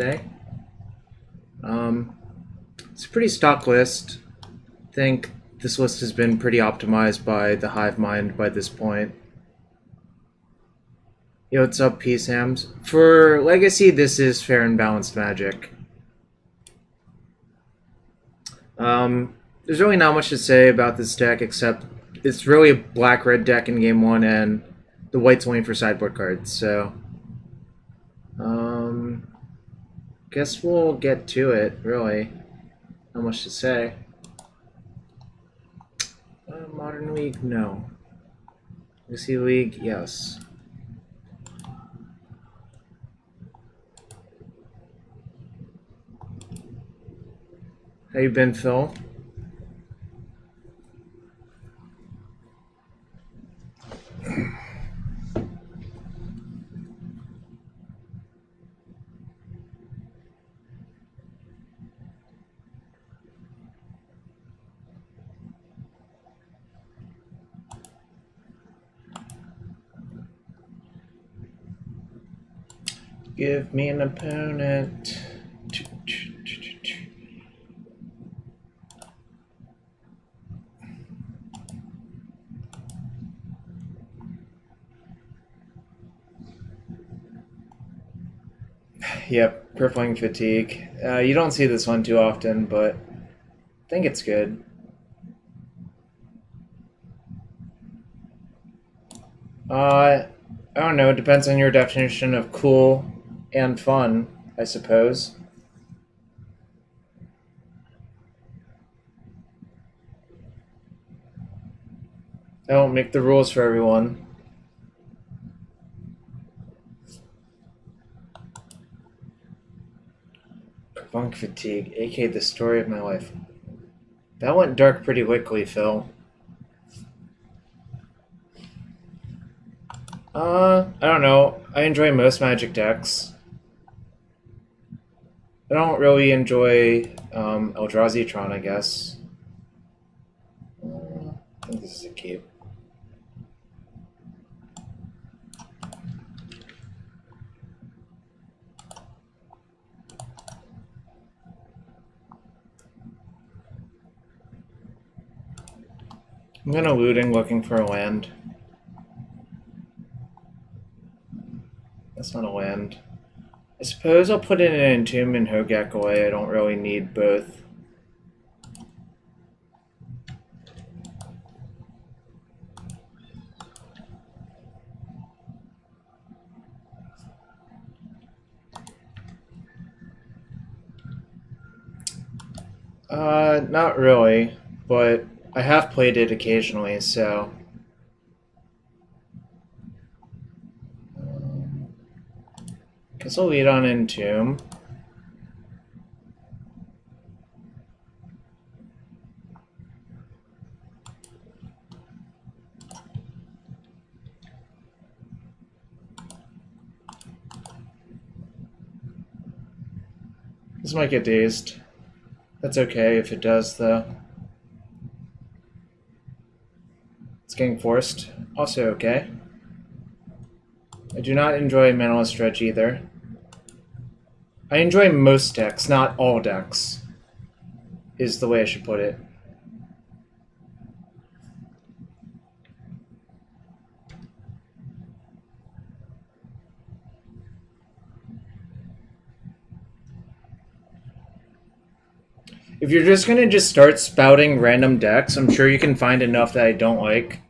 today. It's a pretty stock list. I think this list has been pretty optimized by the hive mind by this point. Yo, what's up, P-Sams? For Legacy, this is fair and balanced Magic. There's really not much to say about this deck except it's really a black-red deck in Game 1 and the white's only for sideboard cards, so... guess we'll get to it, really. Not much to say. Modern League, no. Legacy League, yes. How you been, Phil? Give me an opponent. Yep, Crippling Fatigue. You don't see this one too often, but I think it's good. I don't know, it depends on your definition of cool and fun, I suppose. I don't make the rules for everyone. Crippling Fatigue, aka the story of my life. That went dark pretty quickly, Phil. I don't know. I enjoy most Magic decks. I don't really enjoy Eldrazi-tron, I guess. I think this is a keep. I'm gonna looting looking for a land. That's not a land. I suppose I'll put in an Entomb and Hogaak away. I don't really need both. Not really, but I have played it occasionally, so... guess I'll lead on Entomb. This might get dazed. That's okay if it does, though. It's getting forced. Also okay. I do not enjoy Mentalist Dredge either. I enjoy most decks, not all decks, is the way I should put it. If you're just gonna start spouting random decks, I'm sure you can find enough that I don't like.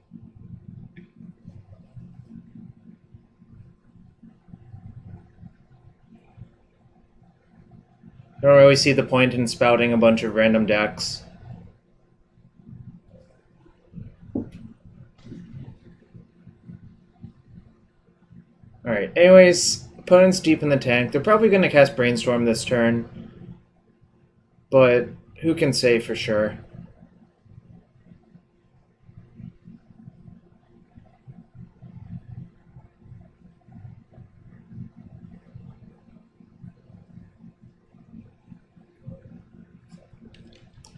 I don't really see the point in spouting a bunch of random decks. Alright, anyways, opponent's deep in the tank. They're probably going to cast Brainstorm this turn, but who can say for sure?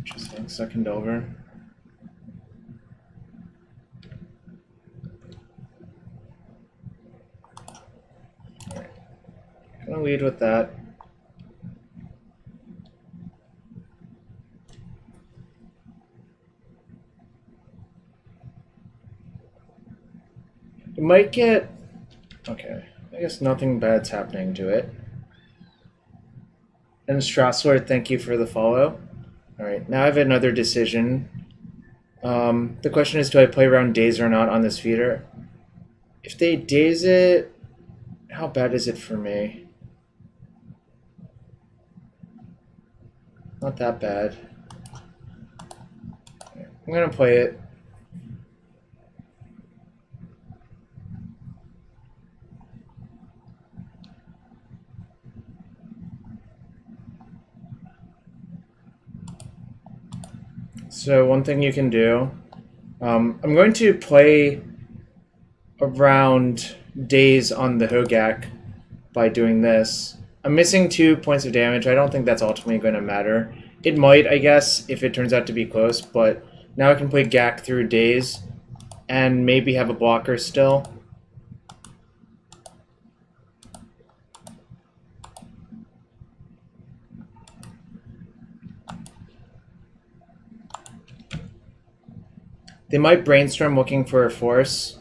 Interesting, second over. Gonna lead with that. You might get... Okay, I guess nothing bad's happening to it. And Strassler, thank you for the follow. Alright, now I have another decision. The question is, do I play around daze or not on this feeder? If they daze it, how bad is it for me? Not that bad. I'm gonna play it. So one thing you can do, I'm going to play around daze on the Hogaak by doing this. I'm missing 2 points of damage. I don't think that's ultimately going to matter. It might, I guess, if it turns out to be close, but now I can play Gak through daze and maybe have a blocker still. They might brainstorm looking for a force.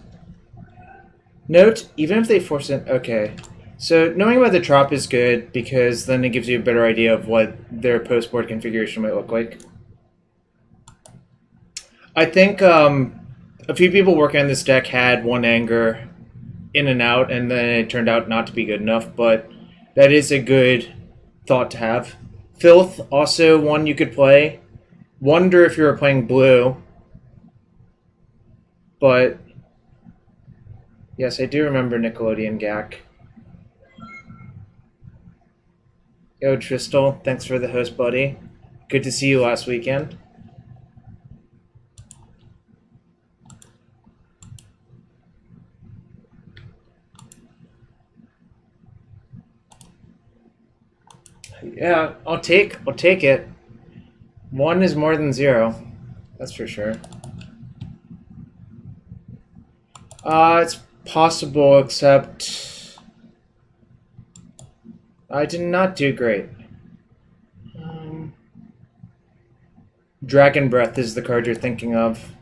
Note, even if they force it... Okay. So knowing about the Trop is good because then it gives you a better idea of what their post-board configuration might look like. I think a few people working on this deck had one anger in and out, and then it turned out not to be good enough, but that is a good thought to have. Filth, also one you could play. Wonder if you were playing blue. But, yes, I do remember Nickelodeon Gak. Yo, Tristal, thanks for the host, buddy. Good to see you last weekend. Yeah, I'll take it. 1 is more than 0. That's for sure. It's possible, except I did not do great. Dragon Breath is the card you're thinking of.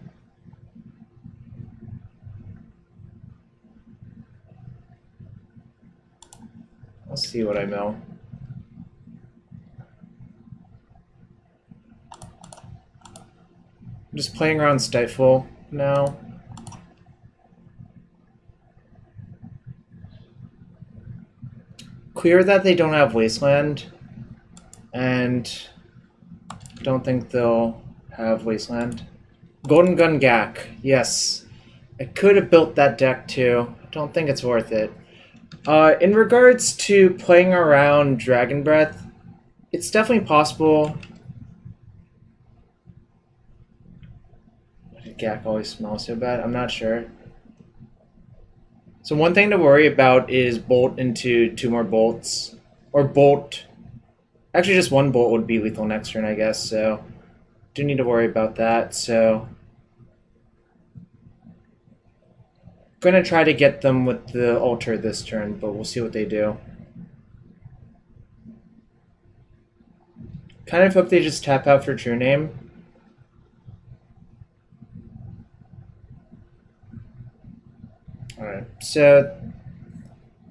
I'll see what I mill. I'm just playing around Stifle now. Clear that they don't have Wasteland, and don't think they'll have Wasteland. Golden Gun Gak, yes. I could have built that deck too. I don't think it's worth it. In regards to playing around Dragon Breath, it's definitely possible. Why did Gak always smell so bad? I'm not sure. So one thing to worry about is bolt into 2 more bolts. Or bolt. Actually, just 1 bolt would be lethal next turn, I guess. So do need to worry about that. So I'm going to try to get them with the Altar this turn, but we'll see what they do. Kind of hope they just tap out for True Name. Alright, so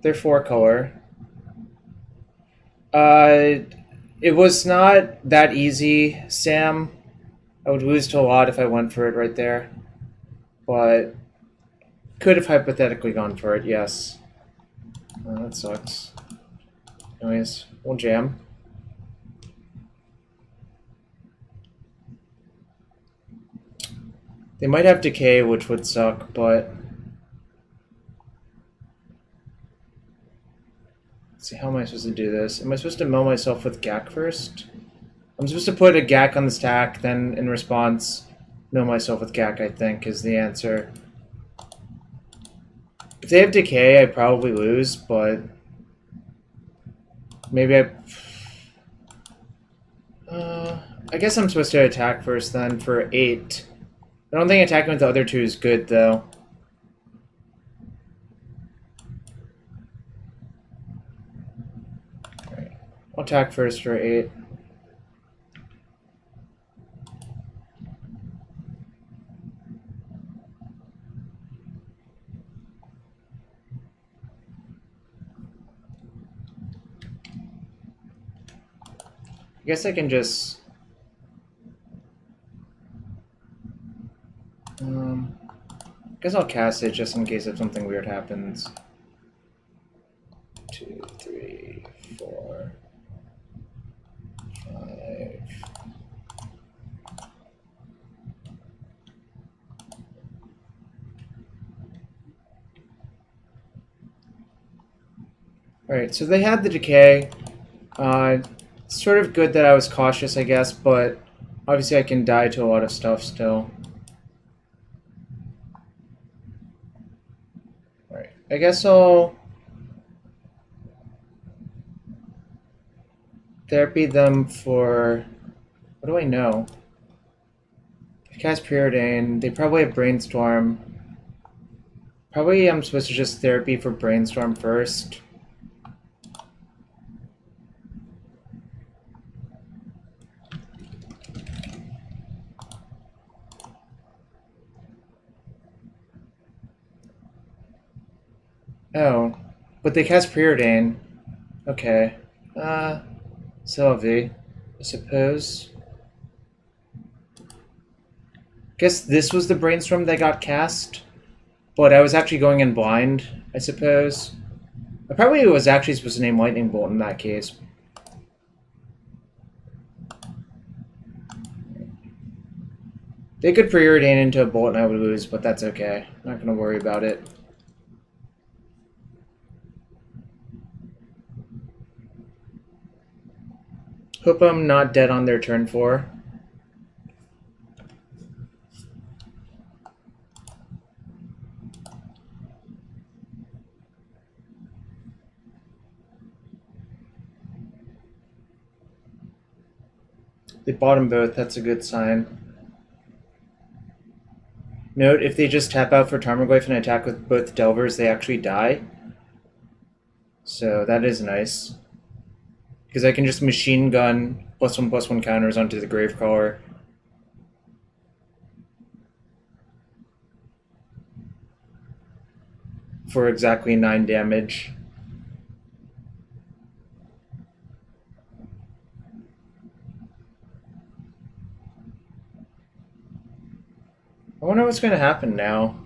they're 4-color. It was not that easy, Sam. I would lose to a lot if I went for it right there. But could have hypothetically gone for it, yes. Oh, that sucks. Anyways, we'll jam. They might have Decay, which would suck, but... Let's see, how am I supposed to do this? Am I supposed to mill myself with Gak first? I'm supposed to put a Gak on the stack, then in response, mill myself with Gak, I think, is the answer. If they have Decay, I probably lose, but... Maybe I guess I'm supposed to attack first, then, for 8. I don't think attacking with the other 2 is good, though. Alright. I'll attack first for 8. guess I can just... I guess I'll cast it just in case if something weird happens. 2, 3, 4, 5. Alright, so they had the decay. Sort of good that I was cautious, I guess, but obviously I can die to a lot of stuff still. Alright, I guess I'll therapy them for... What do I know? They cast Preordain. They probably have Brainstorm. Probably I'm supposed to just therapy for Brainstorm first. Oh, but they cast Preordain. Okay. Sylvie, I suppose. Guess this was the Brainstorm that got cast, but I was actually going in blind, I suppose. I probably was actually supposed to name Lightning Bolt in that case. They could Preordain into a bolt and I would lose, but that's okay. I'm not going to worry about it. Hope I'm not dead on their turn 4. They bought them both, that's a good sign. Note, if they just tap out for Tarmogoyf and attack with both Delvers, they actually die. So that is nice. Because I can just machine gun +1/+1 counters onto the Gravecrawler. For exactly 9 damage. I wonder what's going to happen now.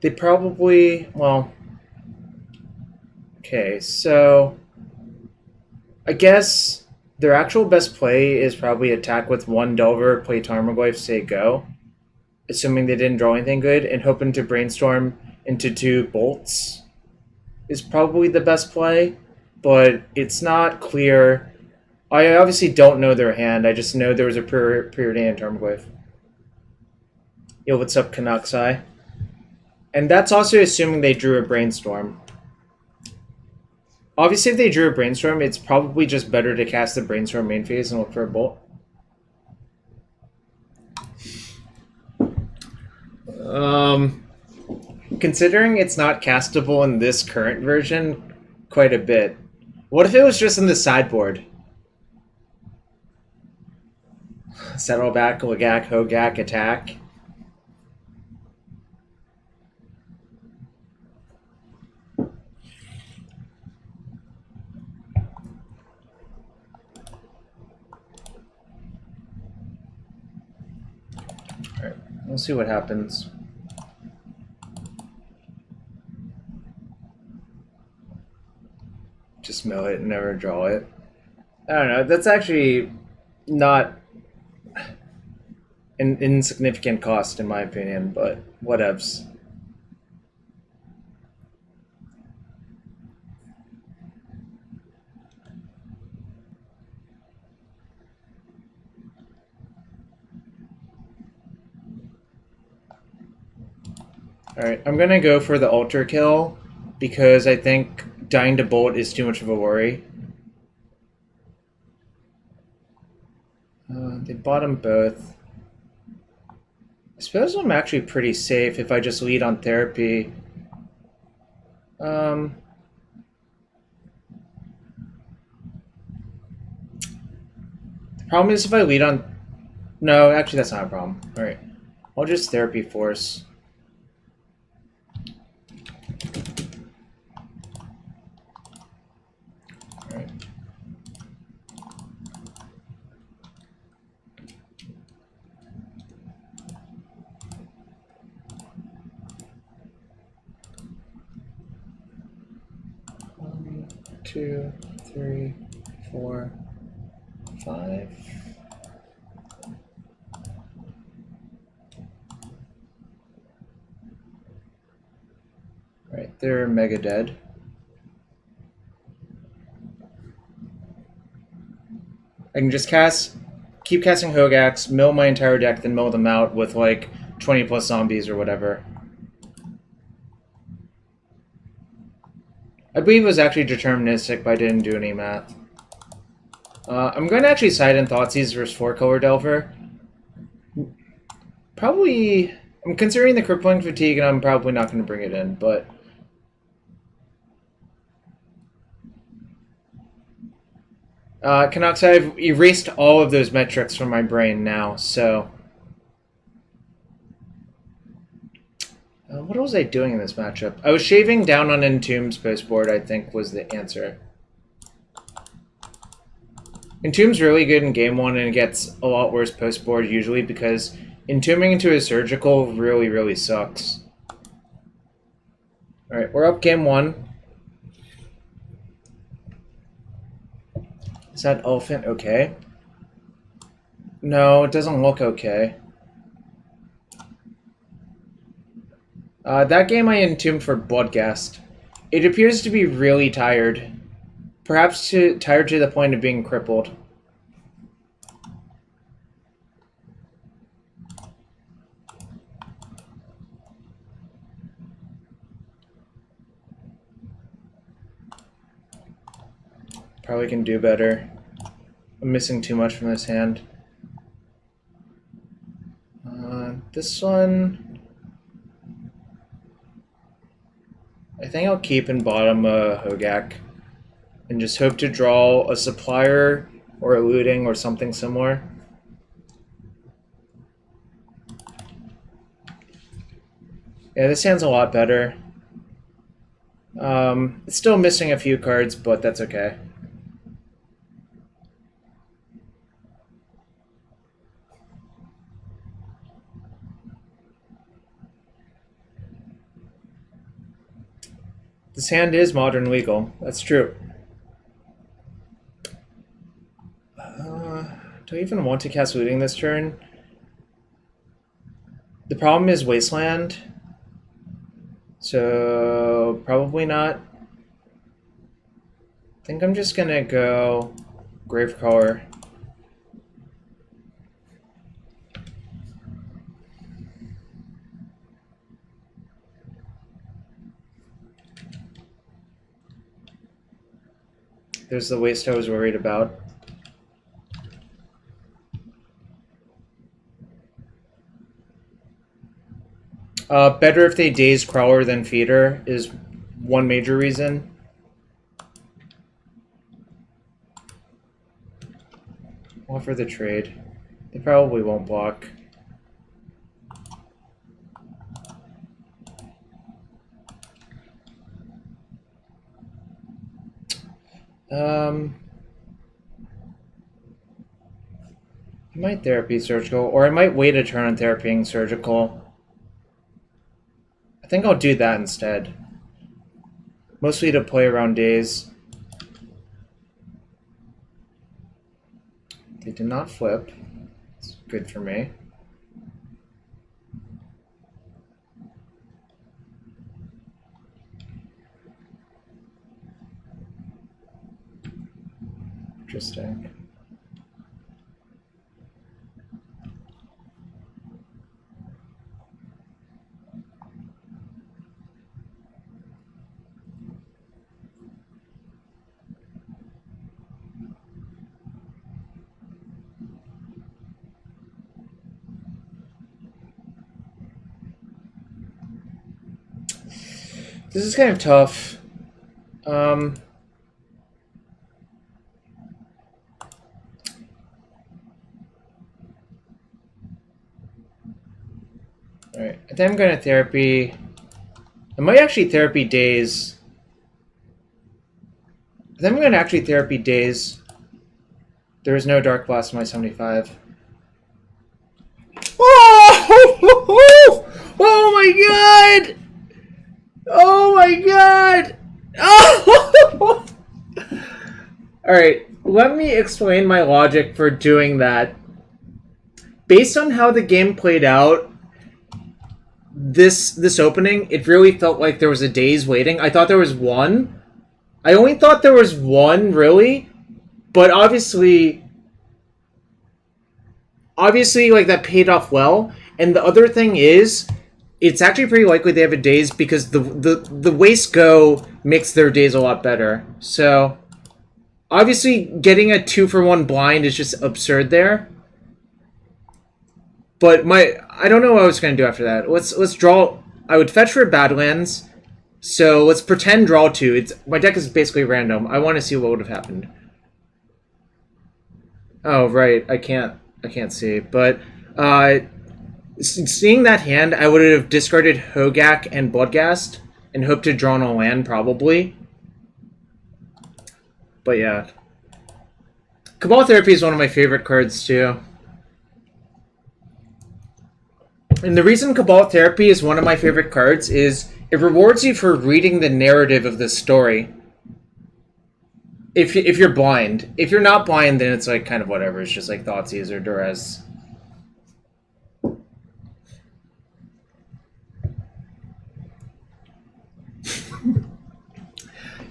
They probably, well, okay, so I guess their actual best play is probably attack with 1 Delver, play Tarmogoyf, say go, assuming they didn't draw anything good, and hoping to Brainstorm into 2 bolts is probably the best play, but it's not clear. I obviously don't know their hand, I just know there was a Preordain and Tarmogoyf. Yo, what's up, Canuckseye? And that's also assuming they drew a Brainstorm. Obviously, if they drew a Brainstorm, it's probably just better to cast the Brainstorm main phase and look for a bolt. Considering it's not castable in this current version, quite a bit. What if it was just in the sideboard? Settle back, Hogaak, Hogaak, attack. Alright, we'll see what happens. Just mill it and never draw it. I don't know, that's actually not an insignificant cost in my opinion, but whatevs. Alright, I'm gonna go for the Altar kill because I think dying to Bolt is too much of a worry. They bought them both. I suppose I'm actually pretty safe if I just lead on therapy. The problem is if I lead on... No, actually that's not a problem. Alright, I'll just therapy force. 2, 3, 4, 5. Right, they're mega dead. I can just keep casting Hogaaks, mill my entire deck, then mill them out with like 20 plus zombies or whatever. I believe it was actually deterministic, but I didn't do any math. I'm going to actually side in Thoughtseize versus 4-color Delver. Probably... I'm considering the Crippling Fatigue, and I'm probably not going to bring it in, but... Canucks, I've erased all of those metrics from my brain now, so... what was I doing in this matchup? I was shaving down on Entomb's postboard, I think, was the answer. Entomb's really good in game 1, and it gets a lot worse postboard usually, because entombing into a surgical really, really sucks. Alright, we're up game 1. Is that elephant okay? No, it doesn't look okay. That game I entombed for Bloodghast. It appears to be really tired. Perhaps tired to the point of being crippled. Probably can do better. I'm missing too much from this hand. This one... I think I'll keep in bottom Hogaak and just hope to draw a Supplier or a Looting or something similar. Yeah, this hand's a lot better. It's still missing a few cards, but that's okay. This hand is modern legal. That's true. Do I even want to cast Looting this turn? The problem is Wasteland. So, probably not. I think I'm just gonna go Gravecrawler. There's the waste I was worried about. Better if they daze Crawler than Feeder is one major reason. Offer the trade. They probably won't block. I might Therapy Surgical, or I might wait a turn on Therapying Surgical. I think I'll do that instead. Mostly to play around days. They did not flip. It's good for me. Interesting. This is kind of tough. Alright, I think I'm going to Therapy. I might actually Therapy Daze. I think I'm going to actually Therapy Daze. There is no Dark Blast in my 75. Oh! Oh my god! Oh my god! Oh! Alright, let me explain my logic for doing that. Based on how the game played out, this opening, it really felt like there was a day's waiting. I thought there was one. I only thought there was one, really. But obviously, like, that paid off well. And the other thing is, it's actually pretty likely they have a daze because the waste go makes their days a lot better. So, obviously, getting a 2-for-1 blind is just absurd there. But I don't know what I was going to do after that. Let's draw. I would fetch for Badlands. So let's pretend draw 2. My deck is basically random. I want to see what would have happened. Oh right, I can't see. But seeing that hand, I would have discarded Hogaak and Bloodghast and hoped to draw on a land probably. But yeah, Cabal Therapy is one of my favorite cards too. And the reason Cabal Therapy is one of my favorite cards is it rewards you for reading the narrative of the story. If you're blind. If you're not blind, then it's like kind of whatever. It's just like Thoughtseize or Durez.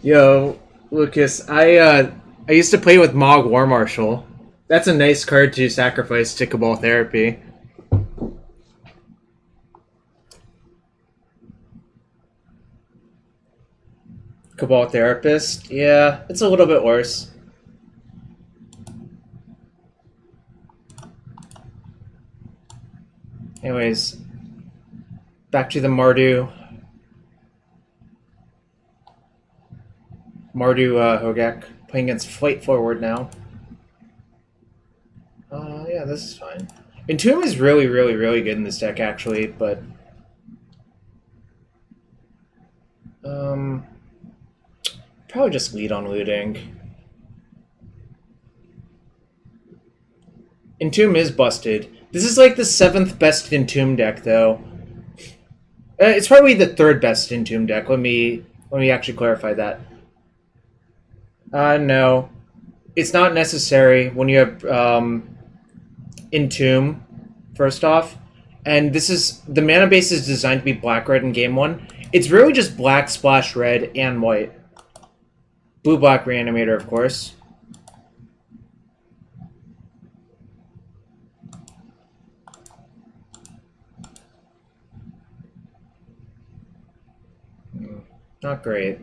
Yo, Lucas, I used to play with Mog War Marshal. That's a nice card to sacrifice to Cabal Therapy. Cabal Therapist? Yeah, it's a little bit worse. Anyways, back to the Mardu. Hogaak, playing against Flight Forward now. Yeah, this is fine. Entomb is really, really, really good in this deck, actually, but... probably just lead on looting. Entomb is busted. This is like the 7th best Entomb deck, though. It's probably the 3rd best Entomb deck. Let me actually clarify that. No. It's not necessary when you have Entomb, first off. And this is... the mana base is designed to be black-red in Game 1. It's really just black, splash, red, and white. Blue-black Reanimator, of course. Not great.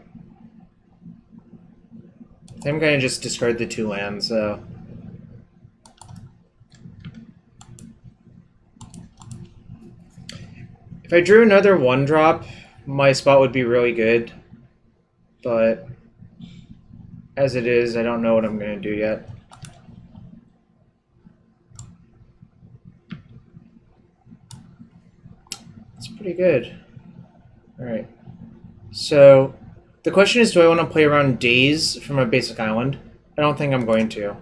I'm going to just discard the 2 lands, so... if I drew another 1-drop, my spot would be really good. But... as it is, I don't know what I'm going to do yet. It's pretty good. Alright. So, the question is, do I want to play around Daze from a basic island? I don't think I'm going to.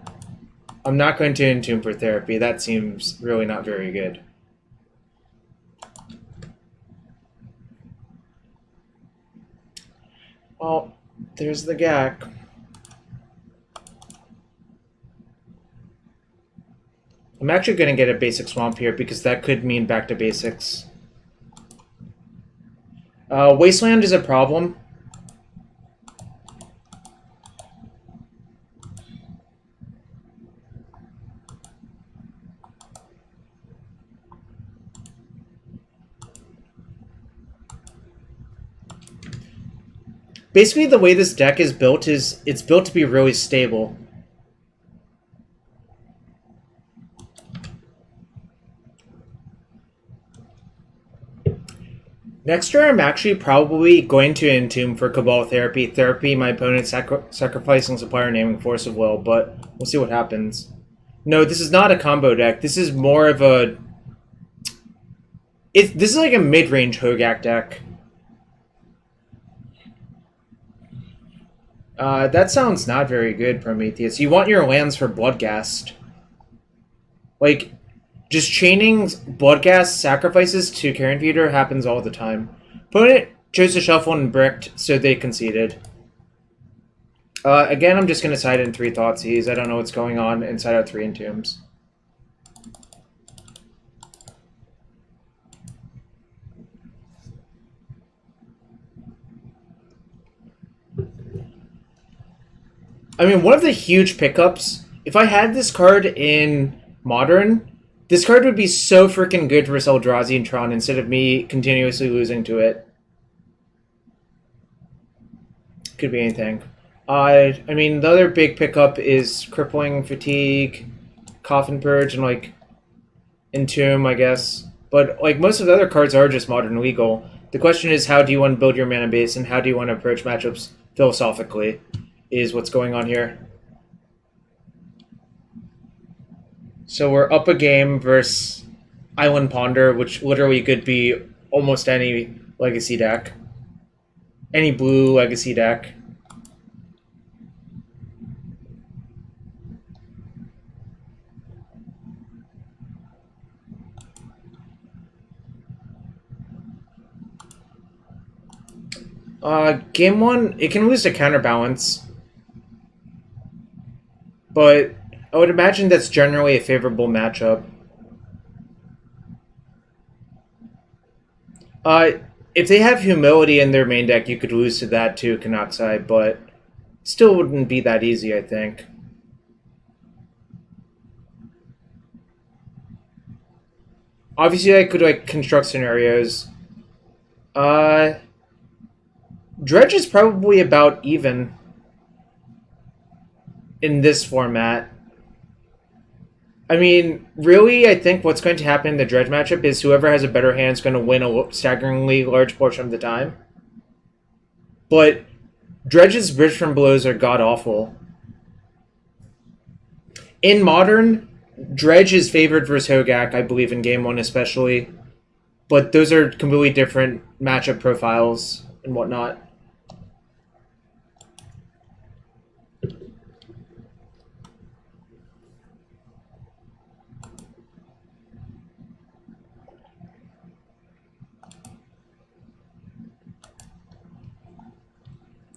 I'm not going to Entomb for Therapy. That seems really not very good. Well, there's the Gak. I'm actually going to get a basic swamp here because that could mean back to basics. Wasteland is a problem. Basically, the way this deck is built is it's built to be really stable. Next turn, I'm actually probably going to Entomb for Cabal Therapy. Therapy, my opponent sacrificing Supplier, naming Force of Will, but we'll see what happens. No, this is not a combo deck. This is more of a... this is like a mid-range Hogaak deck. That sounds not very good, Prometheus. You want your lands for Bloodghast. Like... just chaining Bloodghast sacrifices to Carrion Feeder happens all the time. Opponent chose to shuffle and bricked, so they conceded. Again, I'm just going to side in 3 Thoughtseize. I don't know what's going on inside our 3 Entombs. I mean, one of the huge pickups, if I had this card in Modern, this card would be so freaking good for Eldrazi and Tron instead of me continuously losing to it. Could be anything. I mean, the other big pickup is Crippling Fatigue, Coffin Purge, and, like, Entomb, I guess. But, like, most of the other cards are just Modern legal. The question is, how do you want to build your mana base, and how do you want to approach matchups philosophically, is what's going on here. So we're up a game versus Island Ponder, which literally could be almost any Legacy deck. Any blue Legacy deck. Game 1, it can lose to Counterbalance. But I would imagine that's generally a favorable matchup. If they have Humility in their main deck, you could lose to that too, Canoxide, but still wouldn't be that easy, I think. Obviously, I could, like, construct scenarios. Dredge is probably about even in this format. I mean, really, I think what's going to happen in the Dredge matchup is whoever has a better hand is going to win a staggeringly large portion of the time. But Dredge's Bridge from Blows are god-awful. In Modern, Dredge is favored versus Hogaak, I believe, in Game 1 especially. But those are completely different matchup profiles and whatnot.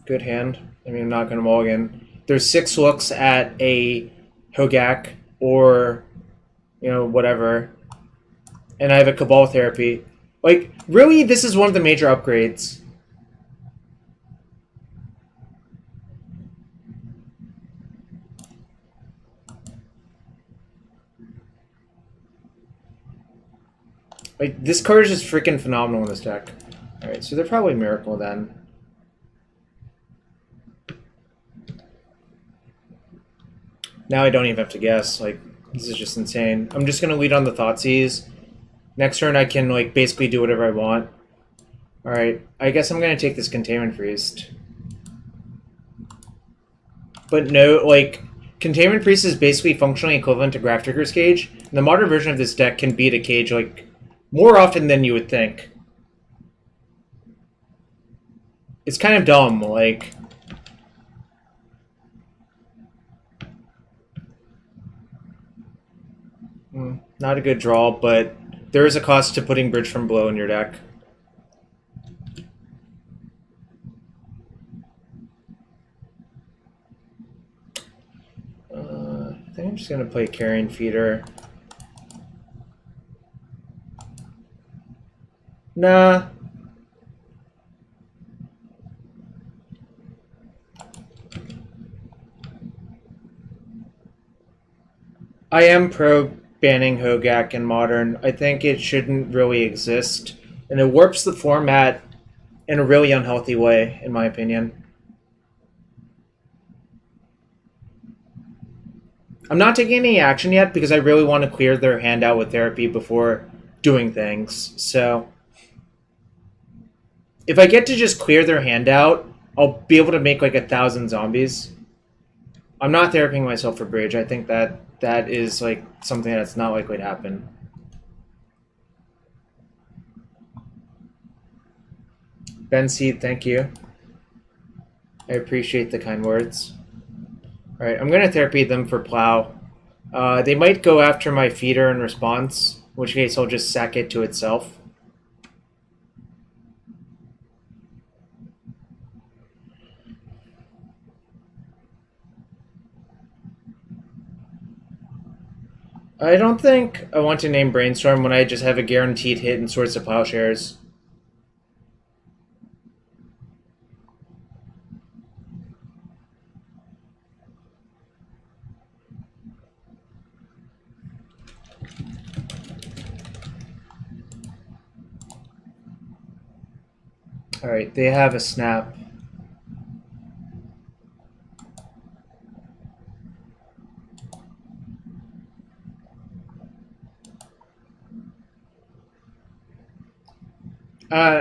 Good hand. I mean, I'm not going to mulligan. There's 6 looks at a Hogaak or, you know, whatever. And I have a Cabal Therapy. Like, really, this is one of the major upgrades. Like, this card is just freaking phenomenal in this deck. Alright, so they're probably Miracle then. Now I don't even have to guess. Like, this is just insane. I'm just going to lead on the Thoughtseize. Next turn I can, like, basically do whatever I want. Alright, I guess I'm going to take this Containment Priest. But no, like, Containment Priest is basically functionally equivalent to Grafdigger's Cage. And the modern version of this deck can beat a Cage, like, more often than you would think. It's kind of dumb, like... Not a good draw, but there is a cost to putting Bridge from Below in your deck. I think I'm just going to play Carrion Feeder. Nah. I am pro banning Hogaak in Modern. I think it shouldn't really exist, and it warps the format in a really unhealthy way, in my opinion. I'm not taking any action yet because I really want to clear their hand out with Therapy before doing things, so... If I get to just clear their hand out, I'll be able to make like 1,000 zombies. I'm not therapying myself for Bridge. I think that is like something that's not likely to happen. Ben Seed, thank you. I appreciate the kind words. Alright, I'm going to therapy them for Plow. They might go after my Feeder in response, in which case I'll just sack it to itself. I don't think I want to name Brainstorm when I just have a guaranteed hit in Swords of Plowshares. Alright, they have a snap.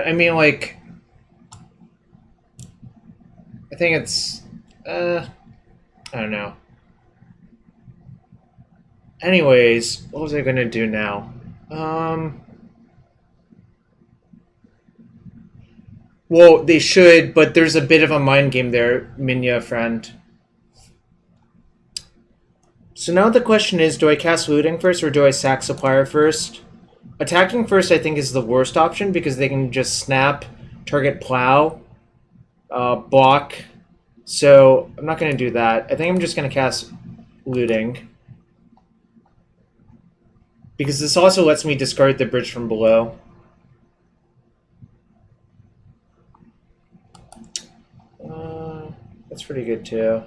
I mean, like, I think it's, I don't know. Anyways, what was I gonna do now? Well, they should, but there's a bit of a mind game there, Minya friend. So now the question is, do I cast Looting first or do I sack Supplier first? Attacking first, I think, is the worst option because they can just snap, target Plow, block. So I'm not going to do that. I think I'm just going to cast Looting. Because this also lets me discard the bridge from below. That's pretty good too.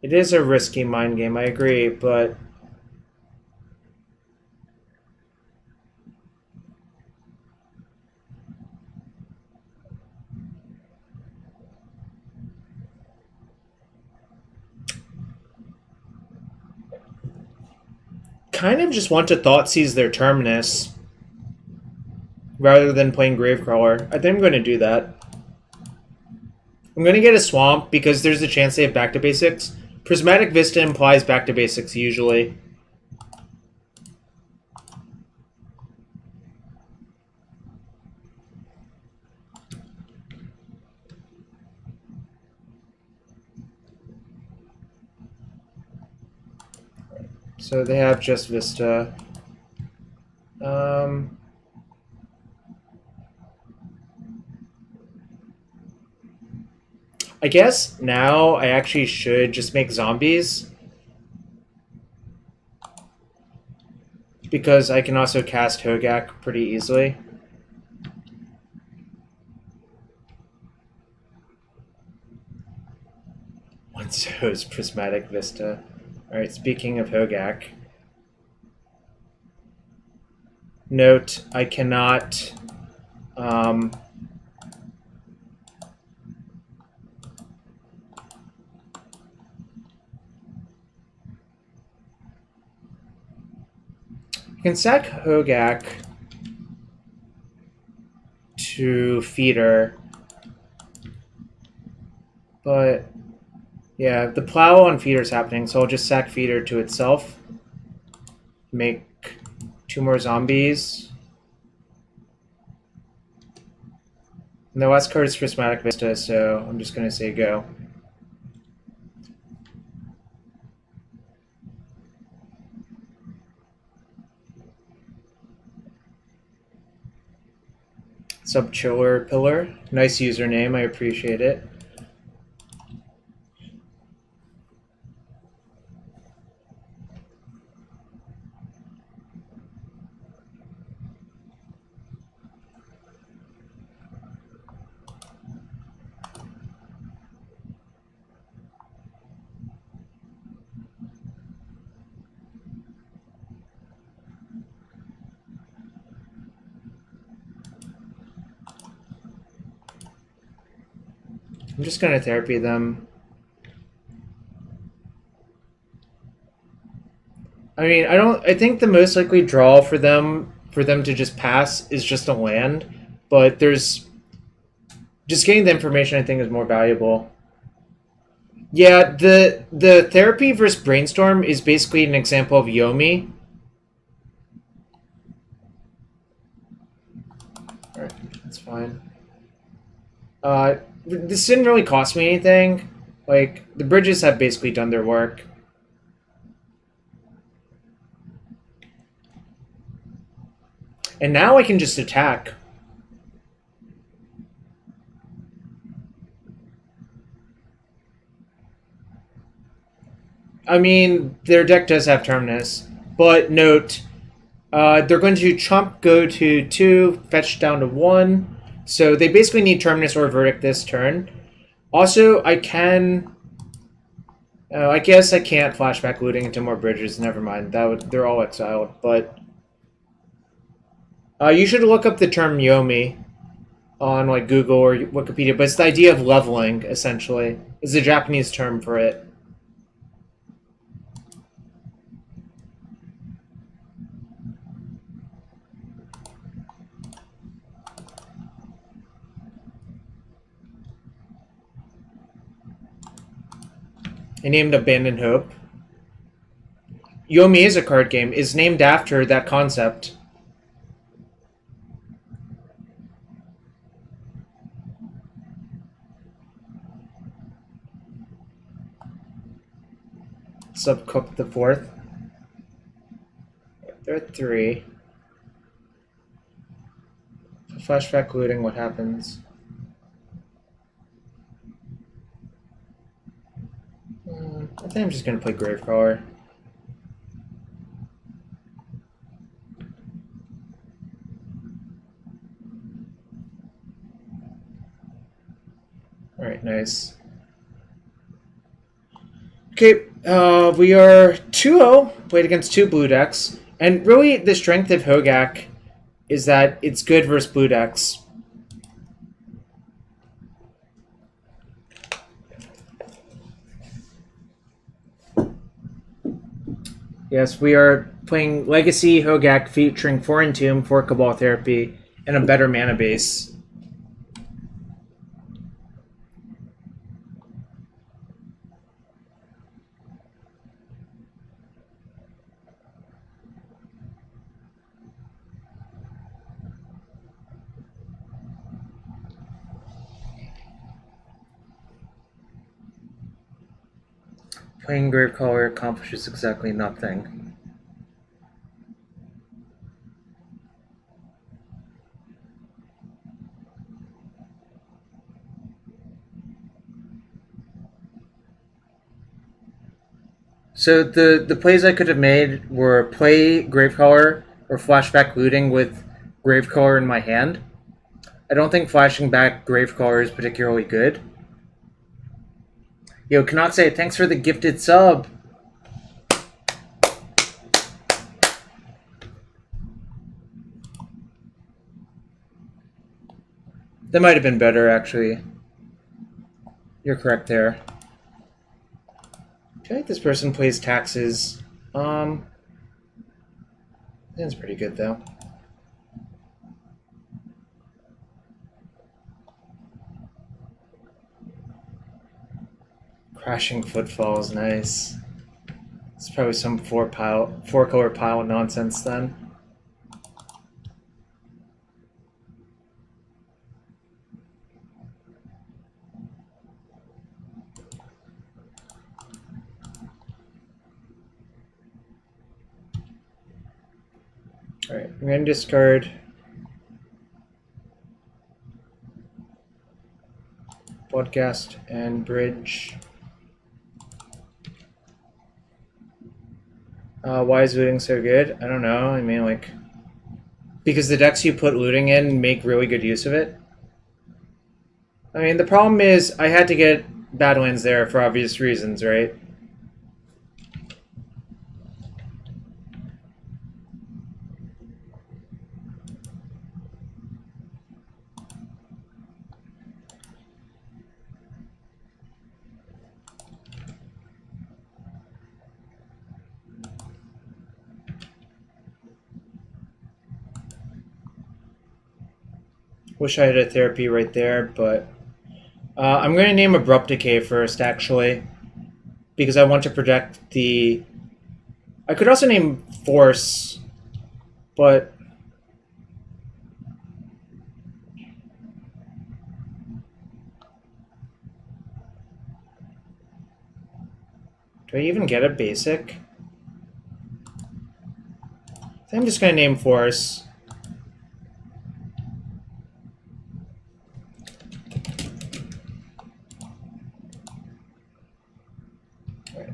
It is a risky mind game, I agree, but kind of just want to Thoughtseize their Terminus rather than playing Gravecrawler. I think I'm going to do that. I'm going to get a Swamp because there's a chance they have Back to Basics. Prismatic Vista implies Back to Basics usually. So they have just Vista. I guess now I actually should just make zombies. Because I can also cast Hogaak pretty easily. One so's Prismatic Vista. Alright, speaking of Hogaak. Note, I cannot... I can sack Hogaak to Feeder, but yeah, the Plow on Feeder is happening, so I'll just sack Feeder to itself, make 2 more zombies, and the last card is Prismatic Vista, so I'm just going to say go. Subchiller Pillar. Nice username, I appreciate it. I'm just going to therapy them. I mean, I think the most likely draw for them to just pass is just a land, but there's just getting the information I think is more valuable. Yeah, the therapy versus brainstorm is basically an example of Yomi. Alright, that's fine. This didn't really cost me anything. Like, the bridges have basically done their work. And now I can just attack. I mean, their deck does have Terminus, but note, they're going to chomp go to 2, fetch down to 1, so they basically need Terminus or Verdict this turn. Also, I can... I guess I can't flashback looting into more bridges, never mind, they're all exiled, but... you should look up the term Yomi on like Google or Wikipedia, but it's the idea of leveling, essentially. It's a Japanese term for it. I named Abandoned Hope. Yomi is a card game. It's named after that concept. Subcook the 4th. They're at 3. Flashback looting, what happens? I think I'm just going to play Gravecrawler. Alright, nice. Okay, we are 2-0, played against 2 blue decks, and really the strength of Hogaak is that it's good versus blue decks. Yes, we are playing Legacy Hogaak featuring 4 Entomb, 4 Cabal Therapy, and a better mana base. Playing Gravecrawler accomplishes exactly nothing. So the plays I could have made were play Gravecrawler or flashback looting with Gravecrawler in my hand. I don't think flashing back Gravecrawler is particularly good. Yo, cannot say thanks for the gifted sub. That might have been better, actually. You're correct there. I feel like this person plays taxes. That's pretty good, though. Crashing Footfalls, nice. It's probably some four-color pile nonsense then. Alright, I'm going to discard Bloodghast and Bridge. Why is looting so good? I don't know. I mean, like, because the decks you put looting in make really good use of it. I mean, the problem is I had to get Badlands there for obvious reasons, right? Wish I had a therapy right there, but I'm going to name Abrupt Decay first, actually, because I want to protect the... I could also name Force, but... Do I even get a basic? I think I'm just going to name Force.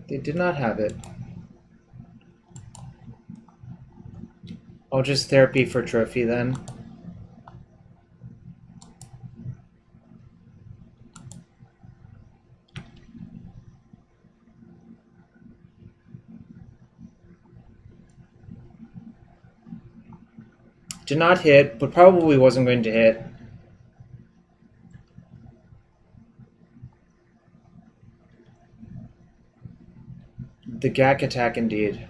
They did not have it. I'll just therapy for trophy then. Did not hit, but probably wasn't going to hit. The Gak attack indeed.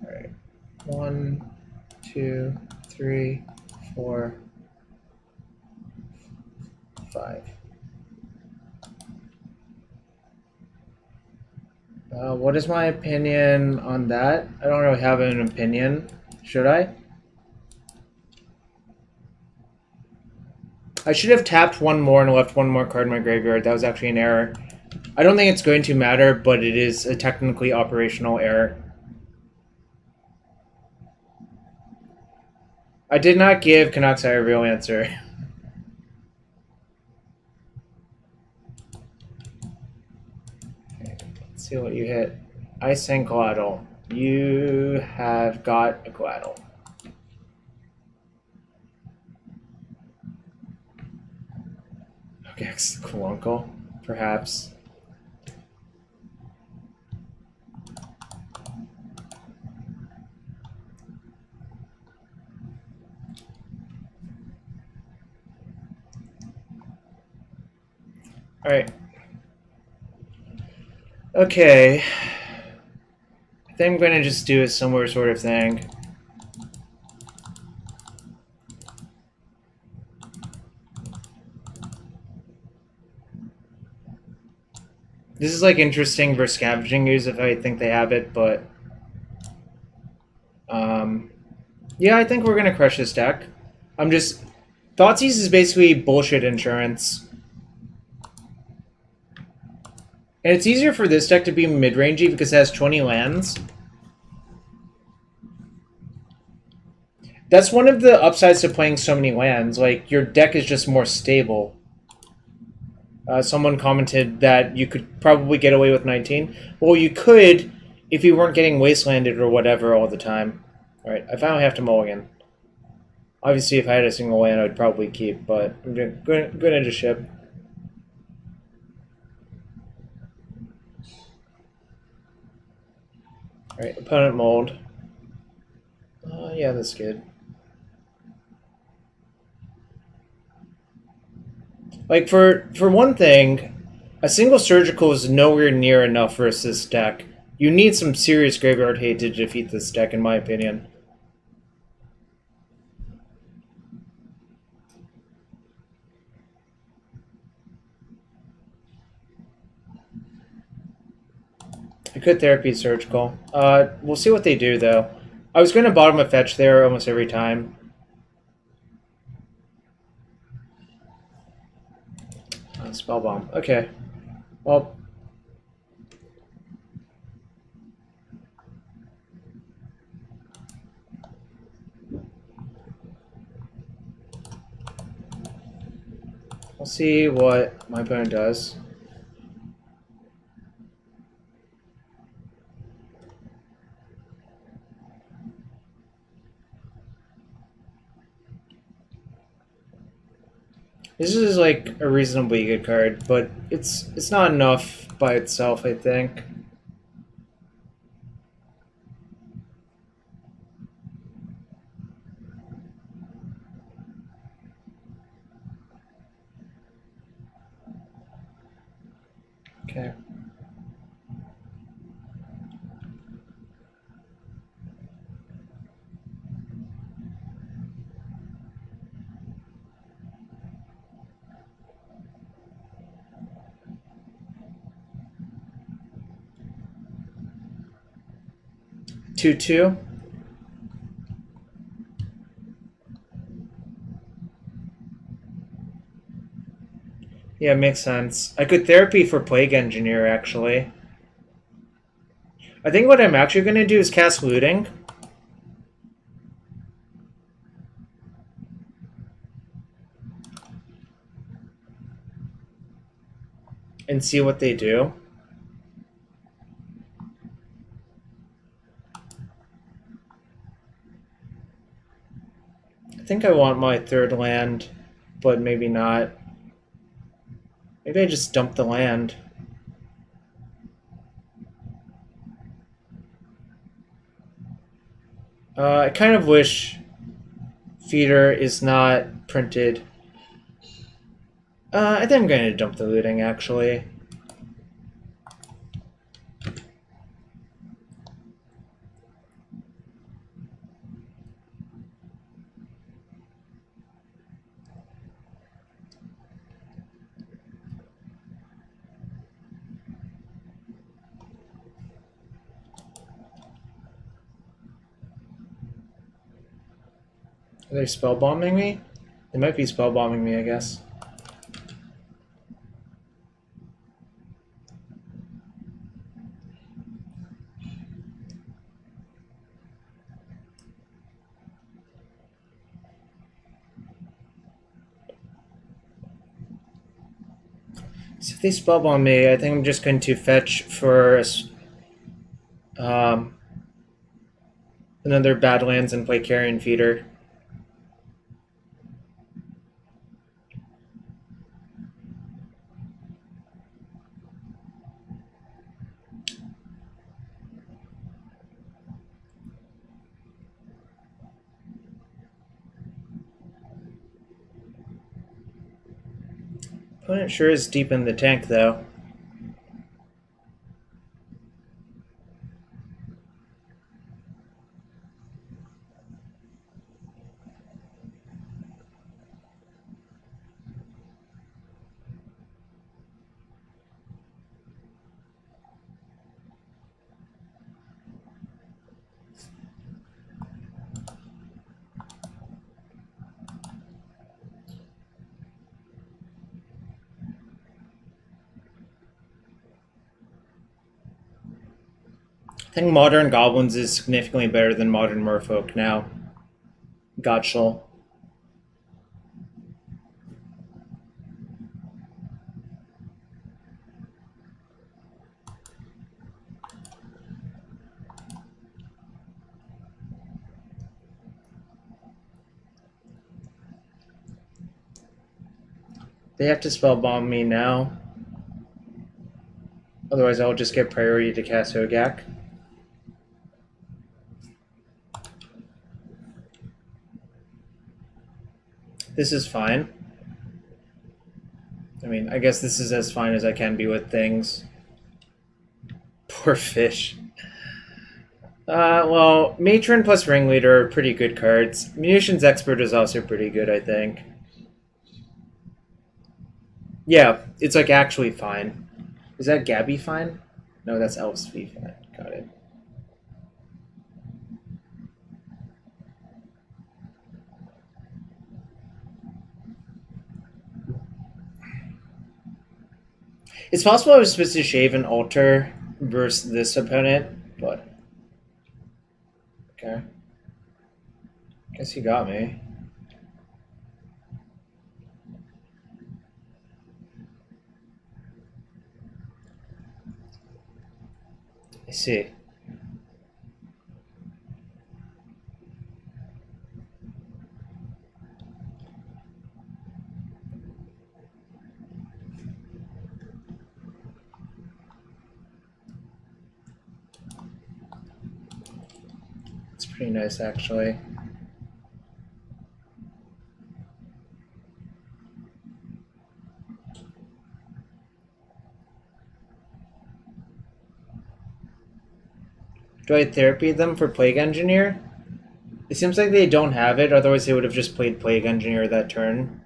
Alright. 1, 2, 3, 4, 5. What is my opinion on that? I don't really have an opinion. Should I? I should have tapped one more and left one more card in my graveyard. That was actually an error. I don't think it's going to matter, but it is a technically operational error. I did not give Canucks a real answer. Okay, let's see what you hit. Ice and Collateral. You have got a Collateral. Okay, cool uncle, perhaps. Alright. Okay. I think I'm going to just do a similar sort of thing. This is like interesting for scavenging use if I think they have it, but yeah, I think we're going to crush this deck. Thoughtseize is basically bullshit insurance. And it's easier for this deck to be mid-rangey because it has 20 lands. That's one of the upsides to playing so many lands. Like, your deck is just more stable. Someone commented that you could probably get away with 19. Well, you could if you weren't getting wastelanded or whatever all the time. Alright, I finally have to mulligan. Obviously, if I had a single land, I'd probably keep, but I'm going to just ship. Alright, opponent mold. Yeah, that's good. Like, for one thing, a single surgical is nowhere near enough versus this deck. You need some serious graveyard hate to defeat this deck, in my opinion. I could therapy surgical. We'll see what they do, though. I was going to bottom a fetch there almost every time. Spellbomb. Okay. Well. We'll see what my opponent does. This is like a reasonably good card, but it's not enough by itself, I think. Okay. Two. Yeah, makes sense. I could therapy for Plague Engineer, actually. I think what I'm actually going to do is cast Looting. And see what they do. I think I want my third land, but maybe not. Maybe I just dump the land. I kind of wish Feeder is not printed. I think I'm going to dump the Looting, actually. Are they spellbombing me? They might be spellbombing me, I guess. So if they spellbomb me, I think I'm just going to fetch for another Badlands and play Carrion Feeder. Opponent sure is deep in the tank, though. I think Modern Goblins is significantly better than Modern Merfolk now. Gotchel. They have to spellbomb me now. Otherwise, I'll just get priority to cast Hogaak. This is fine. I mean, I guess this is as fine as I can be with things. Poor fish. Well, Matron plus Ringleader are pretty good cards. Munitions Expert is also pretty good, I think. Yeah, it's like actually fine. Is that Gabby fine? No, that's Elspie fine. Got it. It's possible I was supposed to shave an altar versus this opponent, but okay. Guess you got me. I see. It's pretty nice, actually. Do I therapy them for Plague Engineer? It seems like they don't have it, otherwise they would have just played Plague Engineer that turn.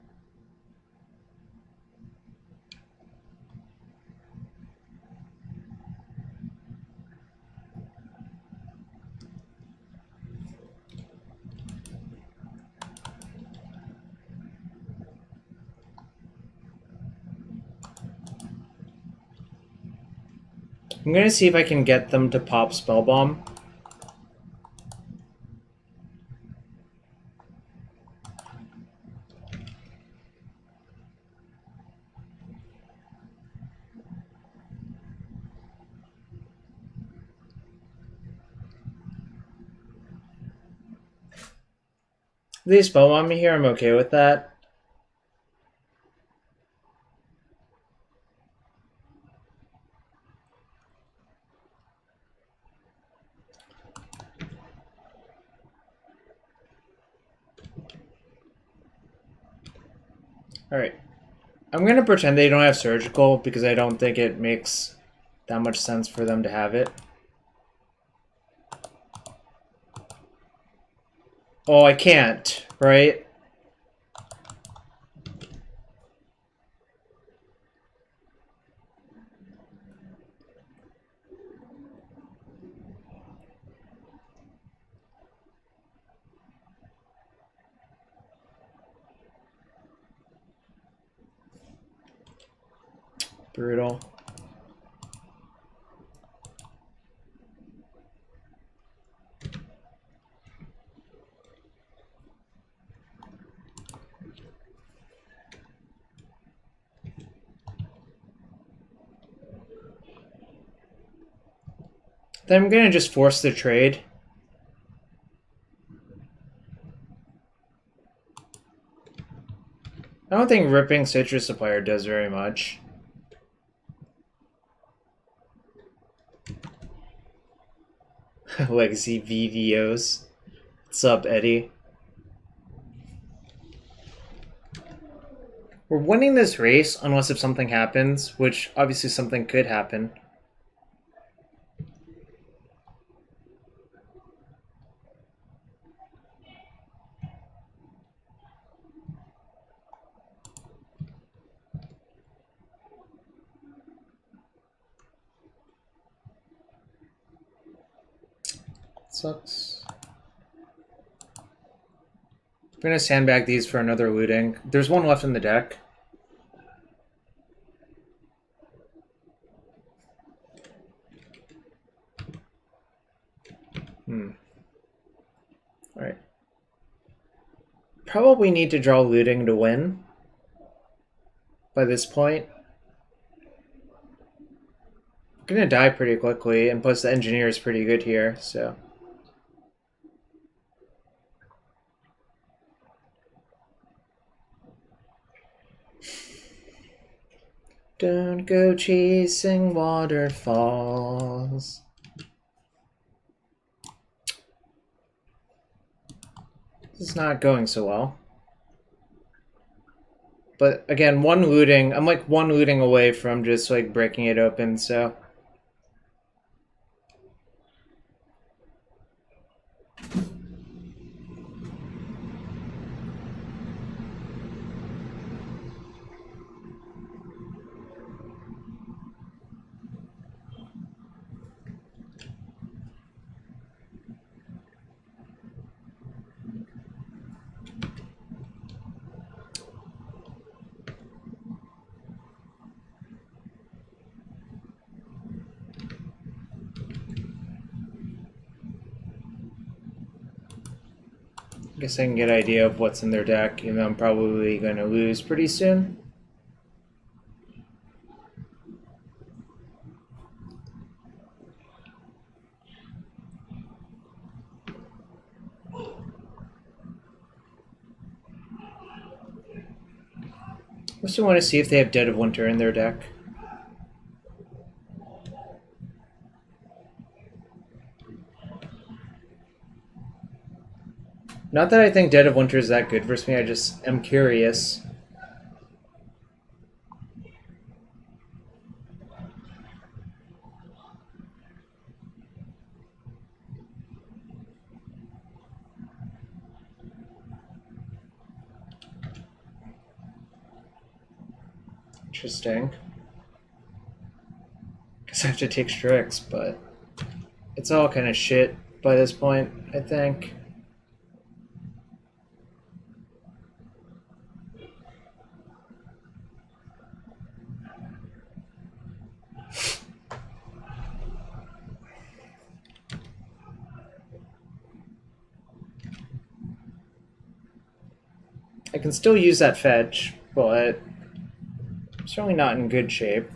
I'm gonna see if I can get them to pop Spellbomb. If they Spellbomb me here, I'm okay with that. Alright. I'm going to pretend they don't have surgical because I don't think it makes that much sense for them to have it. Oh, I can't, right? Brutal. Then I'm gonna just force the trade. I don't think ripping Citrus Supplier does very much. Legacy VVOs. What's up, Eddie? We're winning this race unless if something happens, which obviously something could happen. Sucks. I'm gonna sandbag these for another looting. There's one left in the deck. Alright. Probably need to draw looting to win by this point. I'm gonna die pretty quickly, and plus the engineer is pretty good here, so. Don't go chasing waterfalls. This is not going so well. But again, one looting, I'm like one looting away from just like breaking it open, so. I guess I can get an idea of what's in their deck, even though I'm probably going to lose pretty soon. I also want to see if they have Dead of Winter in their deck. Not that I think Dead of Winter is that good versus me, I just am curious. Interesting. Guess I have to take Strix, but it's all kind of shit by this point, I think. I can still use that fetch, but I'm certainly not in good shape.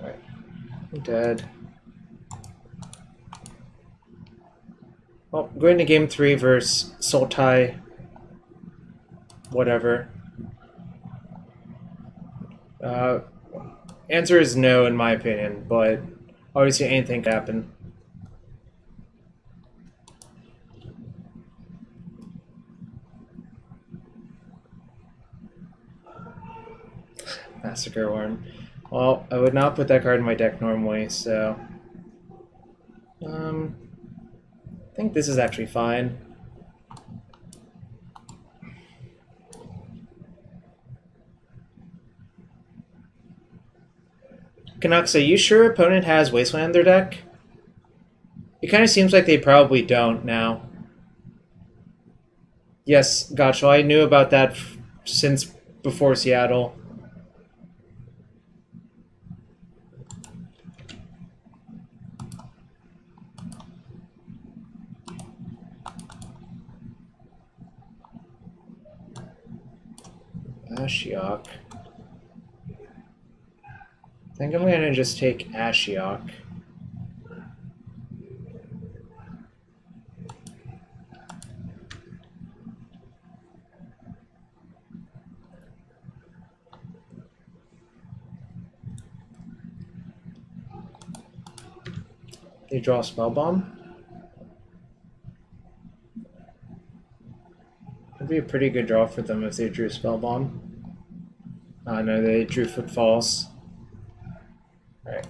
Alright, I'm dead. Well, going to game 3 versus Sultai. Whatever. Answer is no in my opinion, but obviously anything can happen. Massacre Worm. Well, I would not put that card in my deck normally, so I think this is actually fine. Canucks, are you sure opponent has Wasteland in their deck? It kind of seems like they probably don't now. Yes, gotcha. I knew about that since before Seattle. Ashiok. I think I'm gonna just take Ashiok. They draw Spellbomb. It'd be a pretty good draw for them if they drew Spellbomb. No, they drew Footfalls. Alright.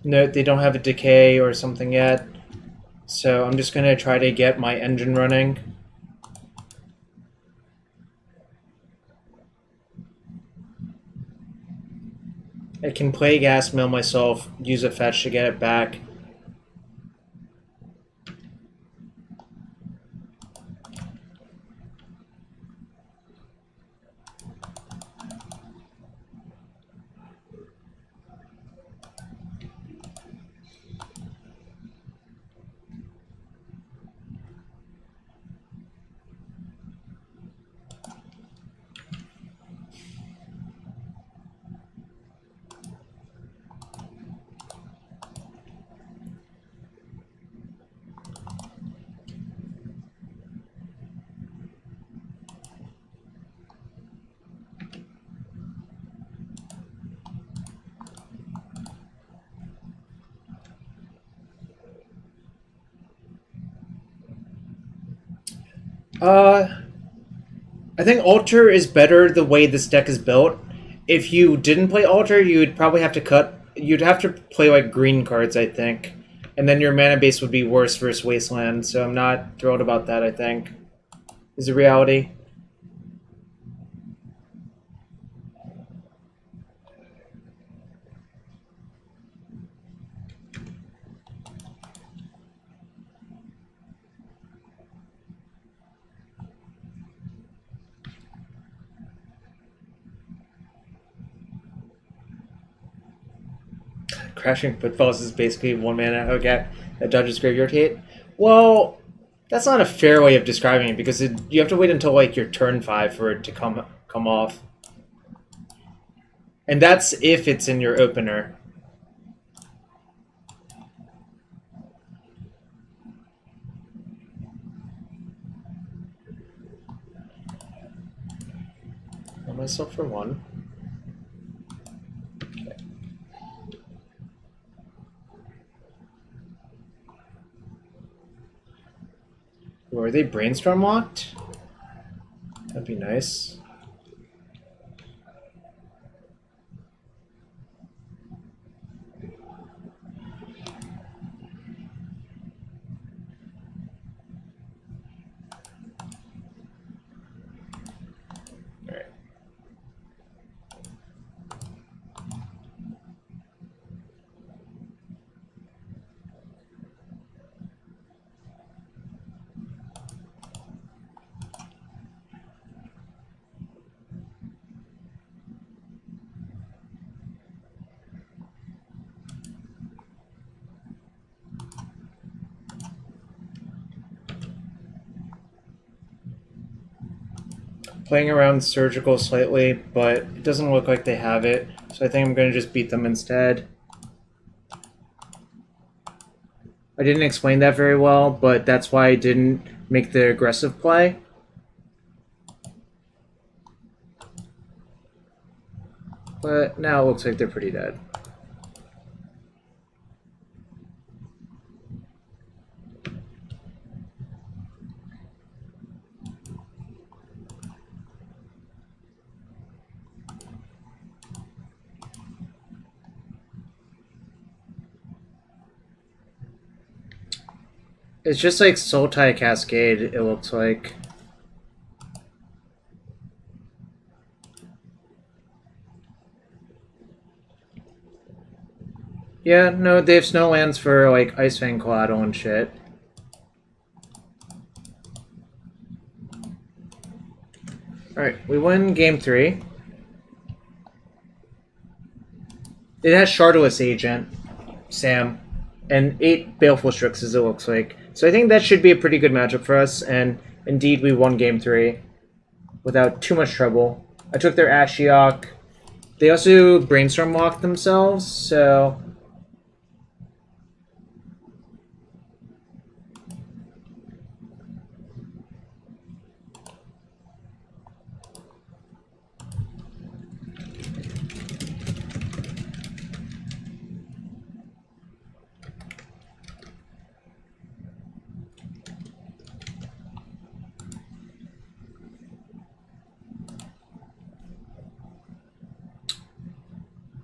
Note they don't have a Decay or something yet, so I'm just gonna try to get my engine running. I can play Gas Mill myself, use a fetch to get it back. I think Altar is better the way this deck is built. If you didn't play Altar, you would probably have to cut... You'd have to play, like, green cards, I think. And then your mana base would be worse versus Wasteland, so I'm not thrilled about that, I think. Is the reality. Crashing Footfalls is basically 1 mana Hogaak that dodges Graveyard Hate. Well, that's not a fair way of describing it because you have to wait until like your turn 5 for it to come off. And that's if it's in your opener. Kill myself for 1. Or are they Brainstorm locked? That'd be nice. Alright. playing around surgical slightly, but it doesn't look like they have it, so I think I'm going to just beat them instead. I didn't explain that very well, but that's why I didn't make the aggressive play. But now it looks like they're pretty dead. It's just like Sultai Cascade, it looks like. Yeah, no, they have Snowlands for like Icefang Collateral and shit. Alright, we win game 3. It has Shardless Agent, Sam, and 8 Baleful Strixes, it looks like. So I think that should be a pretty good matchup for us, and indeed we won game 3 without too much trouble. I took their Ashiok. They also Brainstorm locked themselves, so...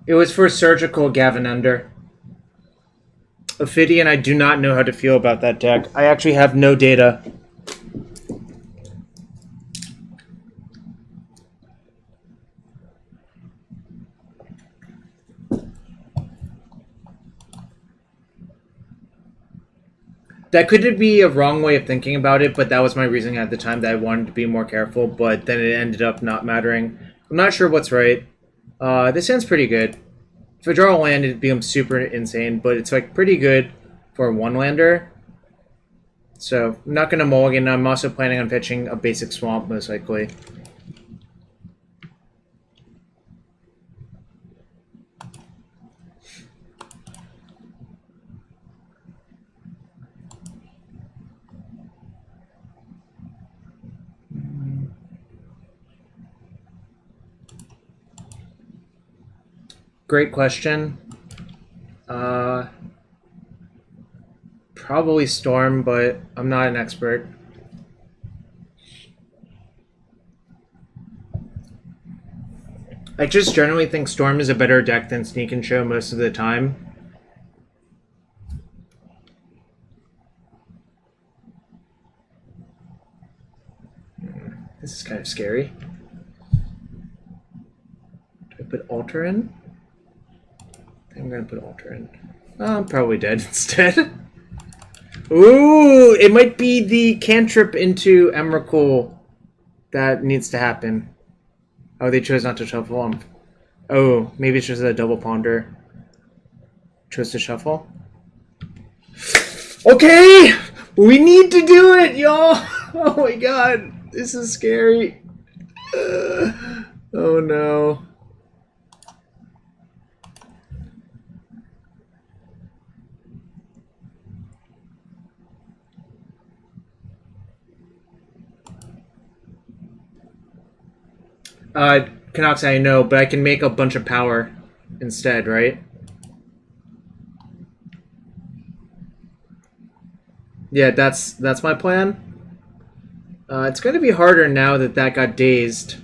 It was for Surgical Gavin Under. Ophidian, I do not know how to feel about that deck. I actually have no data. That could be a wrong way of thinking about it, but that was my reasoning at the time, that I wanted to be more careful, but then it ended up not mattering. I'm not sure what's right. This hand's pretty good. If I draw a land, it becomes super insane, but it's like pretty good for a one-lander. So I'm not going to mulligan. I'm also planning on fetching a basic swamp, most likely. Great question. Probably Storm, but I'm not an expert. I just generally think Storm is a better deck than Sneak and Show most of the time. This is kind of scary. Do I put Altar in? I think I'm going to put Altar in. Oh, I'm probably dead instead. Ooh, it might be the cantrip into Emrakul that needs to happen. Oh, they chose not to shuffle them. Oh, maybe it's just a double ponder. Chose to shuffle. Okay! We need to do it, y'all! Oh my god, this is scary. Oh no. Canucks, I know, but I can make a bunch of power instead, right? Yeah, that's my plan. It's going to be harder now that that got dazed.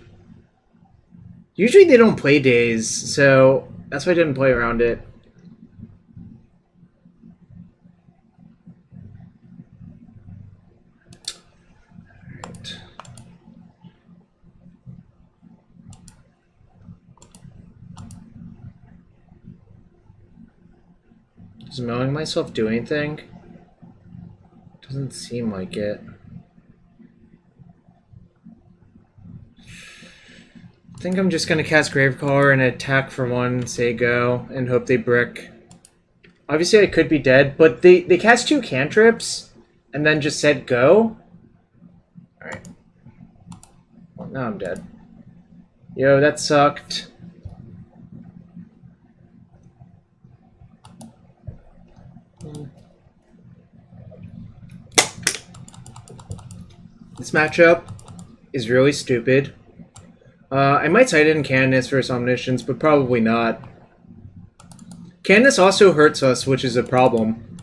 Usually they don't play daze, so that's why I didn't play around it. Is mowing myself do anything? Doesn't seem like it. I think I'm just going to cast Gravecrawler and attack for one, say go, and hope they brick. Obviously I could be dead, but they cast 2 cantrips and then just said go. Alright. Well, Now I'm dead. Yo, that sucked. This matchup is really stupid. I might cite it in Canonist versus Omniscience, but probably not. Canonist also hurts us, which is a problem.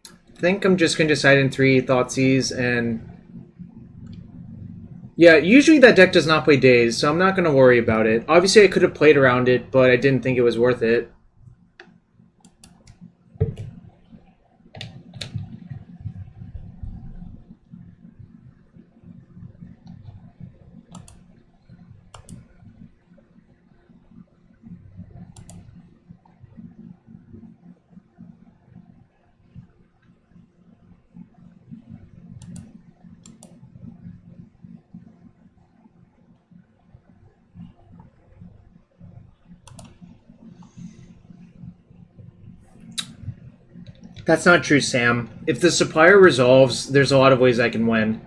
I think I'm just going to decide in 3 Thoughtseize and... Yeah, usually that deck does not play Daze, so I'm not going to worry about it. Obviously I could have played around it, but I didn't think it was worth it. That's not true, Sam. If the Supplier resolves, there's a lot of ways I can win.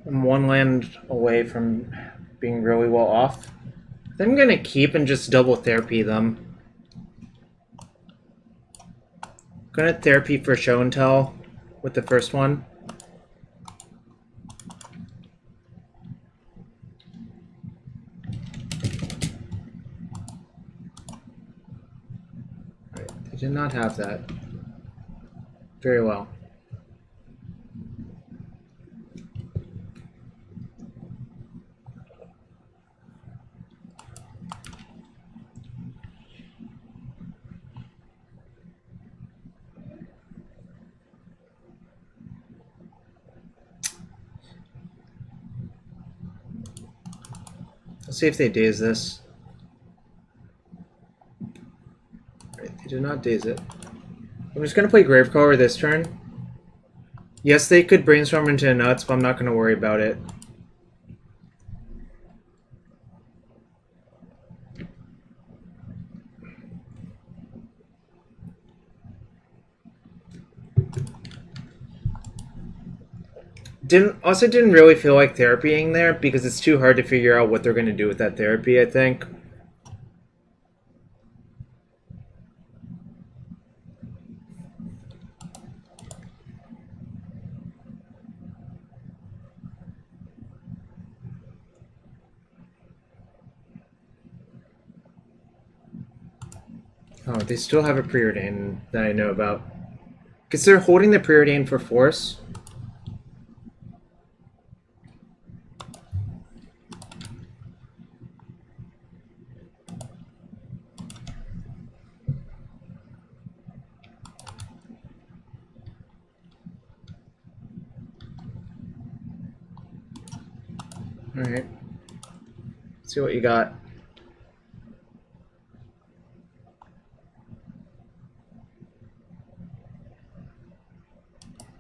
I'm 1 land away from being really well off. Then I'm going to keep and just double therapy them. I'm going to therapy for show and tell with the first one. Right, they did not have that. Very well. Let's see if they daze this. Right, they did not daze it. I'm just going to play Gravecrawler this turn. Yes, they could brainstorm into nuts, but I'm not going to worry about it. Didn't really feel like therapying there because it's too hard to figure out what they're going to do with that therapy, I think. Oh, they still have a preordain that I know about. Because they're holding the preordain for force. Alright. Let's see what you got.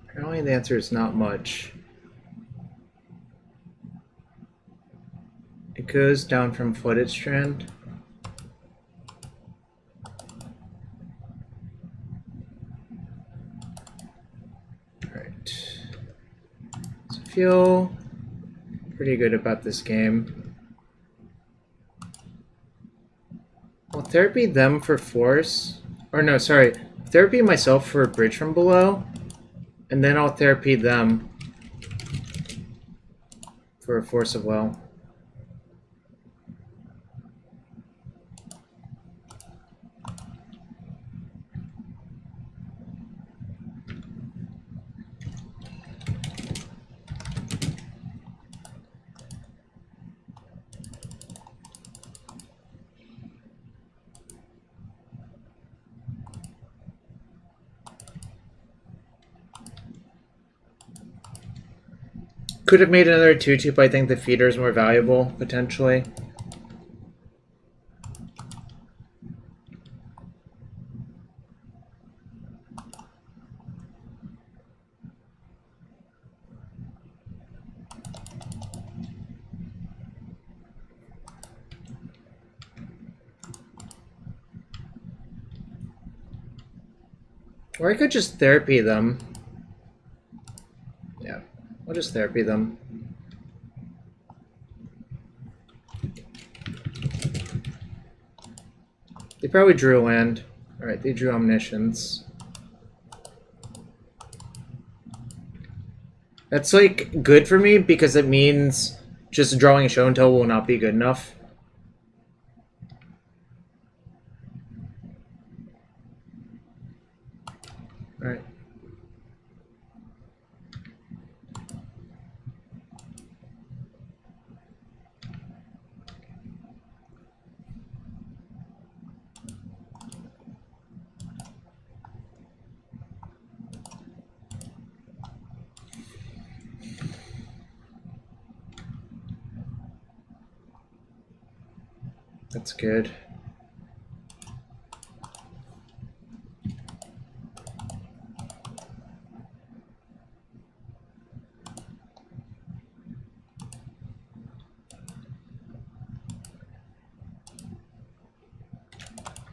Apparently the answer is not much. It goes down from Flooded Strand. Alright. So I feel pretty good about this game. I'll therapy them for force. Or no, sorry. Therapy myself for a bridge from below. And then I'll therapy them for a force of will. Could have made another 2-2, but I think the feeder is more valuable, potentially. Or I could just therapy them. Yeah, I'll just therapy them. They probably drew land. Alright, they drew Omniscience. That's, like, good for me because it means just drawing a show and tell will not be good enough. Alright. That's good.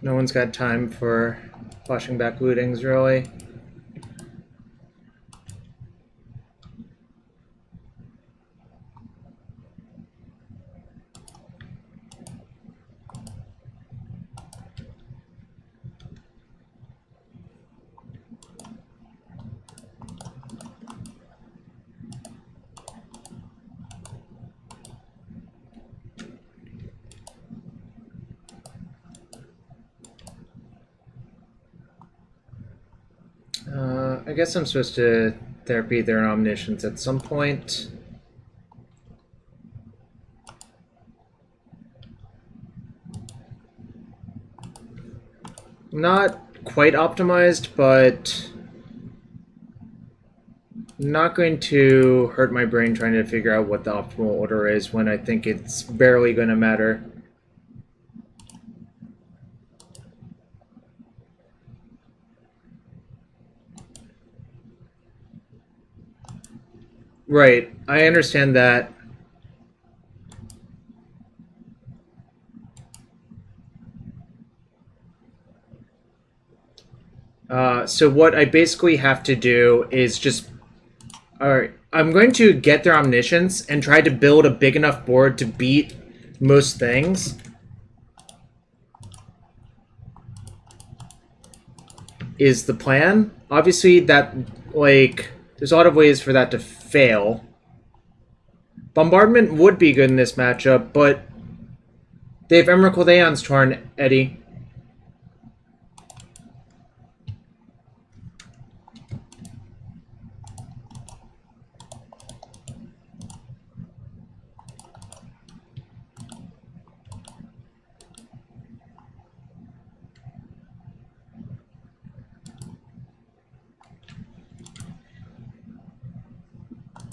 No one's got time for flashing back lootings, really. I guess I'm supposed to therapy their Omniscience at some point. Not quite optimized, but not going to hurt my brain trying to figure out what the optimal order is when I think it's barely going to matter. Right, I understand that. So what I basically have to do is just... Alright, I'm going to get their Omniscience and try to build a big enough board to beat most things. Is the plan. Obviously that, like... There's a lot of ways for that to fail. Bombardment would be good in this matchup, but they have Emrakul Aeon's Torn, Eddie.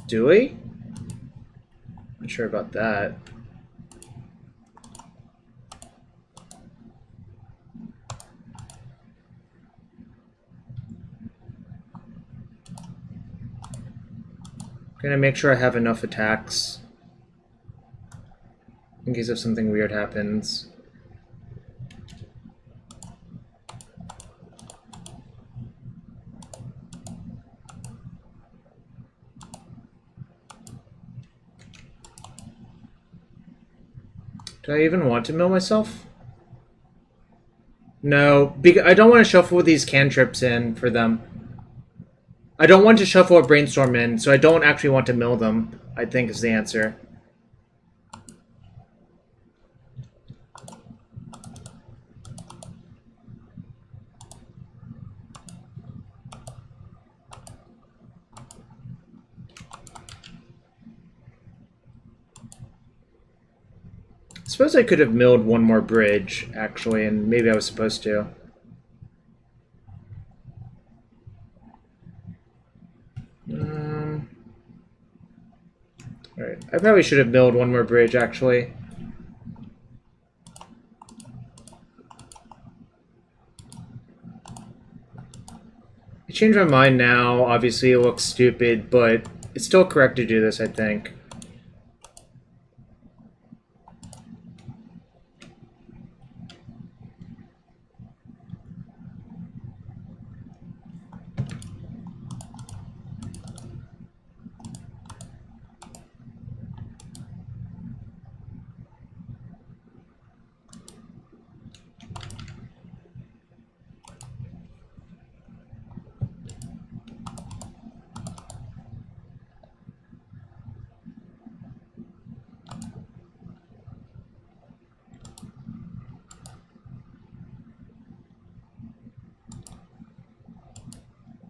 Do we? Not sure about that. Gonna make sure I have enough attacks in case if something weird happens. Do I even want to mill myself? No, because I don't want to shuffle these cantrips in for them. I don't want to shuffle a brainstorm in, so I don't actually want to mill them, I think is the answer. I suppose I could have milled one more bridge, actually, and maybe I was supposed to. Alright, I probably should have built one more bridge, actually. I changed my mind now. Obviously, it looks stupid, but it's still correct to do this, I think.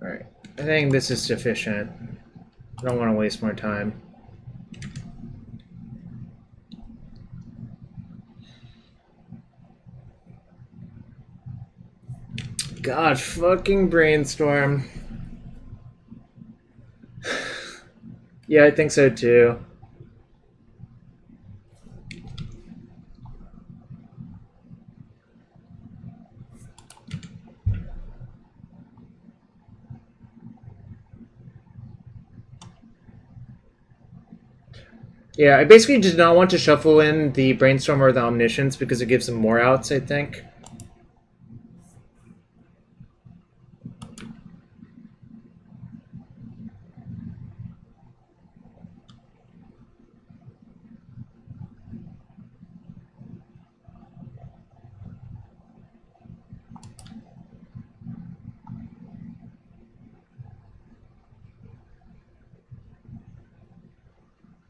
Alright, I think this is sufficient. I don't want to waste more time. God, fucking brainstorm. Yeah, I think so too. Yeah, I basically did not want to shuffle in the Brainstorm or the Omniscience because it gives them more outs, I think.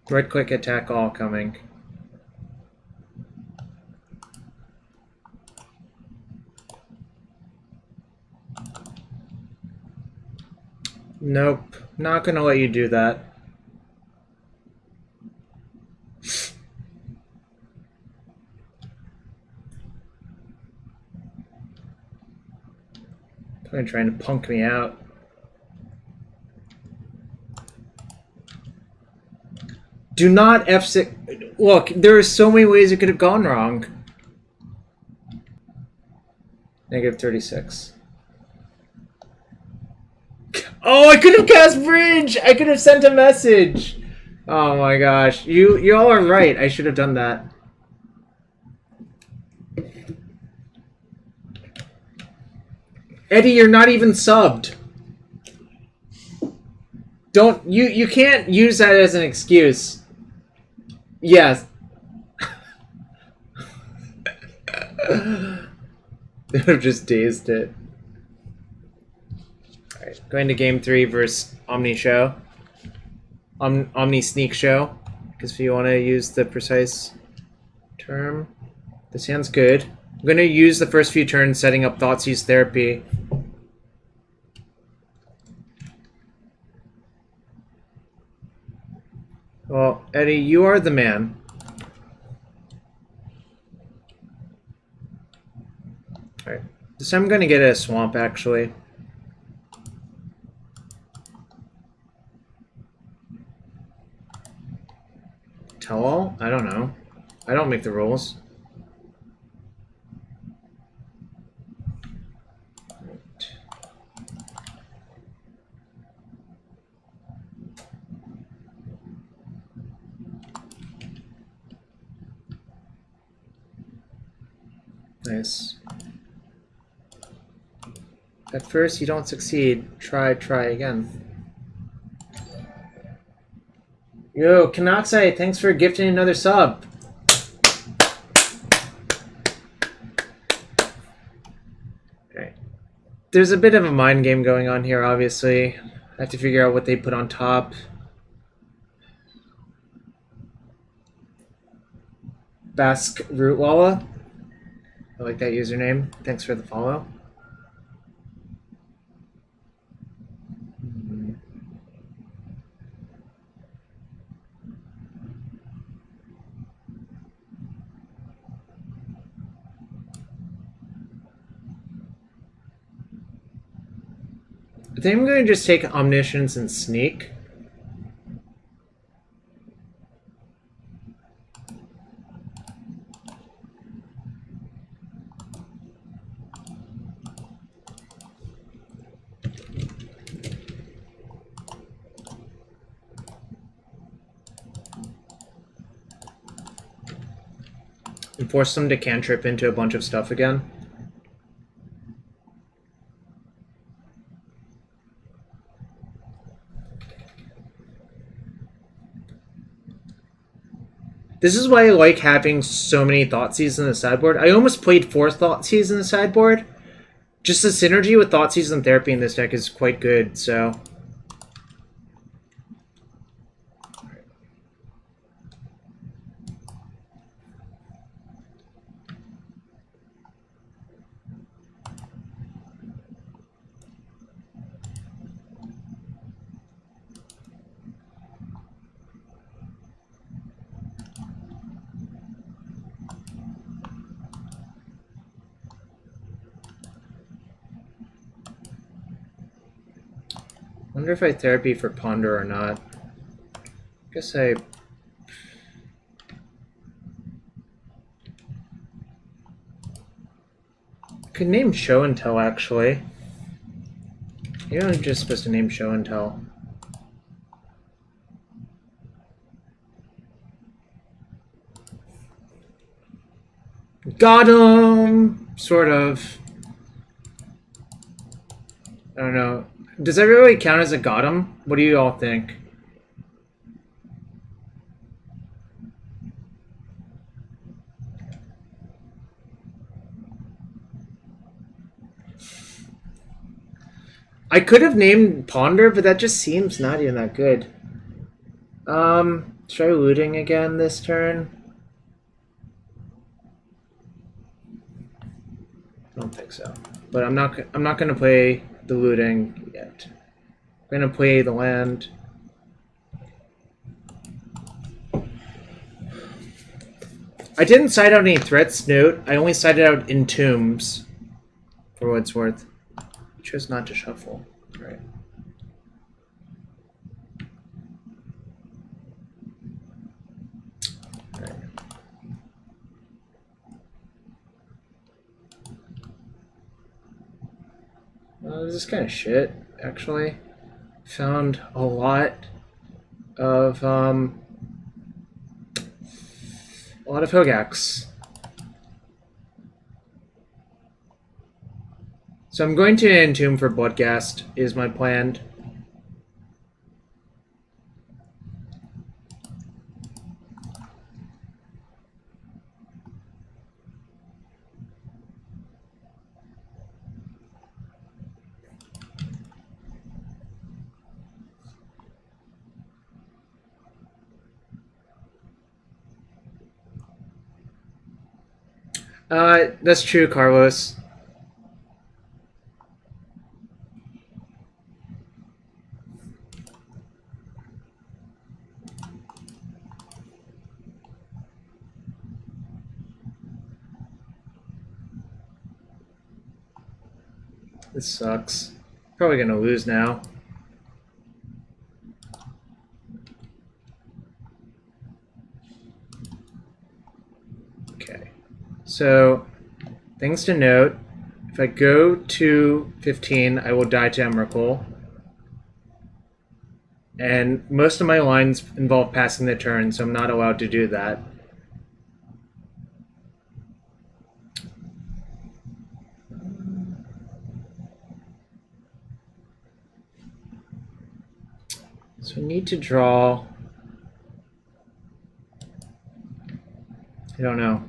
Right-click attack all coming. Nope, not gonna let you do that. They're trying to punk me out. Do not F6. Look, there are so many ways it could have gone wrong. Negative 36. Oh, I could have cast Bridge! I could have sent a message! Oh my gosh. You all are right. I should have done that. Eddie, you're not even subbed. Don't you can't use that as an excuse. Yes. They would have just dazed it. Alright, going to game 3 versus Omni Show. Omni-sneak show. Because if you want to use the precise term. This hand's good. I'm going to use the first few turns setting up Thoughtseize Therapy. Well, Eddie, you are the man. Alright. This time I'm going to get a swamp, actually. Tell all? I don't know. I don't make the rules. Nice. At first you don't succeed. Try again. Yo, Canoxide, thanks for gifting another sub. Okay. There's a bit of a mind game going on here, obviously. I have to figure out what they put on top. Basque Rootwalla. I like that username. Thanks for the follow. I think I'm going to just take Omniscience and Sneak. and force them to cantrip into a bunch of stuff again. This is why I like having so many Thoughtseize in the sideboard. I almost played 4 Thoughtseize in the sideboard. Just the synergy with Thoughtseize and Therapy in this deck is quite good, so... wonder if I therapy for Ponder or not. Guess I... could name Show and Tell, actually. You know, I'm just supposed to name Show and Tell. Got him! Sort of. I don't know. Does that really count as a got him? What do you all think? I could have named Ponder, but that just seems not even that good. Try looting again this turn. I don't think so. But I'm not going to play the looting yet. I'm going to play the land. I didn't side out any threats, note. I only sided out Entombs, for what it's worth. I chose not to shuffle. Right. This is kind of shit, actually. Found a lot of Hogaaks. So I'm going to Entomb for Bloodghast, is my plan. That's true, Carlos. This sucks. Probably gonna lose now. Okay. So, things to note. If I go to 15, I will die to Emrakul. And most of my lines involve passing the turn, so I'm not allowed to do that. So I need to draw... I don't know.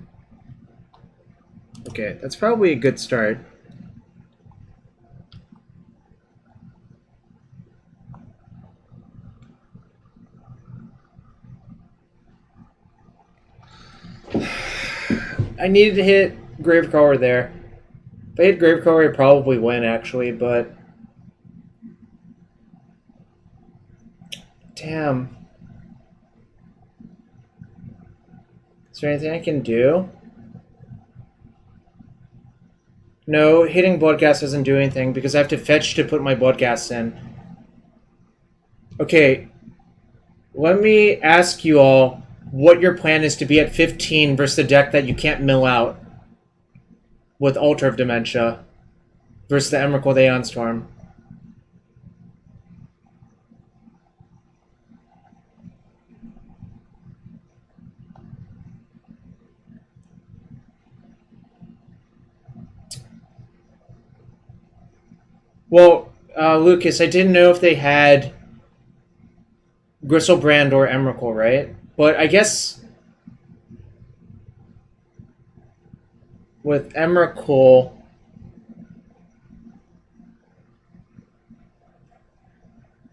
Okay, that's probably a good start. I needed to hit Gravecrawler there. If I hit Gravecrawler, I'd probably win, actually, but... Damn. Is there anything I can do? No, hitting Bloodghast doesn't do anything because I have to fetch to put my Bloodghast in. Okay, let me ask you all what your plan is to be at 15 versus the deck that you can't mill out with Altar of Dementia versus the Emrakul Aeon Storm. Well, Lucas, I didn't know if they had Gristlebrand or Emrakul, right? But I guess with Emrakul,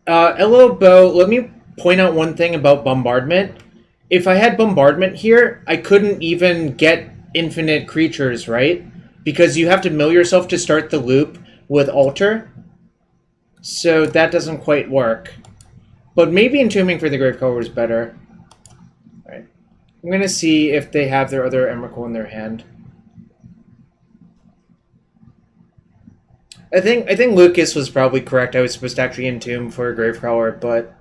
hello, Bo. Let me point out one thing about Bombardment. If I had Bombardment here, I couldn't even get infinite creatures, right? Because you have to mill yourself to start the loop with Altar. So that doesn't quite work. But maybe Entombing for the Gravecrawler is better. Alright. I'm going to see if they have their other Emrakul in their hand. I think Lucas was probably correct. I was supposed to actually Entomb for a Gravecrawler, but...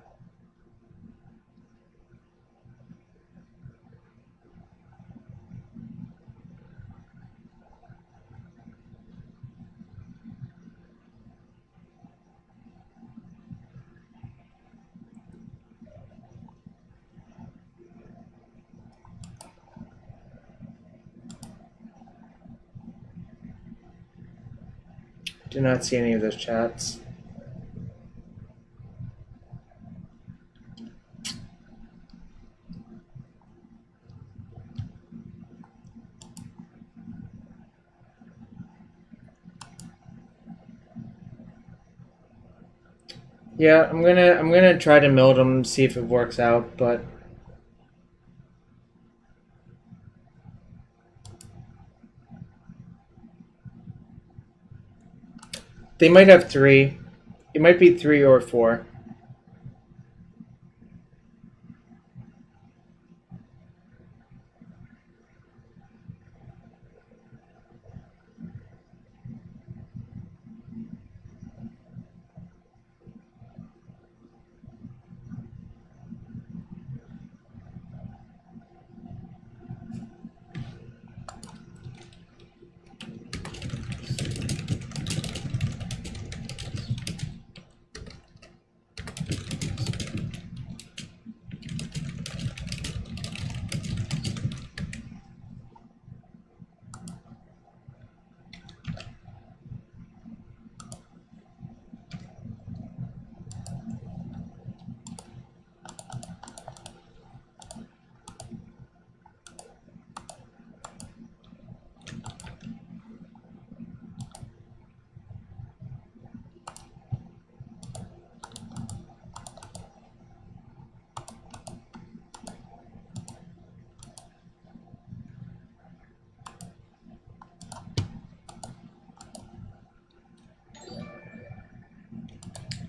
do not see any of those chats. Yeah, I'm gonna try to mill them, see if it works out, but they might have 3. It might be 3 or 4.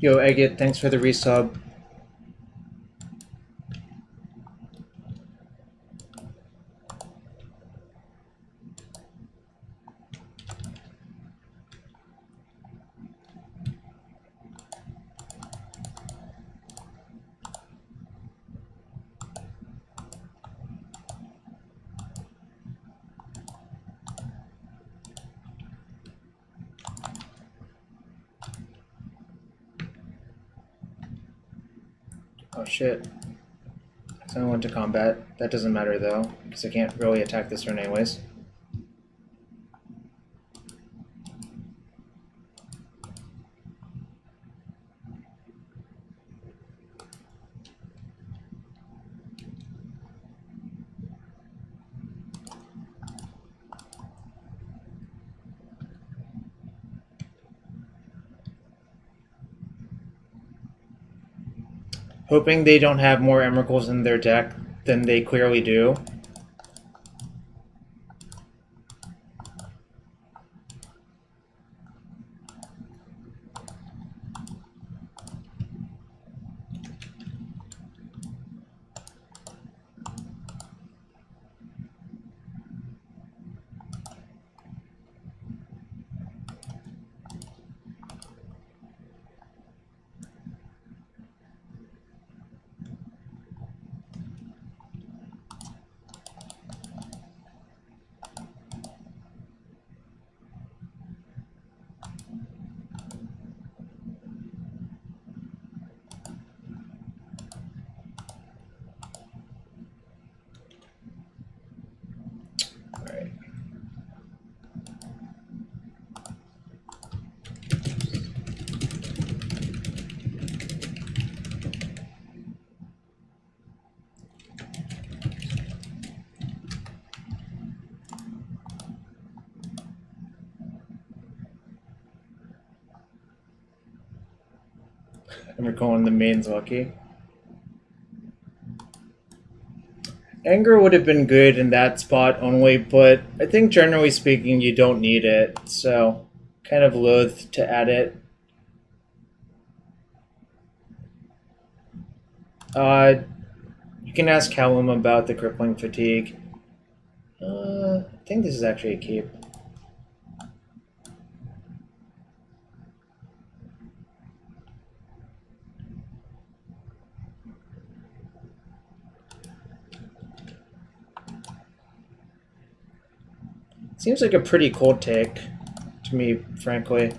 Yo, Agate, thanks for the resub. Oh shit. So I went to combat. That doesn't matter though, because I can't really attack this turn anyways. Hoping they don't have more Emrakuls in their deck than they clearly do. And we're calling the mains lucky. Anger would have been good in that spot only, but I think generally speaking you don't need it, so kind of loath to add it. You can ask Callum about the Crippling Fatigue. I think this is actually a keep. Seems like a pretty cold take to me, frankly.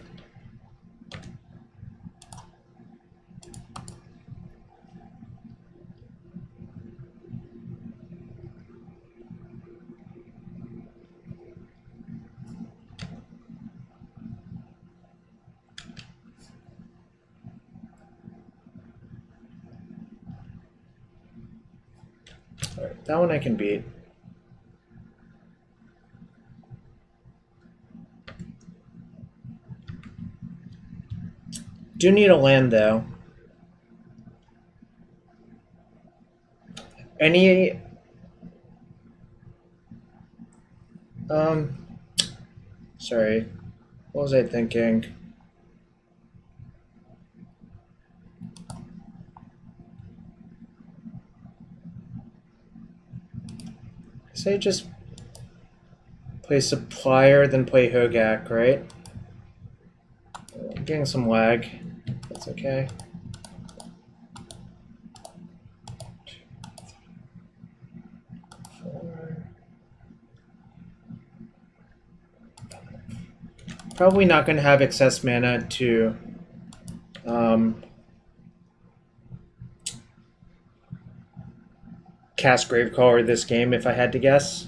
Alright, that one I can beat. Do need a land though. Any sorry. What was I thinking? Say just play Supplier, then play Hogaak, right? I'm getting some lag. That's okay. Probably not going to have excess mana to cast Gravecrawler this game, if I had to guess.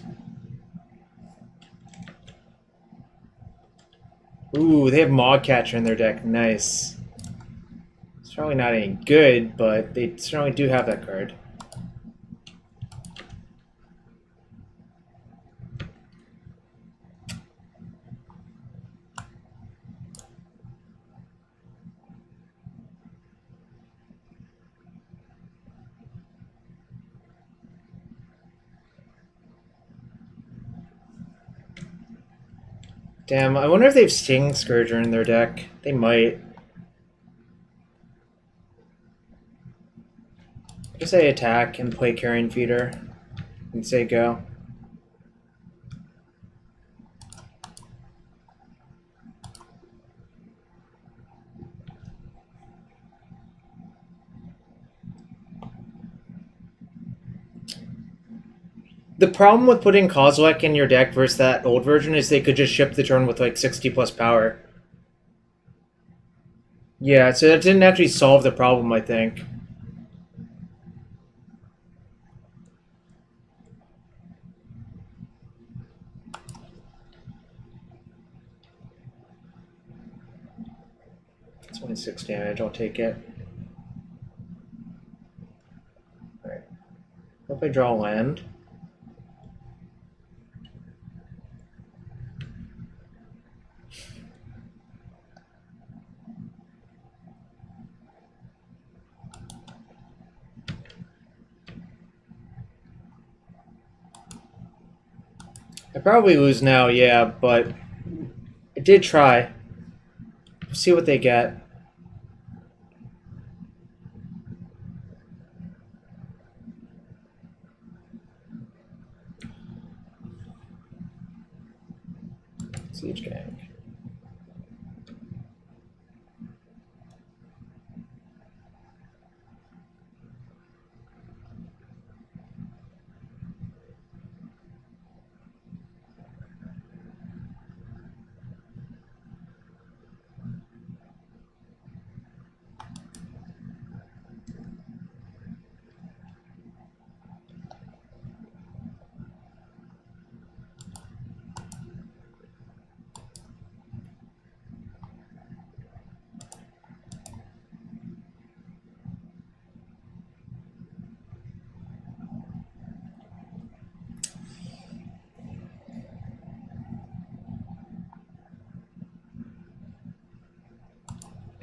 Ooh, they have Mogcatcher in their deck. Nice. It's probably not any good, but they certainly do have that card. Damn, I wonder if they have Sting Scourger in their deck. They might. I guess I attack and play Carrion Feeder and say go. The problem with putting Kozilek in your deck versus that old version is they could just ship the turn with like 60 plus power. Yeah, so that didn't actually solve the problem, I think. It's only 6 damage, I'll take it. Alright. Hope I draw land. I probably lose now, yeah, but I did try. See what they get. Siege Gang.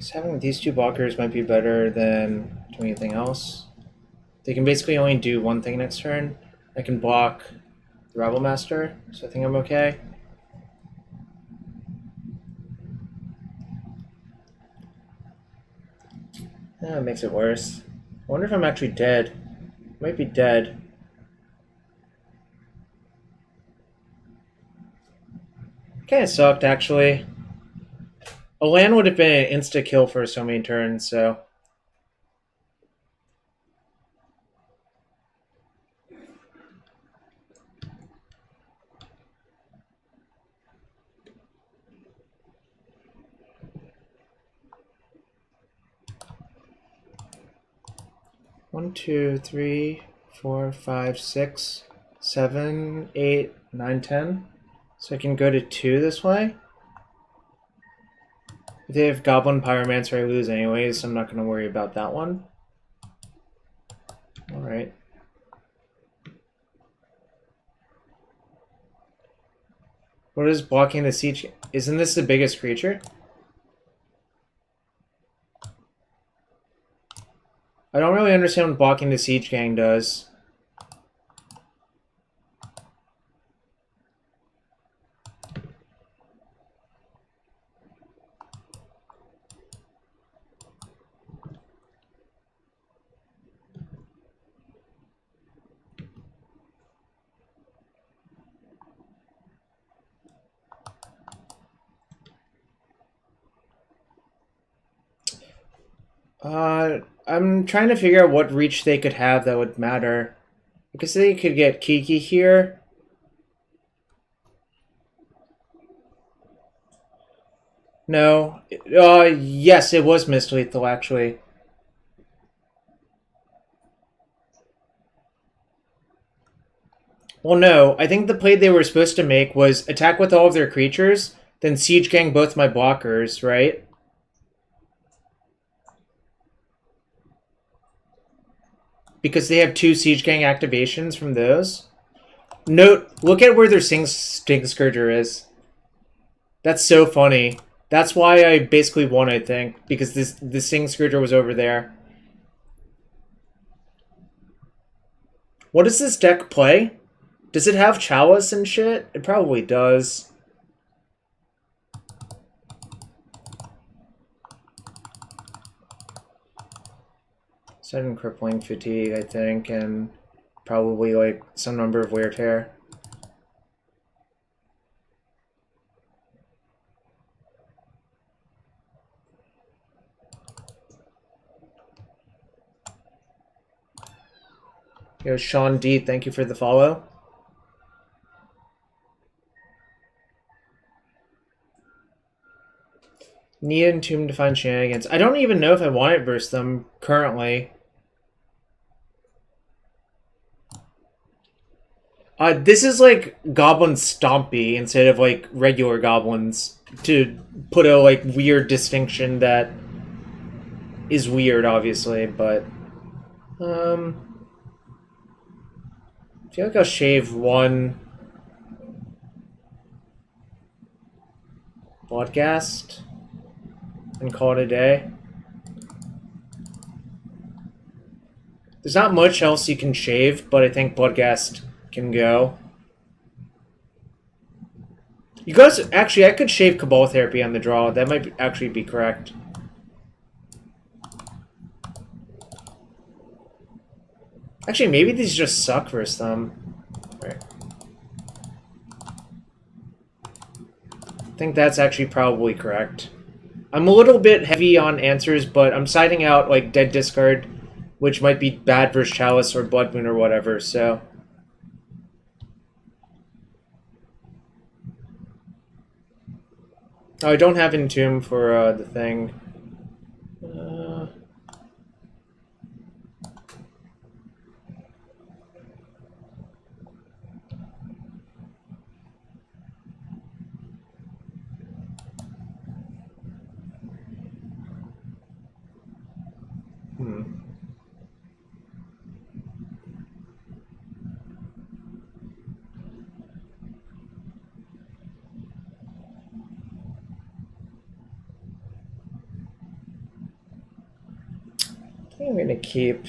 So having these two blockers might be better than doing anything else. They can basically only do one thing next turn. I can block the Rebel Master, so I think I'm okay. It makes it worse. I wonder if I'm actually dead. I might be dead. Kinda sucked, actually. A land would have been an insta-kill for so many turns, so... 1, 2, 3, 4, 5, 6, 7, 8, 9, 10. So I can go to 2 this way. If they have Goblin Pyromancer, I lose anyways, so I'm not going to worry about that one. Alright. What is blocking the siege? Isn't this the biggest creature? I don't really understand what blocking the siege gang does. I'm trying to figure out what reach they could have that would matter. Because they could get Kiki here. No. Yes, it was Mist Lethal, actually. Well, no. I think the play they were supposed to make was attack with all of their creatures, then Siege Gang both my blockers, right? Because they have 2 Siege Gang activations from those. Note, look at where their Sting Scourger is. That's so funny. That's why I basically won, I think. Because the Sting Scourger was over there. What does this deck play? Does it have Chalice and shit? It probably does. Sudden Crippling Fatigue, I think, and probably like some number of Weird Hair. Yo, Sean D, thank you for the follow. Need Entomb to find Shenanigans. I don't even know if I want it versus them currently. This is like Goblin Stompy instead of like regular Goblins, to put a like weird distinction that is weird, obviously, but I feel like I'll shave one Bloodghast and call it a day. There's not much else you can shave, but I think Bloodghast can go. You guys, actually, I could shave Cabal Therapy on the draw. That might actually be correct. Actually, maybe these just suck versus them. Right. I think that's actually probably correct. I'm a little bit heavy on answers, but I'm siding out like Dead Discard, which might be bad versus Chalice or Blood Moon or whatever, so... Oh, I don't have Entomb for the thing. think I'm gonna keep.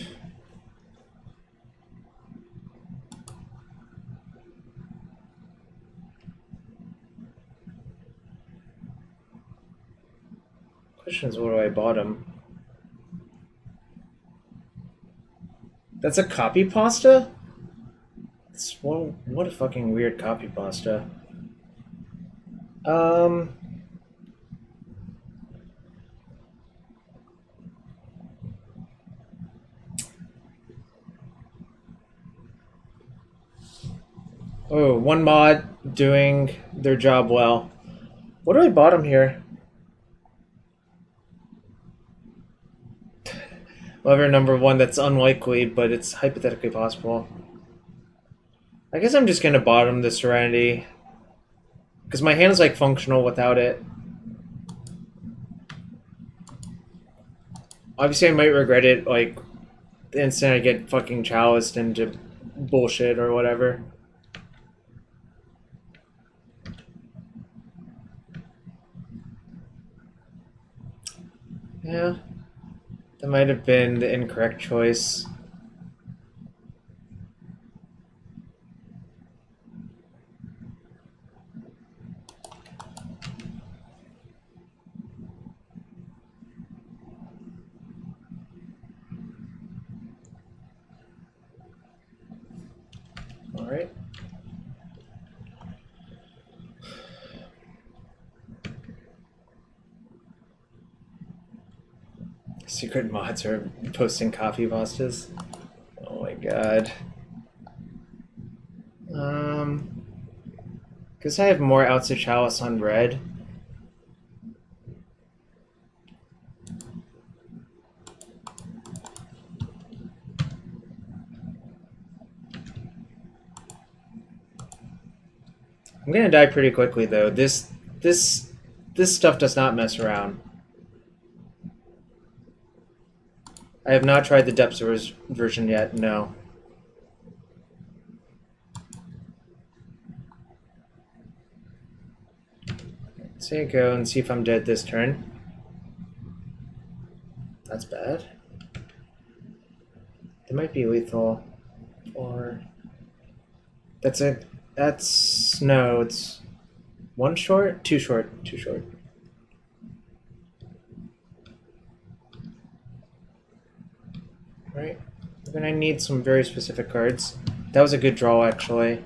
Question is, what do I bottom? That's a copy pasta? It's, well, what a fucking weird copy pasta. Oh, one mod doing their job well. What do I bottom here? Lever number one, that's unlikely, but it's hypothetically possible. I guess I'm just gonna bottom the Serenity. Because my hand is like functional without it. Obviously I might regret it like the instant I get fucking chaliced into bullshit or whatever. Yeah, that might have been the incorrect choice. All right. Secret mods are posting coffee pastas. Oh my god. Guess I have more Outs of Chalice on red. I'm gonna die pretty quickly though. This stuff does not mess around. I have not tried the depths version yet, no. Let's say go and see if I'm dead this turn. That's bad. It might be lethal. Or... That's... No, it's... One short? Two short. Two short. Right. Then I need some very specific cards. That was a good draw, actually.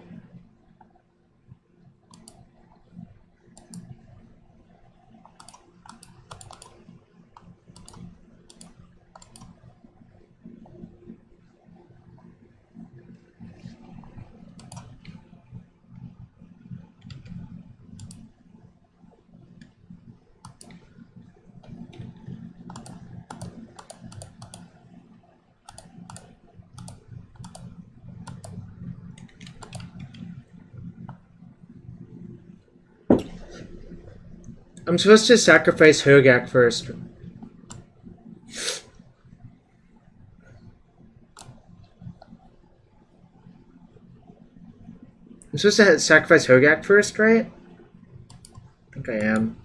I'm supposed to sacrifice Hogaak first. I'm supposed to sacrifice Hogaak first, right? I think I am.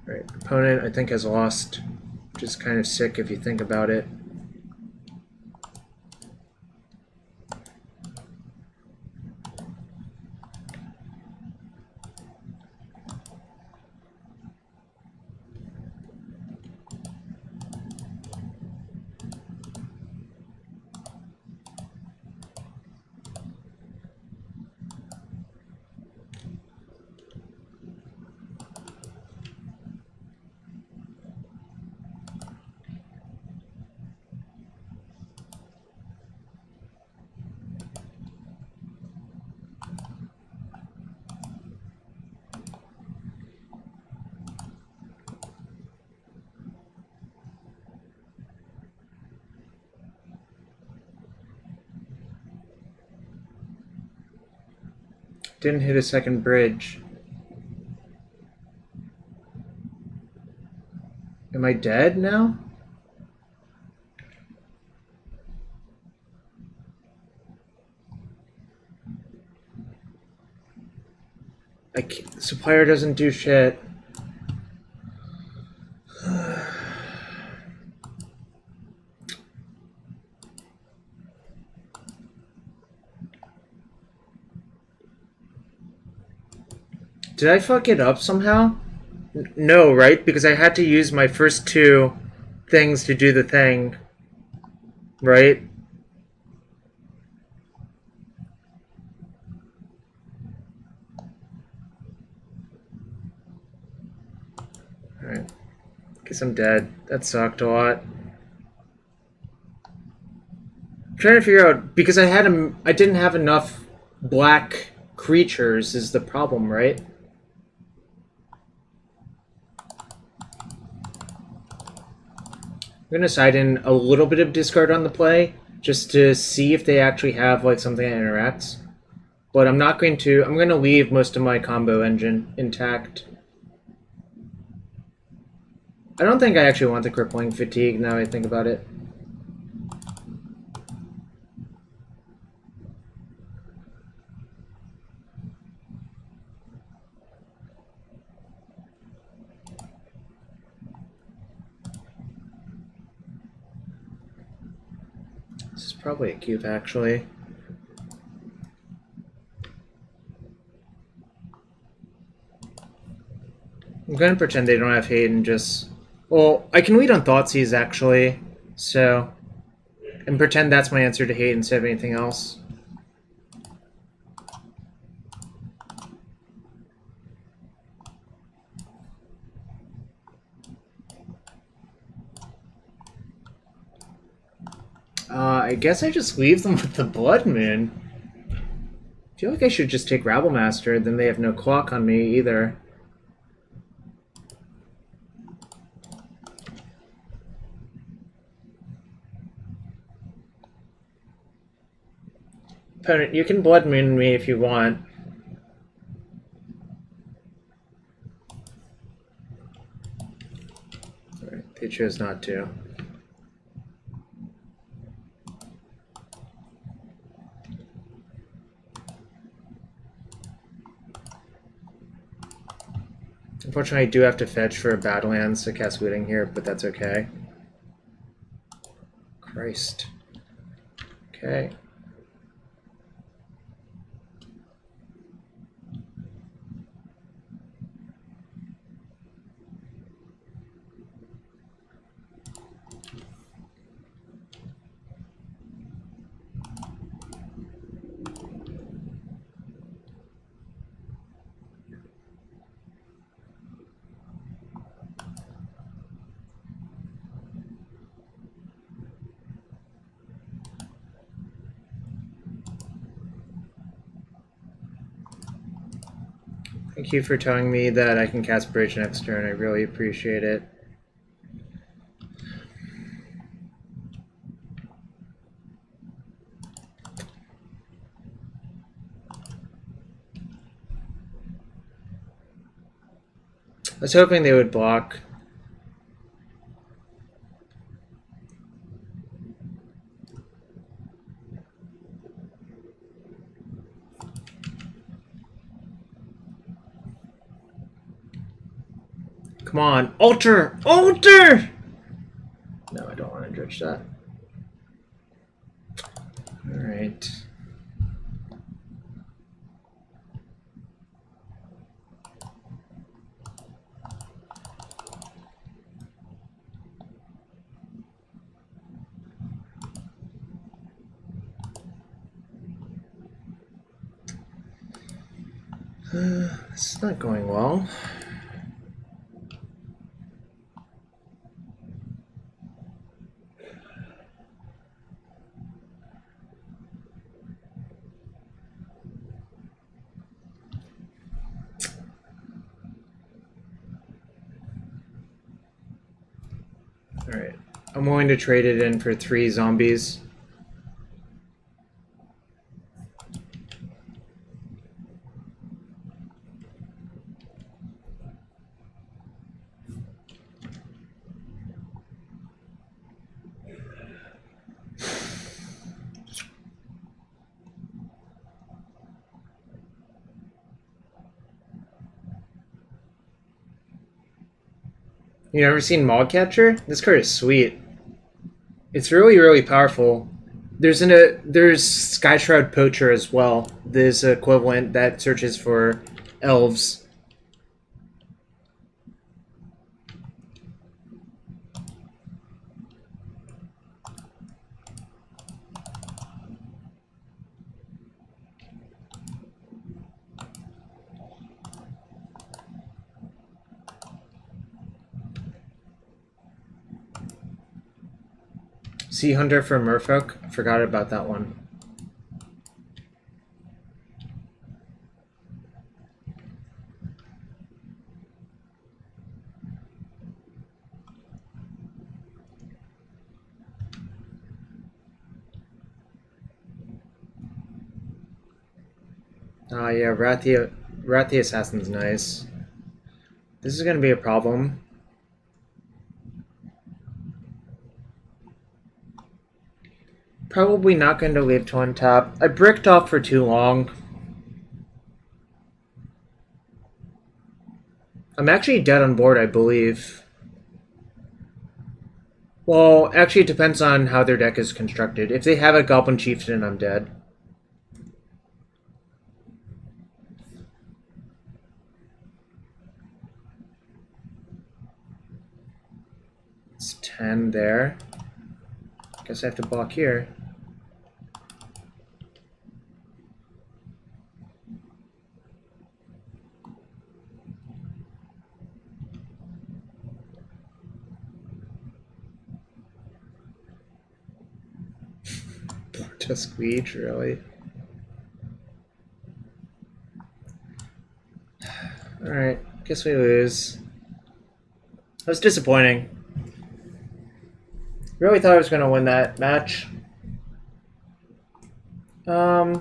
Right, opponent I think has lost. Which is kind of sick if you think about it. Didn't hit a second bridge. Am I dead now? Supplier doesn't do shit. Did I fuck it up somehow? No, right? Because I had to use my first two things to do the thing. Right? Alright. Guess I'm dead. That sucked a lot. I'm trying to figure out, because I didn't have enough black creatures is the problem, right? I'm gonna side in a little bit of discard on the play, just to see if they actually have like something that interacts. But I'm not going to, I'm gonna leave most of my combo engine intact. I don't think I actually want the Crippling Fatigue now I think about it. This is probably a cube actually. I'm gonna pretend they don't have hate and just... Well, I can lead on Thoughtseize actually, so... And pretend that's my answer to hate instead of anything else. I guess I just leave them with the Blood Moon. I feel like I should just take Rabblemaster, then they have no clock on me either. Opponent, you can Blood Moon me if you want. Alright, they chose not to. Unfortunately, I do have to fetch for a Badlands to cast Looting here, but that's okay. Christ. Okay. Thank you for telling me that I can cast Bridge next turn. I really appreciate it. I was hoping they would block. Come on, Altar! Altar! No, I don't want to dredge that. Alright. This is not going well. Alright, I'm willing to trade it in for 3 zombies. You ever seen Mogcatcher? This card is sweet. It's really, really powerful. There's Skyshroud Poacher as well. There's an equivalent that searches for elves. Sea Hunter for Merfolk. I forgot about that one. Oh yeah, Wrath the Assassin's nice. This is gonna be a problem. Probably not going to leave to untap. I bricked off for too long. I'm actually dead on board, I believe. Well, actually it depends on how their deck is constructed. If they have a Goblin Chieftain, I'm dead. It's 10 there. Guess I have to block here. To squeege, really? Alright, guess we lose. That was disappointing. Really thought I was going to win that match. I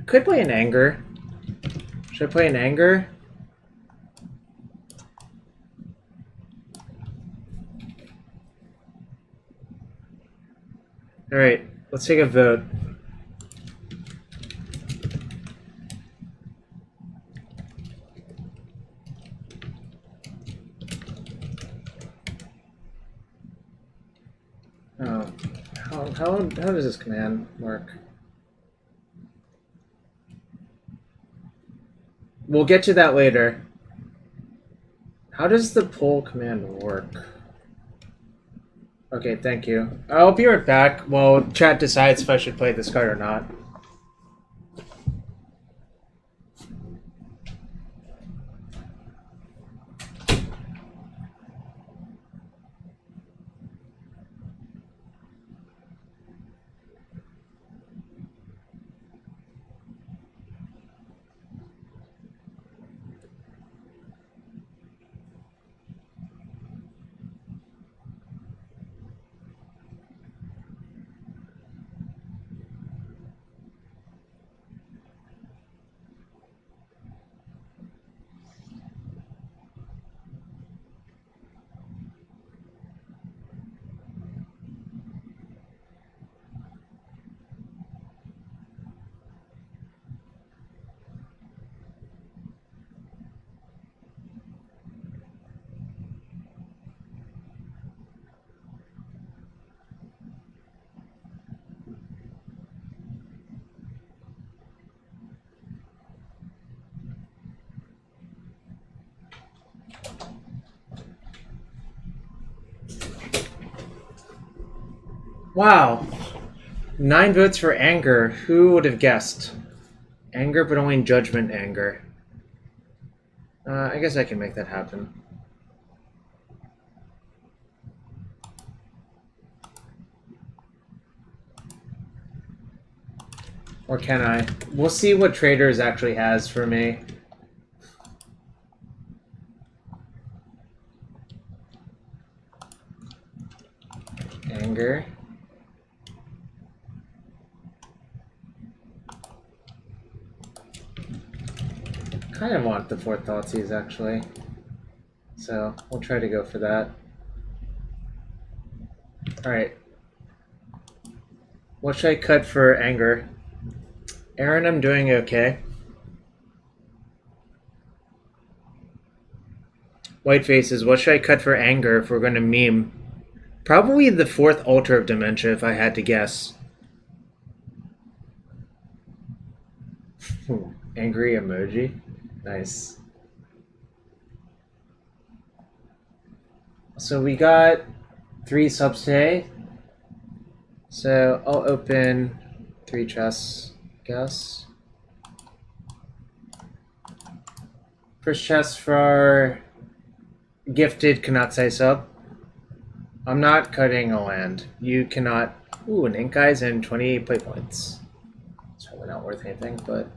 could play an Anger. Should I play an Anger? Alright, let's take a vote. Oh, how does this command work? We'll get to that later. How does the pull command work? Okay, thank you. I'll be right back while chat decides if I should play this card or not. Wow. 9 votes for Anger. Who would have guessed? Anger, but only Judgment Anger. I guess I can make that happen. Or can I? We'll see what Traders actually has for me. Anger. Kind of want the 4th Thoughtseize actually, so we'll try to go for that. Alright. What should I cut for Anger? Aaron, I'm doing okay. White Faces, what should I cut for Anger if we're going to meme? Probably the 4th Altar of Dementia if I had to guess. Angry emoji. Nice. So we got 3 subs today. So I'll open 3 chests, I guess. First chest for our gifted Thoughtseize sub. I'm not cutting a land. You cannot... Ooh, an ink eyes and 28 play points. It's probably not worth anything, but...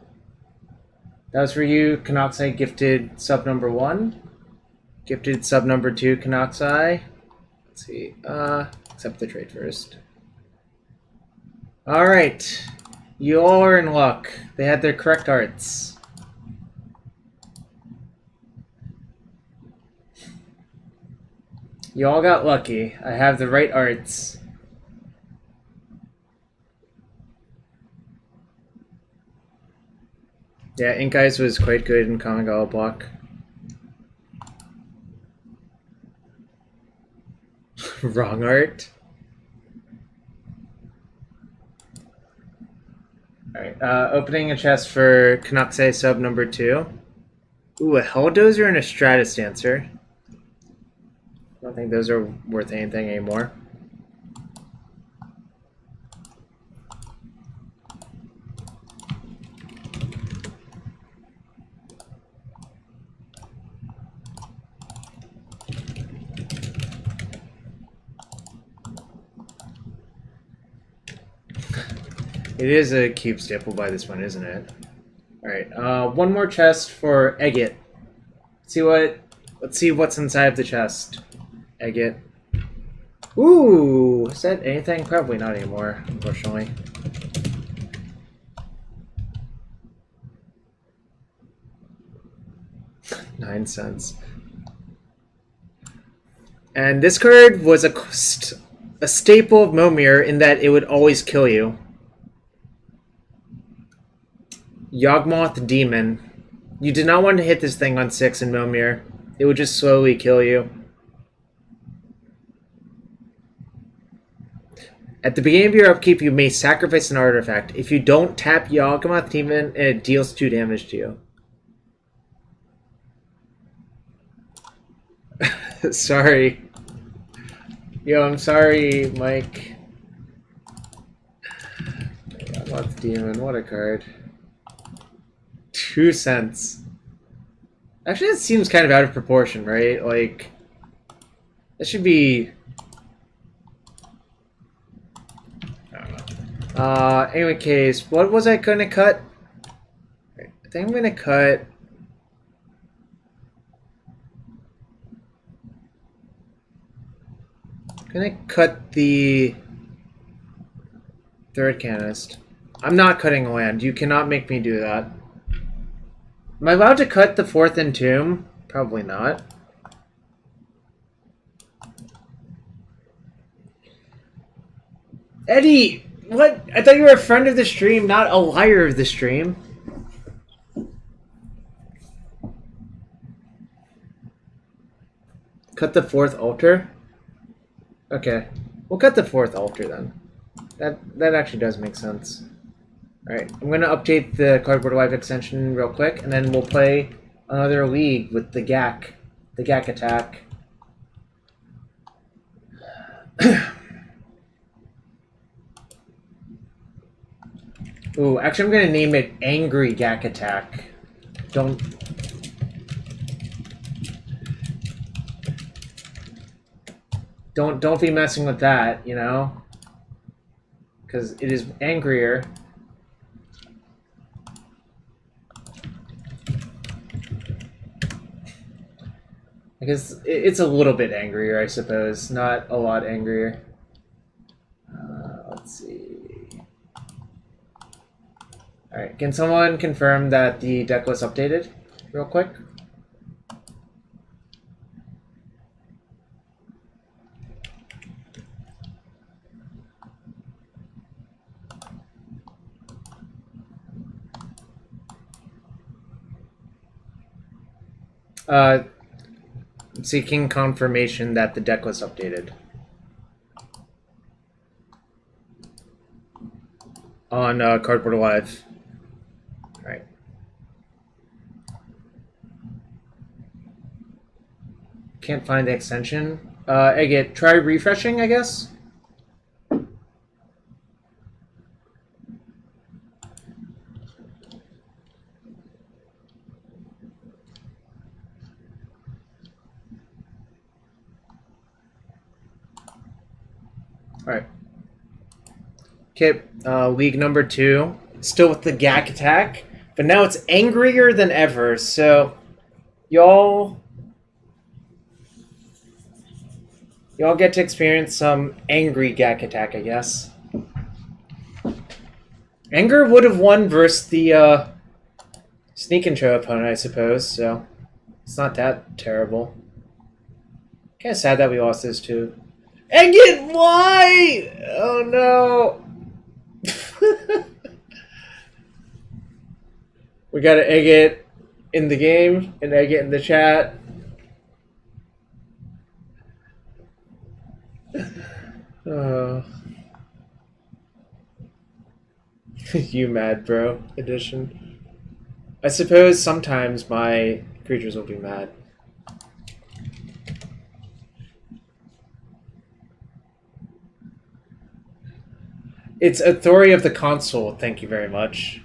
That was for you, Canoxai gifted sub number 1. Gifted sub number 2, Canoxai. Let's see. Accept the trade first. Alright. You all are in luck. They had their correct arts. You all got lucky. I have the right arts. Yeah, Ink Eyes was quite good in Kamigawa block. Wrong art. Alright, opening a chest for Canoxai sub number 2. Ooh, a Helldozer and a Stratus Dancer. I don't think those are worth anything anymore. It is a keep staple by this one, isn't it? Alright, one more chest for Egget. Let's see what's inside of the chest. Egget. Ooh! Is that anything? Probably not anymore, unfortunately. $0.09. And this card was a staple of Momir in that it would always kill you. Yawgmoth Demon. You did not want to hit this thing on 6 in Momir. It would just slowly kill you. At the beginning of your upkeep, you may sacrifice an artifact. If you don't, tap Yawgmoth Demon and it deals 2 damage to you. Sorry. Yo, I'm sorry, Mike. Yawgmoth Demon, what a card. 2 cents. Actually, that seems kind of out of proportion, right? Like, that should be... I don't know. Anyway, case, what was I going to cut? I think I'm going to cut... I'm going to cut the 3rd Canonist. I'm not cutting a land. You cannot make me do that. Am I allowed to cut the 4th Entomb? Probably not. Eddie! What? I thought you were a friend of the stream, not a liar of the stream. Cut the 4th altar? Okay. We'll cut the 4th altar then. That actually does make sense. Alright, I'm going to update the Cardboard Live extension real quick, and then we'll play another league with the Gack. The Gack attack. Ooh, actually I'm going to name it Angry Gack Attack. Don't be messing with that, you know? Because it is angrier. I guess it's a little bit angrier, I suppose. Not a lot angrier. Let's see. Alright, can someone confirm that the deck was updated real quick? Seeking confirmation that the deck was updated. On Cardboard Alive. Alright. Can't find the extension. Egget, try refreshing, I guess? Alright. Okay, league number 2. Still with the Hogaak attack, but now it's angrier than ever, so y'all get to experience some angry Hogaak attack, I guess. Anger would have won versus the sneak intro opponent, I suppose, so it's not that terrible. Kind of sad that we lost this too. Egg it! Why? Oh no! We gotta egg it in the game and egg it in the chat. You mad, bro? Edition. I suppose sometimes my creatures will be mad. It's Authority of the Console, thank you very much.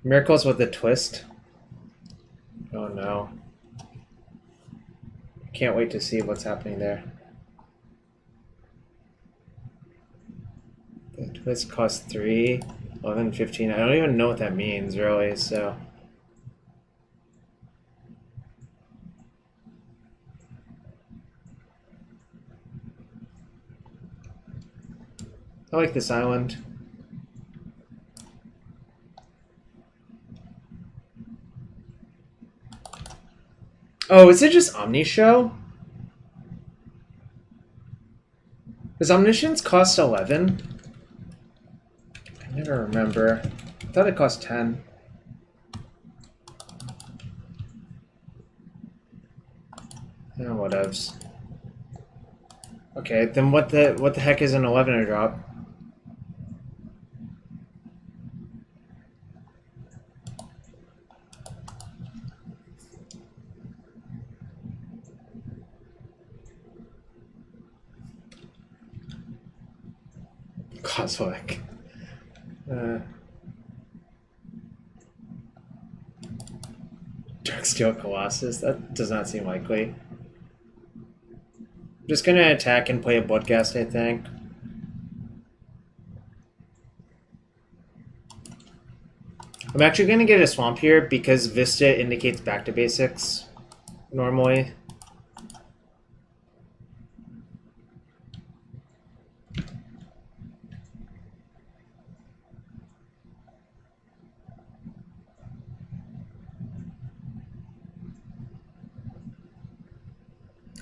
Miracles with a twist. Oh no. Can't wait to see what's happening there. The twist costs 3, 11, 15. I don't even know what that means, really, so. I like this island. Oh, is it just Omni Show? Does Omniscience cost 11? I never remember. I thought it cost 10. Oh, whatevs. Okay, then what the heck is an 11 drop? Cosmic. Darksteel Colossus? That does not seem likely. I'm just gonna attack and play a Bloodghast, I think. I'm actually gonna get a Swamp here because Vista indicates back to basics normally.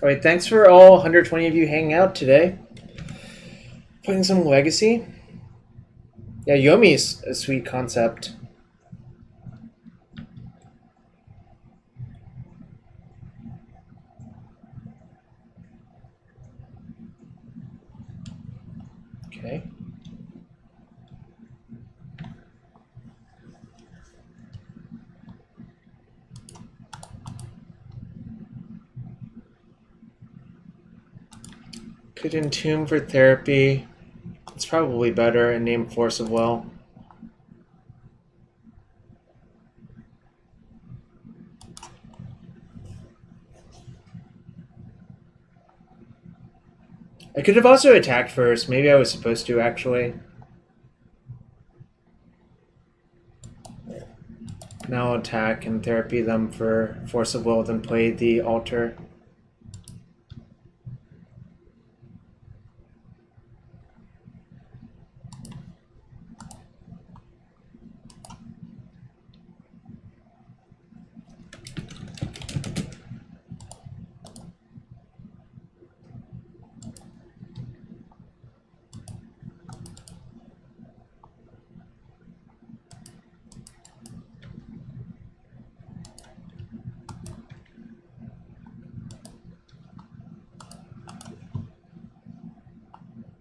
Alright, thanks for all 120 of you hanging out today. Playing some Legacy. Yeah, Yomi's a sweet concept. Okay. Could Entomb for therapy. It's probably better and name Force of Will. I could have also attacked first. Maybe I was supposed to, actually. Now I'll attack and therapy them for Force of Will, then play the Altar.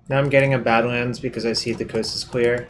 Now I'm getting a Badlands because I see the coast is clear.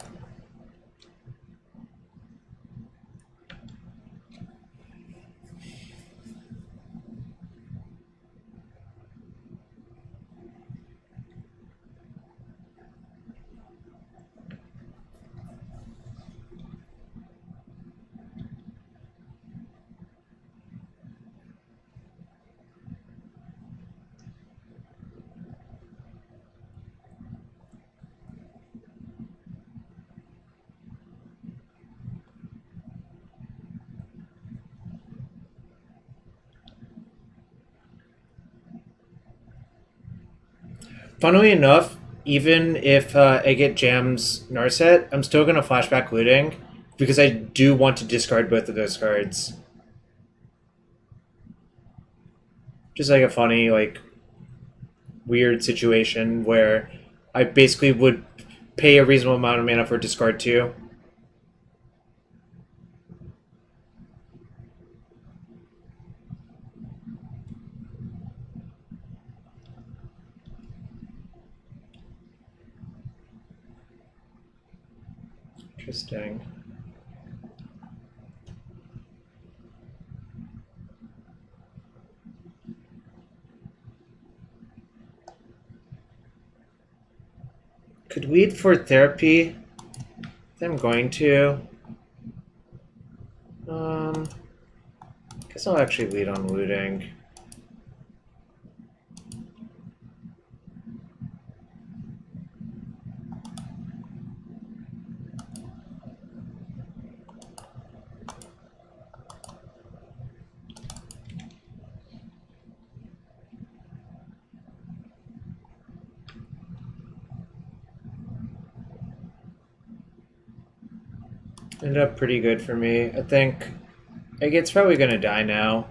Funnily enough, even if I get Jam's Narset, I'm still going to flashback looting because I do want to discard both of those cards. Just like a funny, like, weird situation where I basically would pay a reasonable amount of mana for discard 2. Interesting. Could lead for therapy. I'm going to. Guess I'll actually lead on looting. Ended up pretty good for me. I think Agate's probably going to die now.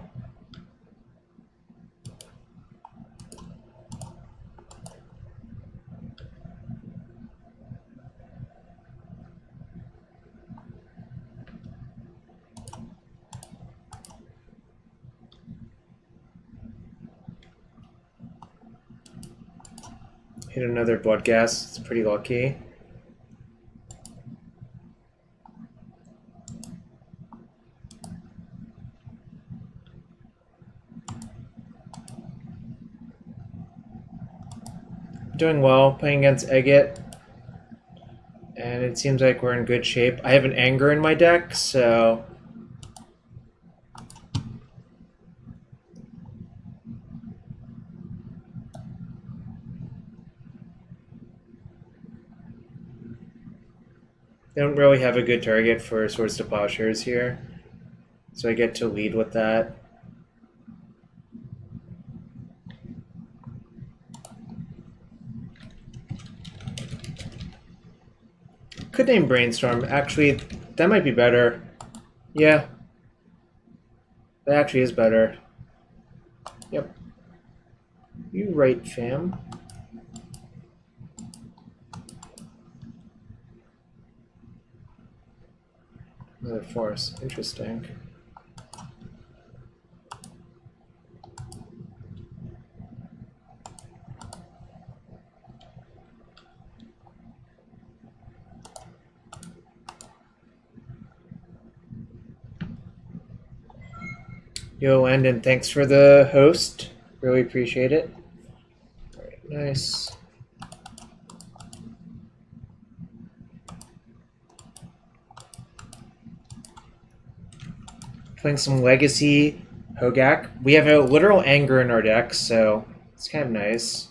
Hit another Bloodghast. It's pretty lucky. Doing well, playing against Agate, and it seems like we're in good shape. I have an Anger in my deck, so they don't really have a good target for Swords to Plowshares here, so I get to lead with that. Could name Brainstorm. Actually, that might be better. Yeah. That actually is better. Yep. You right, fam. Another force. Interesting. Yo, Landon, thanks for the host. Really appreciate it. All right, nice. Playing some Legacy Hogaak. We have a literal Anger in our deck, so it's kind of nice.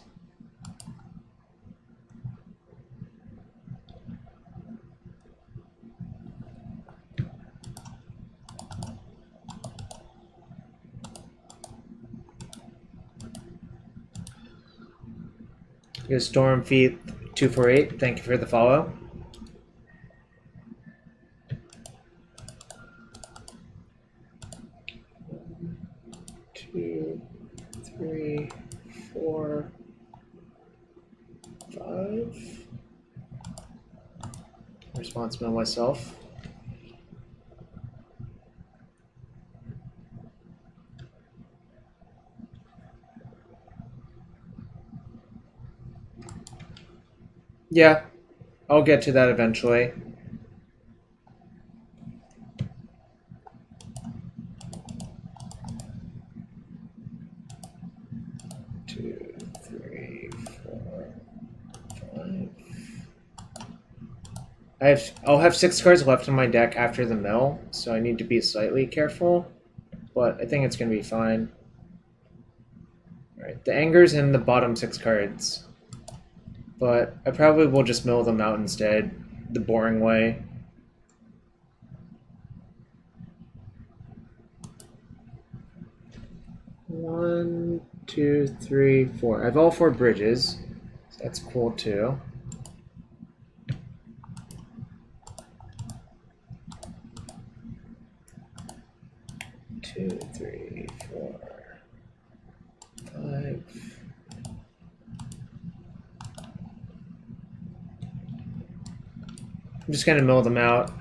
Yo, Stormfeet248, thank you for the follow. Two, three, four, five. Responsible myself. Yeah, I'll get to that eventually. Two, three, four, five. I'll have 6 cards left in my deck after the mill, so I need to be slightly careful, but I think it's going to be fine. Alright, the Anger's in the bottom 6 cards. But I probably will just mill them out instead, the boring way. One, two, three, four. I have all 4 bridges, That's cool too. Two, three, four, five. I'm just gonna mill them out.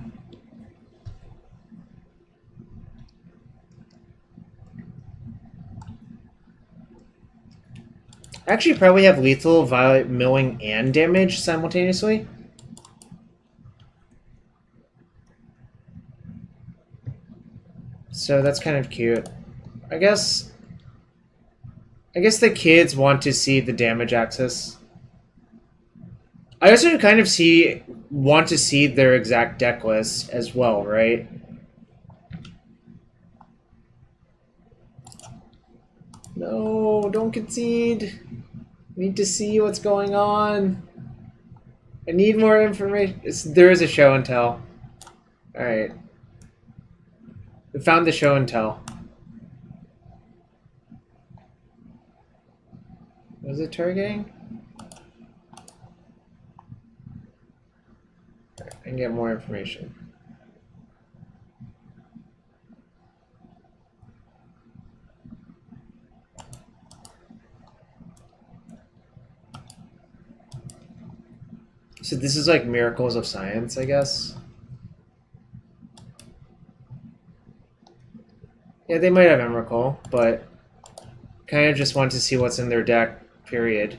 I actually probably have lethal, violet, milling, and damage simultaneously. So that's kind of cute. I guess the kids want to see the damage axis. I also kind of want to see their exact deck list as well, right? No, don't concede. I need to see what's going on. I need more information. There is a show and tell. Alright. We found the show and tell. Was it targeting? I can get more information. So this is like miracles of science, I guess. Yeah, they might have Emrakul, but kind of just want to see what's in their deck, period.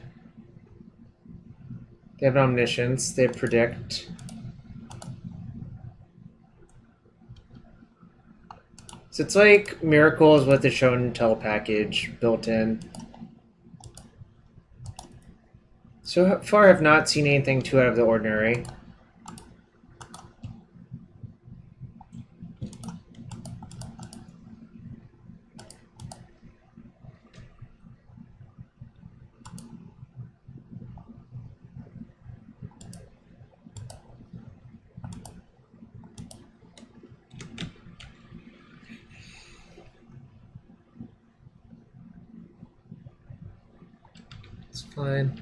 They have Omniscience, they have Predict. So it's like Miracles with the Show and Tell package built in. So far I've not seen anything too out of the ordinary. It's fine.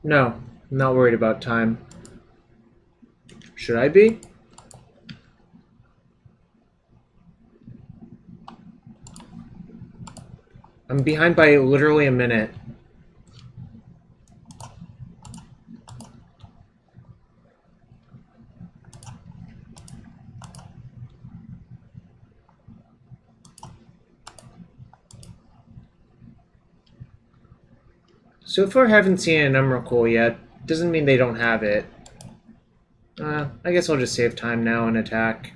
No, I'm not worried about time. Should I be? I'm behind by literally a minute. So far I haven't seen an Emrakul yet. Doesn't mean they don't have it. I guess I'll just save time now and attack.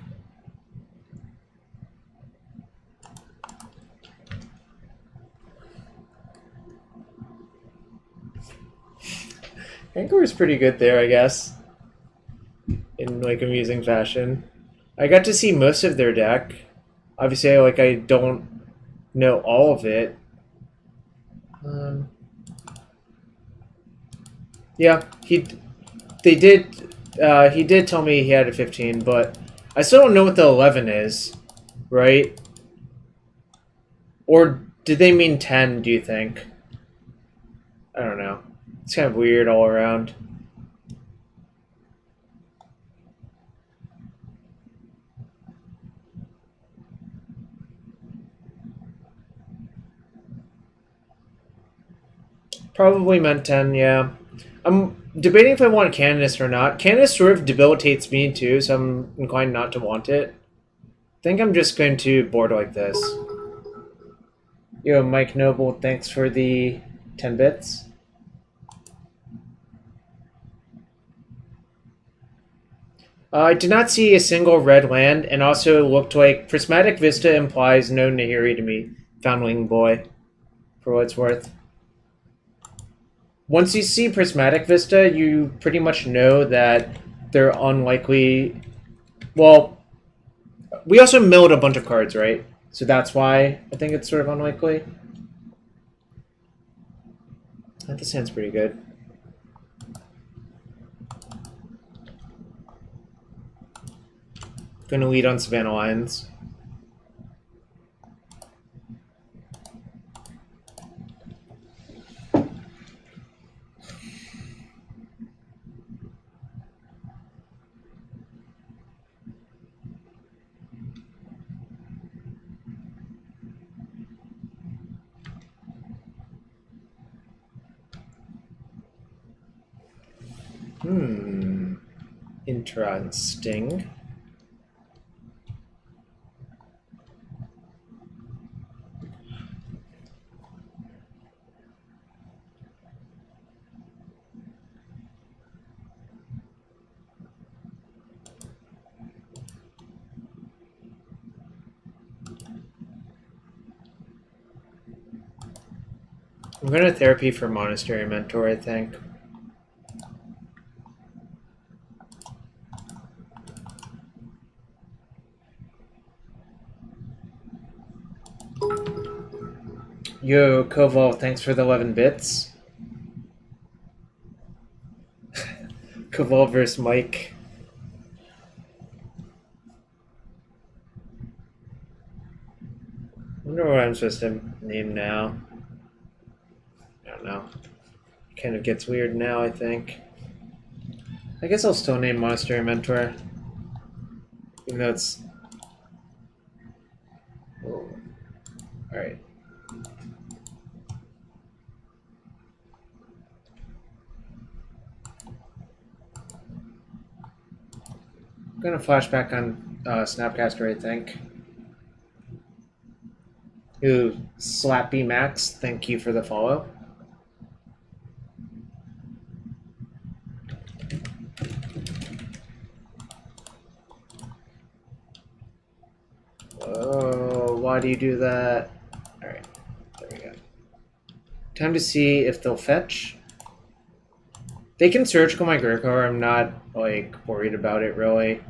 Angkor is pretty good there, I guess. In like amusing fashion. I got to see most of their deck. Obviously, I don't know all of it. Yeah, he did tell me he had a 15, but I still don't know what the 11 is, right? Or did they mean 10, do you think? I don't know. It's kind of weird all around. Probably meant 10, yeah. I'm debating if I want Canonist or not. Canonist sort of debilitates me too, so I'm inclined not to want it. I think I'm just going to board like this. Yo, Mike Noble, thanks for the 10 bits. I did not see a single red land, and also looked like Prismatic Vista implies no Nahiri to me, Foundling Boy, for what it's worth. Once you see Prismatic Vista, you pretty much know that they're unlikely. Well, we also milled a bunch of cards, right? So that's why I think it's sort of unlikely. That sounds pretty good. Gonna lead on Savannah Lions. Interesting. I'm going to therapy for Monastery Mentor, I think. Yo, Koval, thanks for the 11 bits. Koval versus Mike. I wonder what I'm supposed to name now. I don't know. Kind of gets weird now, I think. I guess I'll still name Monastery Mentor. Even though it's... Oh. Alright. I'm gonna flashback on Snapcaster, I think. Ooh, Slappy Max, thank you for the follow. Oh, why do you do that? Alright, there we go. Time to see if they'll fetch. They can surgical my Gravecrawler, I'm not, like, worried about it, really.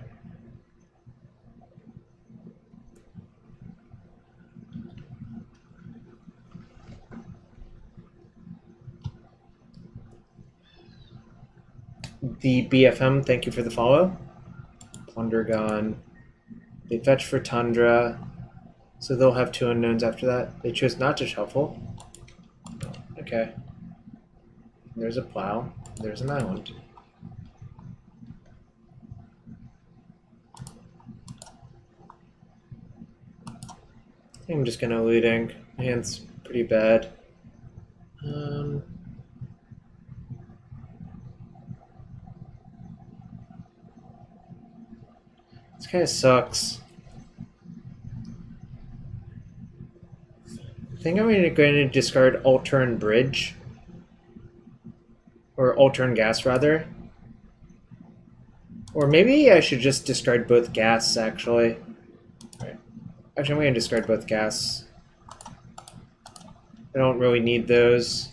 The BFM, thank you for the follow. Plunder gone. They fetch for Tundra, so they'll have 2 unknowns after that. They chose not to shuffle. Okay. There's a plow. There's an island. I think I'm just gonna looting. My hand's pretty bad. This kind of sucks. I think I'm going to discard Altar and Bridge. Or Altar and Gas, rather. Or maybe I should just discard both Gas, actually. Right. Actually, I'm going to discard both Gas. I don't really need those.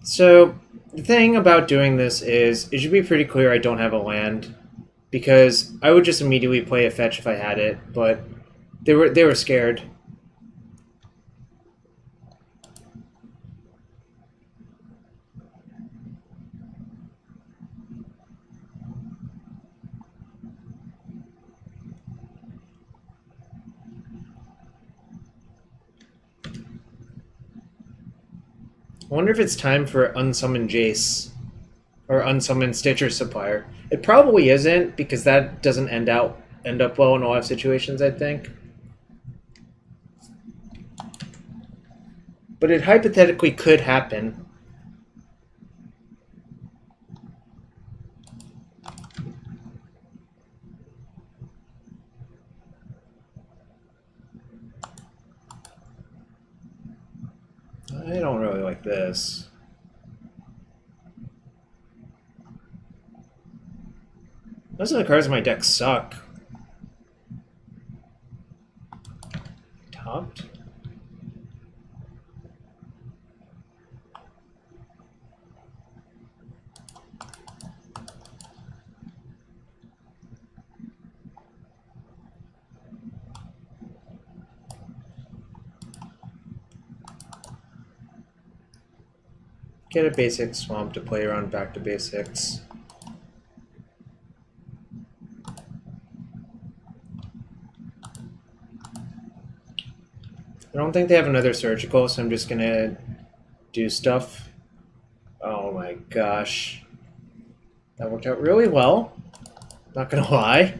So, the thing about doing this is, it should be pretty clear I don't have a land. Because I would just immediately play a fetch if I had it, but they were scared. I wonder if it's time for Unsummon Jace. Or Unsummon Stitcher Supplier. It probably isn't, because that doesn't end up well in a lot of situations, I think. But it hypothetically could happen. I don't really like this. Most of the cards in my deck suck. Topped? Get a basic swamp to play around back to basics. I don't think they have another surgical, so I'm just gonna do stuff. Oh my gosh. That worked out really well. Not gonna lie.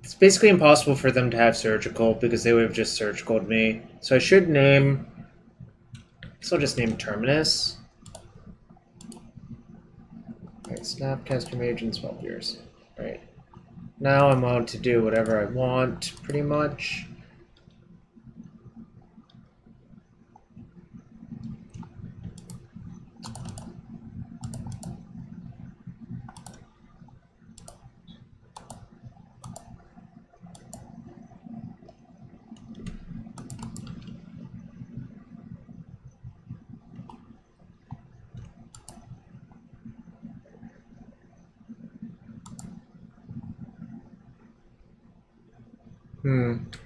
It's basically impossible for them to have surgical because they would have just surgicaled me. So I should name... So I'll just name Terminus. Alright, Snapcaster Mage and Spell Pierce. Right. Now I'm allowed to do whatever I want, pretty much.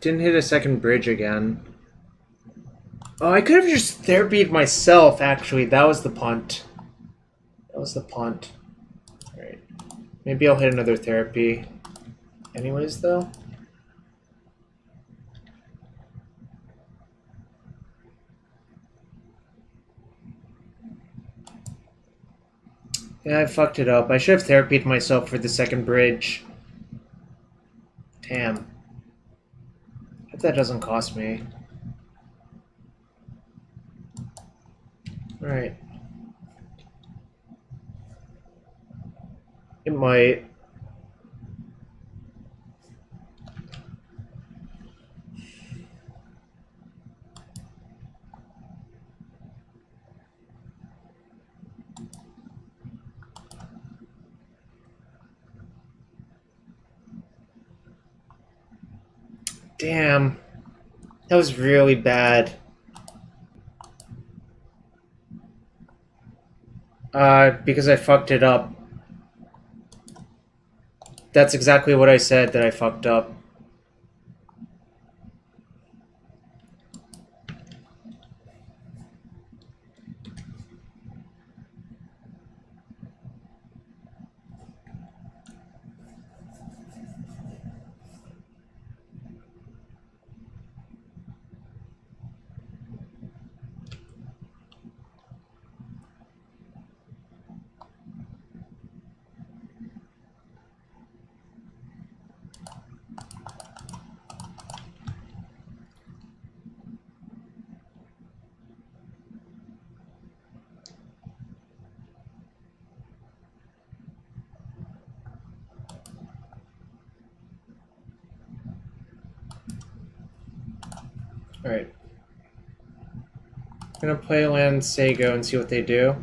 Didn't hit a second bridge again. Oh, I could have just therapied myself, actually. That was the punt. That was the punt. Alright. Maybe I'll hit another therapy. Anyways, though. Yeah, I fucked it up. I should have therapied myself for the second bridge. Damn. Hope that doesn't cost me. Alright. It might. Damn. That was really bad. Because I fucked it up. That's exactly what I said that I fucked up. Alright. I'm gonna play land Sago and see what they do.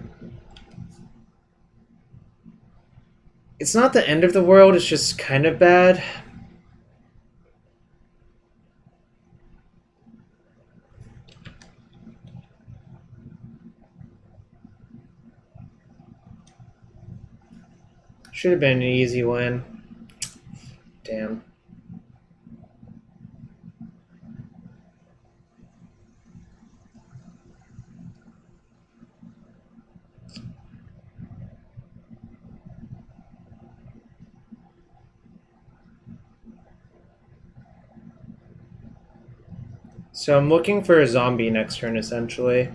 It's not the end of the world, it's just kind of bad. Should have been an easy win. Damn. So I'm looking for a zombie next turn, essentially.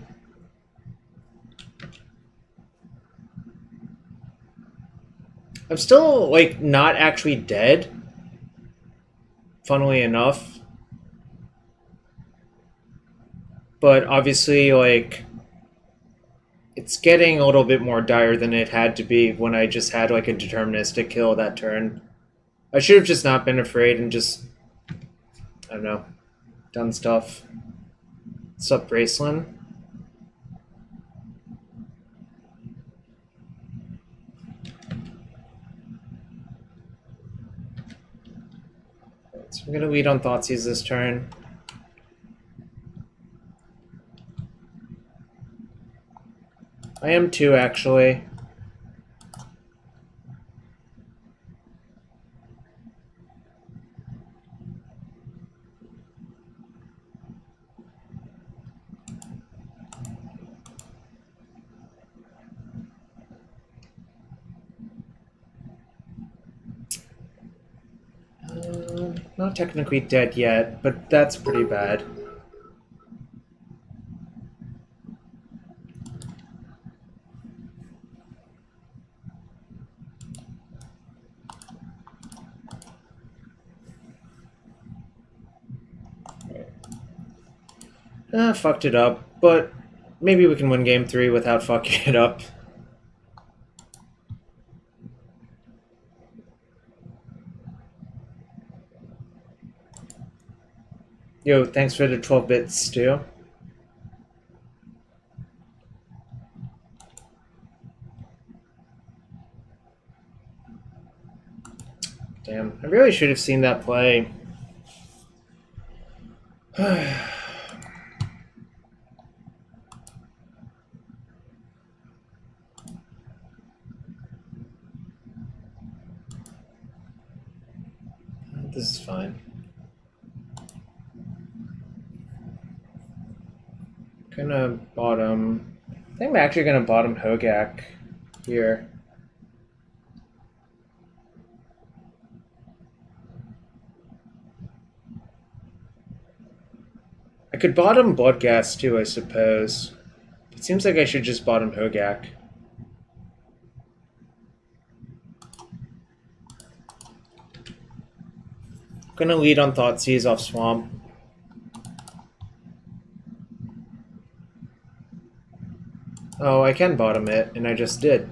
I'm still, like, not actually dead. Funnily enough. But obviously, like, it's getting a little bit more dire than it had to be when I just had, like, a deterministic kill that turn. I should have just not been afraid and just don't know, done stuff. What's up, Braceland? So I'm going to lead on Thoughtseize this turn. I am too, actually. Not technically dead yet, but that's pretty bad. Fucked it up, but maybe we can win game 3 without fucking it up. Yo, thanks for the 12 bits, too. Damn, I really should have seen that play. This is fine. Gonna bottom... I think I'm actually gonna bottom Hogaak here. I could bottom Bloodghast too, I suppose. It seems like I should just bottom Hogaak. Gonna lead on Thoughtseize off Swamp. Oh, I can bottom it, and I just did.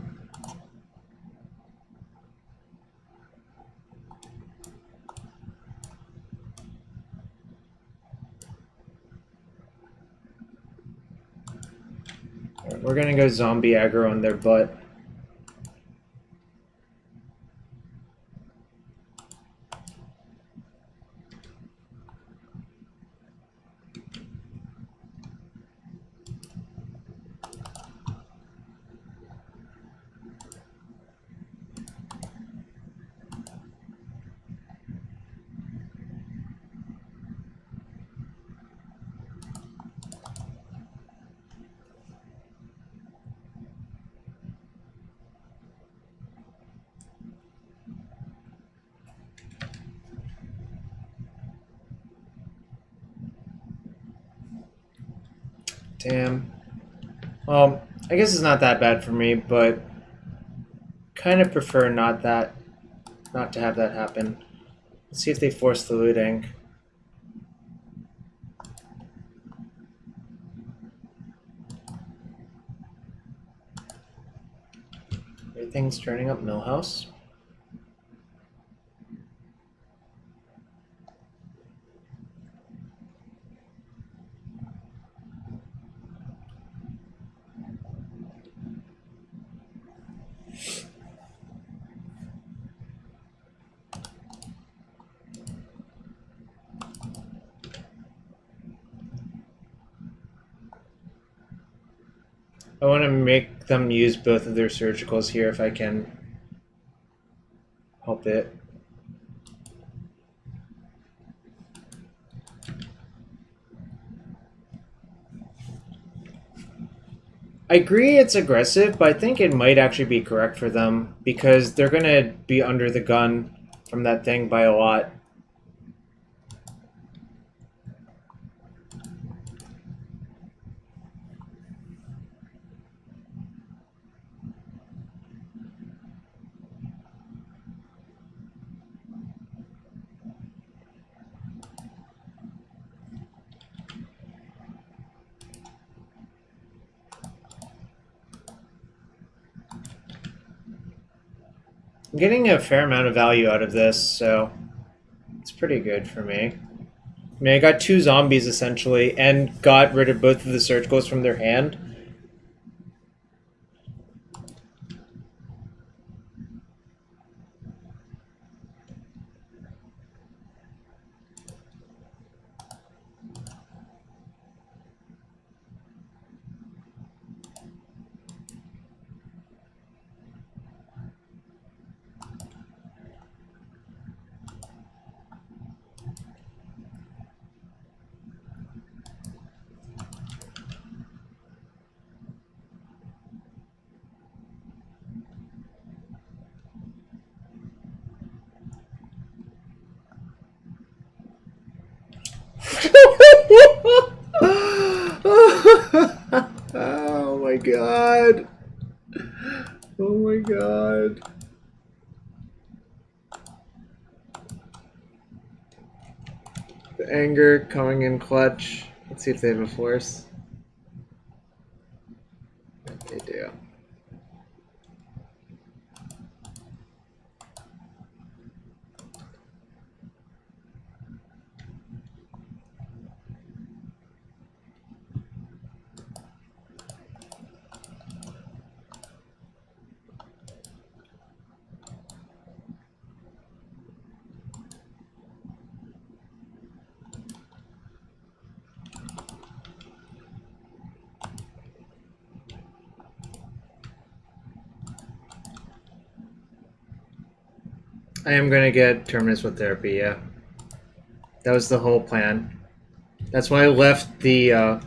Alright, we're gonna go zombie aggro on their butt. Damn. Well, I guess it's not that bad for me, but kind of prefer not to have that happen. Let's see if they force the looting. Everything's turning up Millhouse. I want to make them use both of their surgicals here if I can help it. I agree it's aggressive, but I think it might actually be correct for them because they're going to be under the gun from that thing by a lot. I'm getting a fair amount of value out of this, so it's pretty good for me. I mean, I got 2 zombies, essentially, and got rid of both of the surgicals from their hand. Oh my god. Oh my god. The anger coming in clutch. Let's see if they have a force. They do. I am gonna get Terminus with therapy, yeah. That was the whole plan. That's why I left the, Right.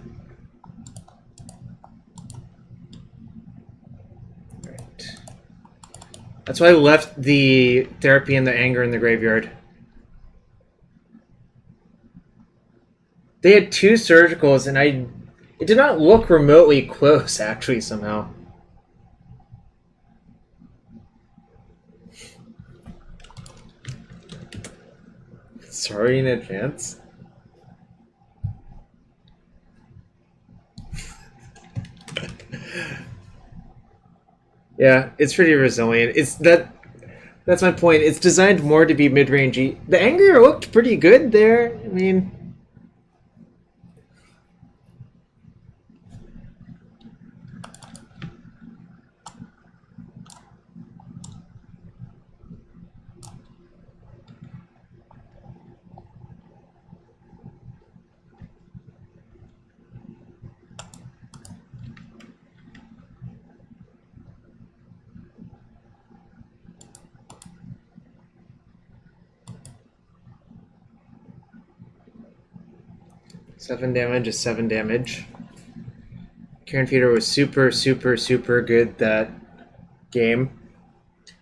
That's why I left the therapy and the anger in the graveyard. They had 2 surgicals, and it did not look remotely close, actually, somehow. Sorry in advance. Yeah, it's pretty resilient. That's my point. It's designed more to be mid-rangey. The anger looked pretty good there. I mean, seven damage is 7 damage. Carrion Feeder was super, super, super good that game.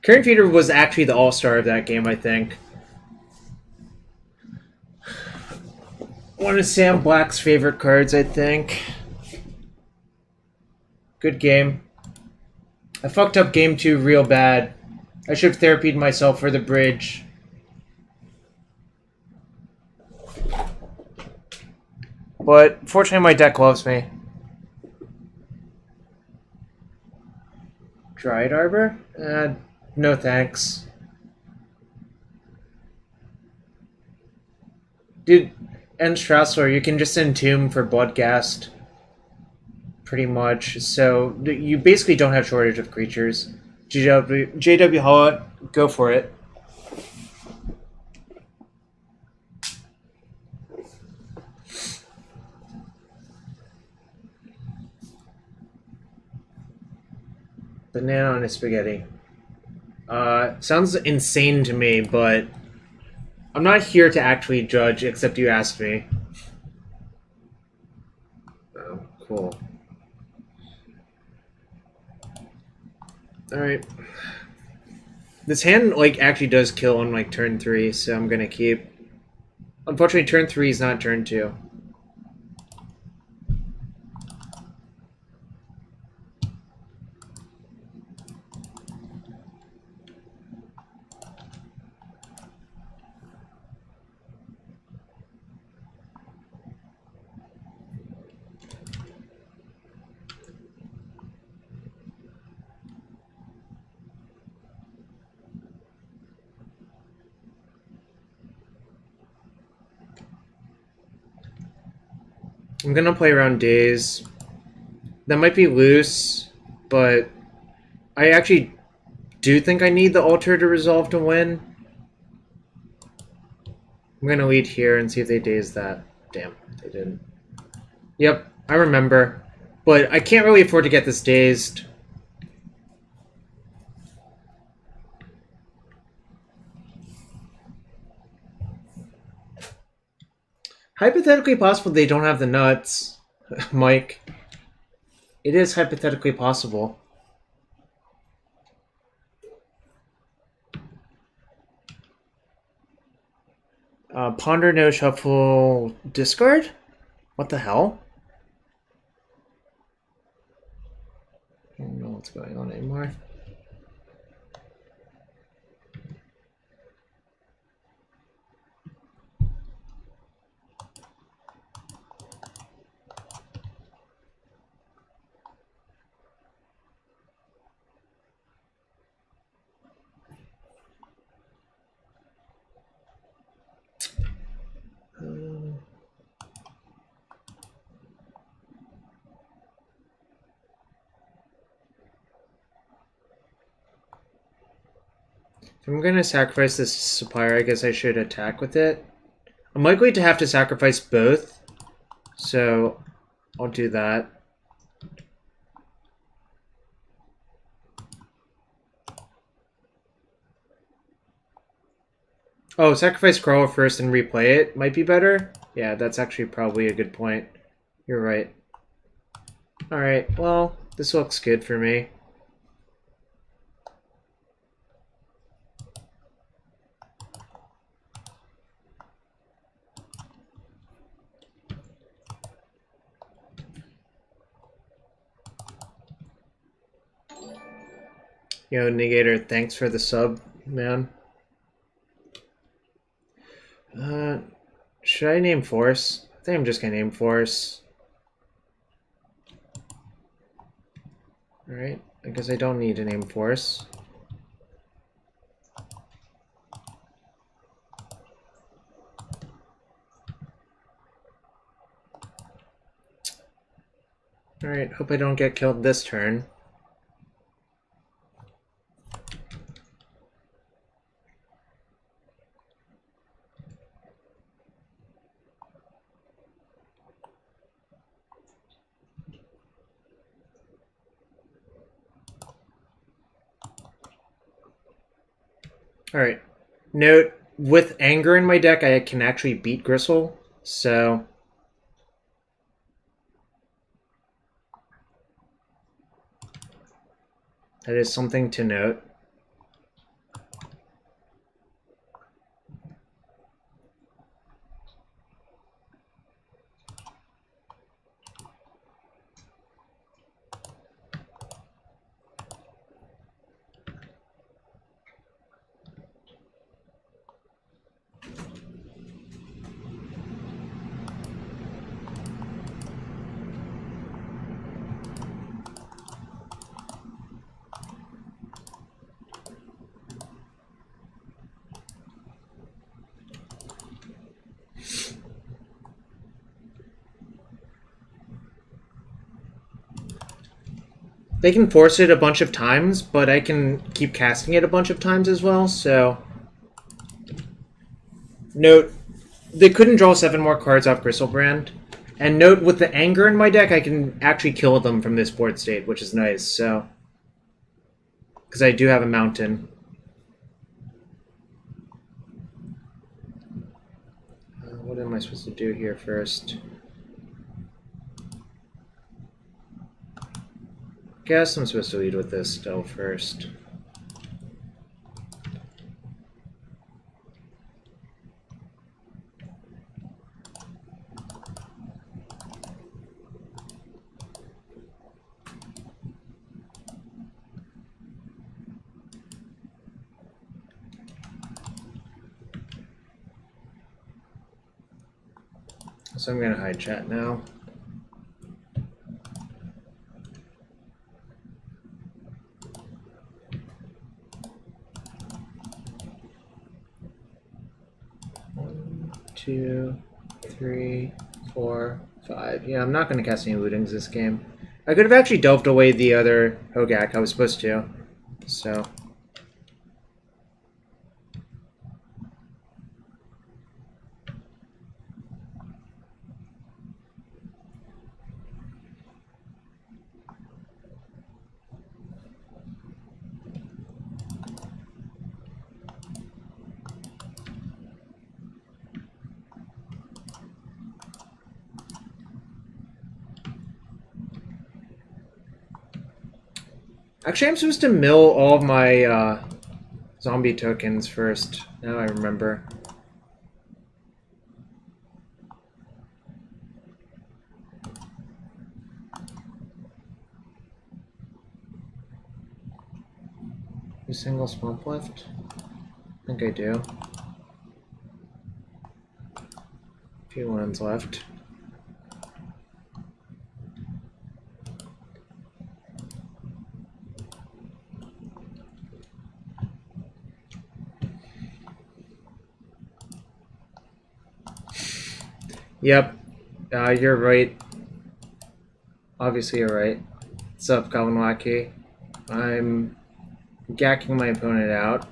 Carrion Feeder was actually the all-star of that game, I think. One of Sam Black's favorite cards, I think. Good game. I fucked up game 2 real bad. I should have therapied myself for the bridge. But fortunately my deck loves me. Dried Arbor? No thanks. Dude, and Strassler, you can just Entomb for Bloodghast. Pretty much. So you basically don't have shortage of creatures. JW Hollow, go for it. Banana on a spaghetti. Sounds insane to me, but I'm not here to actually judge, except you asked me. Oh, cool. Alright. This hand, like, actually does kill on, like, turn 3, so I'm gonna keep. Unfortunately, turn 3 is not turn 2. I'm gonna play around days. That might be loose, but I actually do think I need the altar to resolve to win. I'm gonna lead here and see if they daze that. Damn, they didn't. Yep, I remember. But I can't really afford to get this dazed. Hypothetically possible they don't have the nuts, Mike. It is hypothetically possible. Ponder, no shuffle, discard? What the hell? I don't know what's going on anymore. If I'm going to sacrifice this Supplier, I guess I should attack with it. I'm likely to have to sacrifice both, so I'll do that. Oh, sacrifice Crawler first and replay it might be better? Yeah, that's actually probably a good point. You're right. Alright, well, this looks good for me. Yo, Negator, thanks for the sub, man. Should I name Force? I think I'm just gonna name Force. Alright, I guess I don't need to name Force. Alright, hope I don't get killed this turn. Alright, note, with Anger in my deck, I can actually beat Gristle, so... that is something to note. They can force it a bunch of times, but I can keep casting it a bunch of times as well, so... Note, they couldn't draw 7 more cards off Gristlebrand. And note, with the Anger in my deck, I can actually kill them from this board state, which is nice, so... because I do have a Mountain. What am I supposed to do here first? Guess I'm supposed to lead with this still first. So I'm going to hide chat now. One, two, three, four, 5. Yeah, I'm not going to cast any lootings this game. I could have actually delved away the other Hogaak. I was supposed to. So... Actually, I'm supposed to mill all of my zombie tokens first. Now I remember. A single swamp left? I think I do. A few ones left. Yep, you're right. Obviously, you're right. What's up, Goblin Wacky? I'm gacking my opponent out.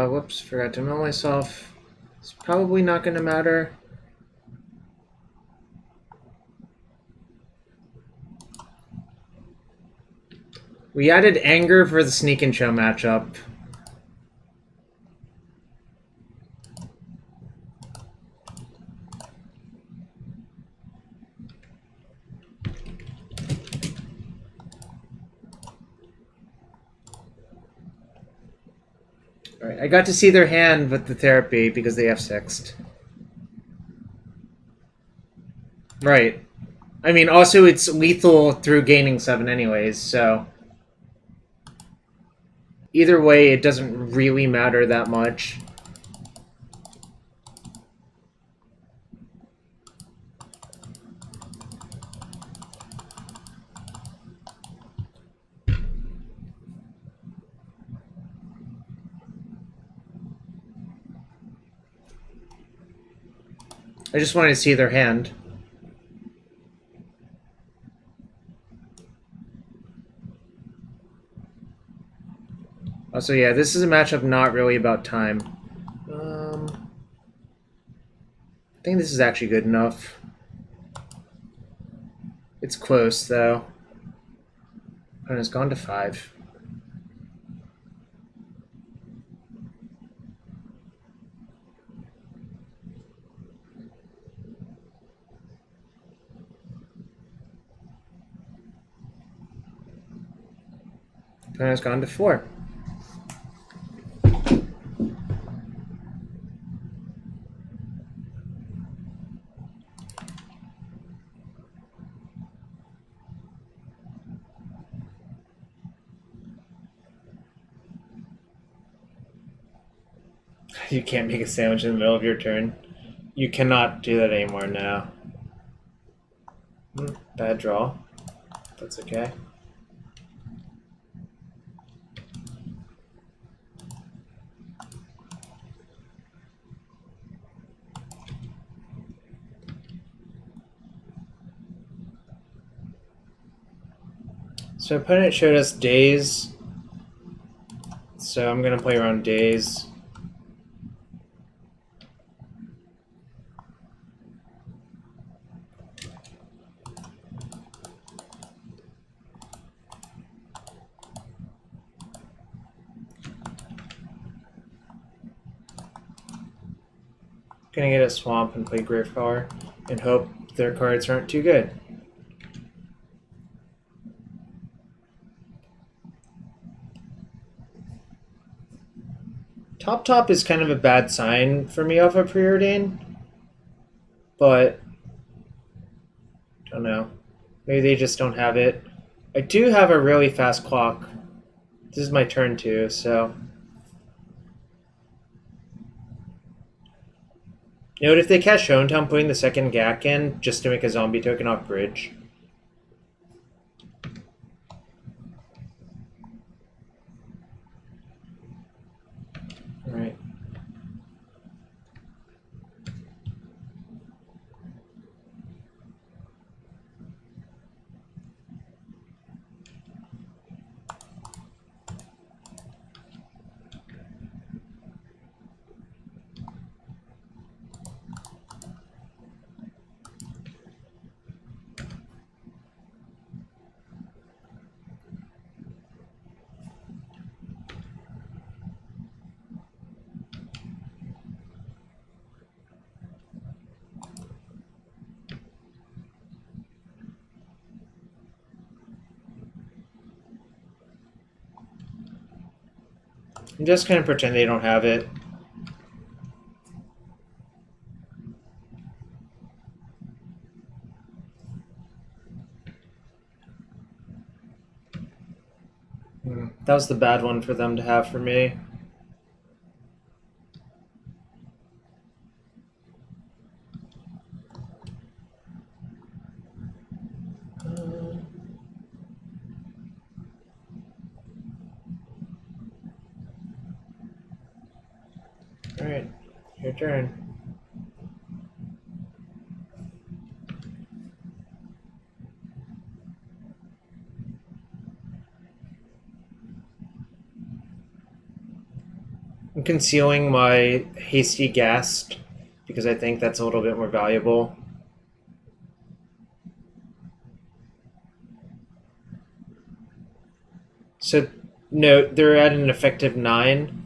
Whoops, forgot to mill myself. It's probably not going to matter. We added Anger for the Sneak and Show matchup. Alright, I got to see their hand with the therapy because they F6'd. Right. I mean, also it's lethal through gaining 7 anyways, so... Either way, it doesn't really matter that much. I just wanted to see their hand. Also, yeah, this is a matchup not really about time. I think this is actually good enough. It's close, though. And it's gone to 5. And it's gone to 4. You can't make a sandwich in the middle of your turn. You cannot do that anymore now. Bad draw. That's okay. So opponent showed us days. So I'm gonna play around days. Gonna get a swamp and play Gravecrawler and hope their cards aren't too good. Top is kind of a bad sign for me off of Preordain, but I don't know. Maybe they just don't have it. I do have a really fast clock. This is my turn too, so. Note if they cast Showdown, I'm putting the second Gak in just to make a zombie token off bridge. Alright. I'm just gonna pretend they don't have it. That was the bad one for them to have for me. Alright, your turn. I'm concealing my hasty ghast because I think that's a little bit more valuable. So, no, they're at an effective 9.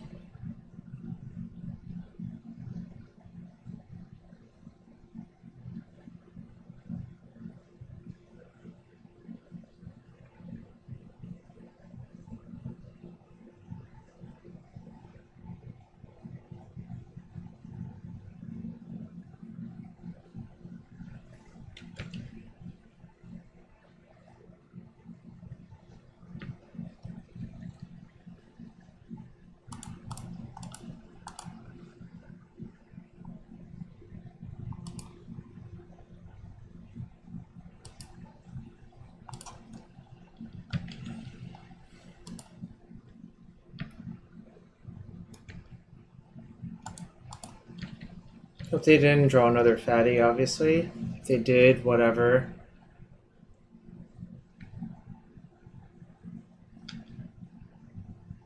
Hope they didn't draw another fatty, obviously. If they did, whatever.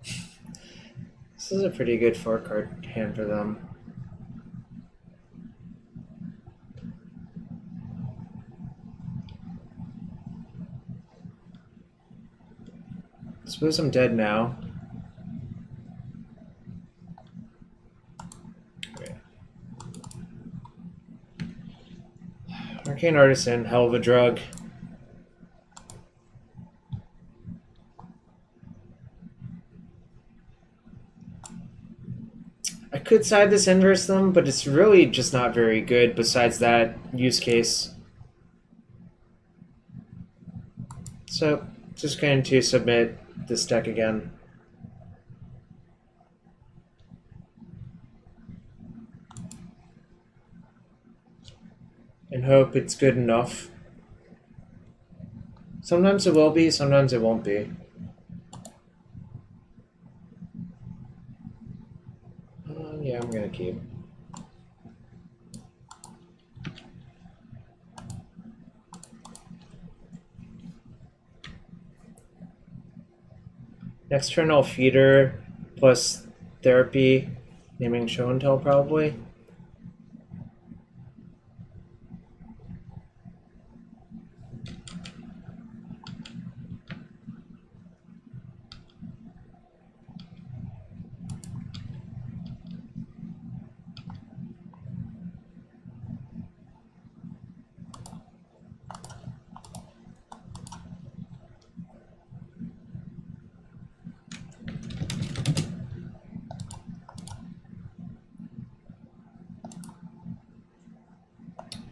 This is a pretty good 4-card hand for them. I suppose I'm dead now. Arcane Artisan, hell of a drug. I could side this inverse them, but it's really just not very good besides that use case. So, just going to submit this deck again. And hope it's good enough. Sometimes it will be, sometimes it won't be. Yeah, I'm gonna keep. Next turn I'll feeder plus therapy, naming show and tell probably.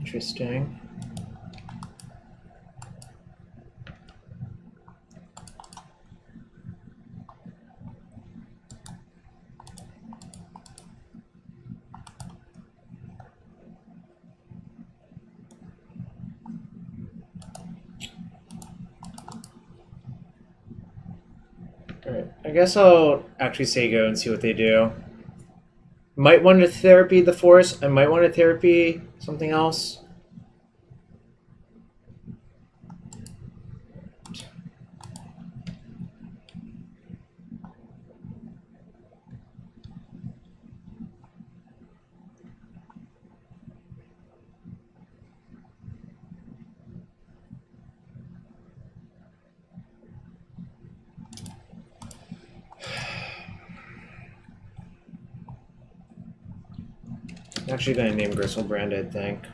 Interesting. Alright, I guess I'll actually say go and see what they do. Might want to therapy the forest. I might want to therapy something else. I'm actually going to name Gristlebrand, I think.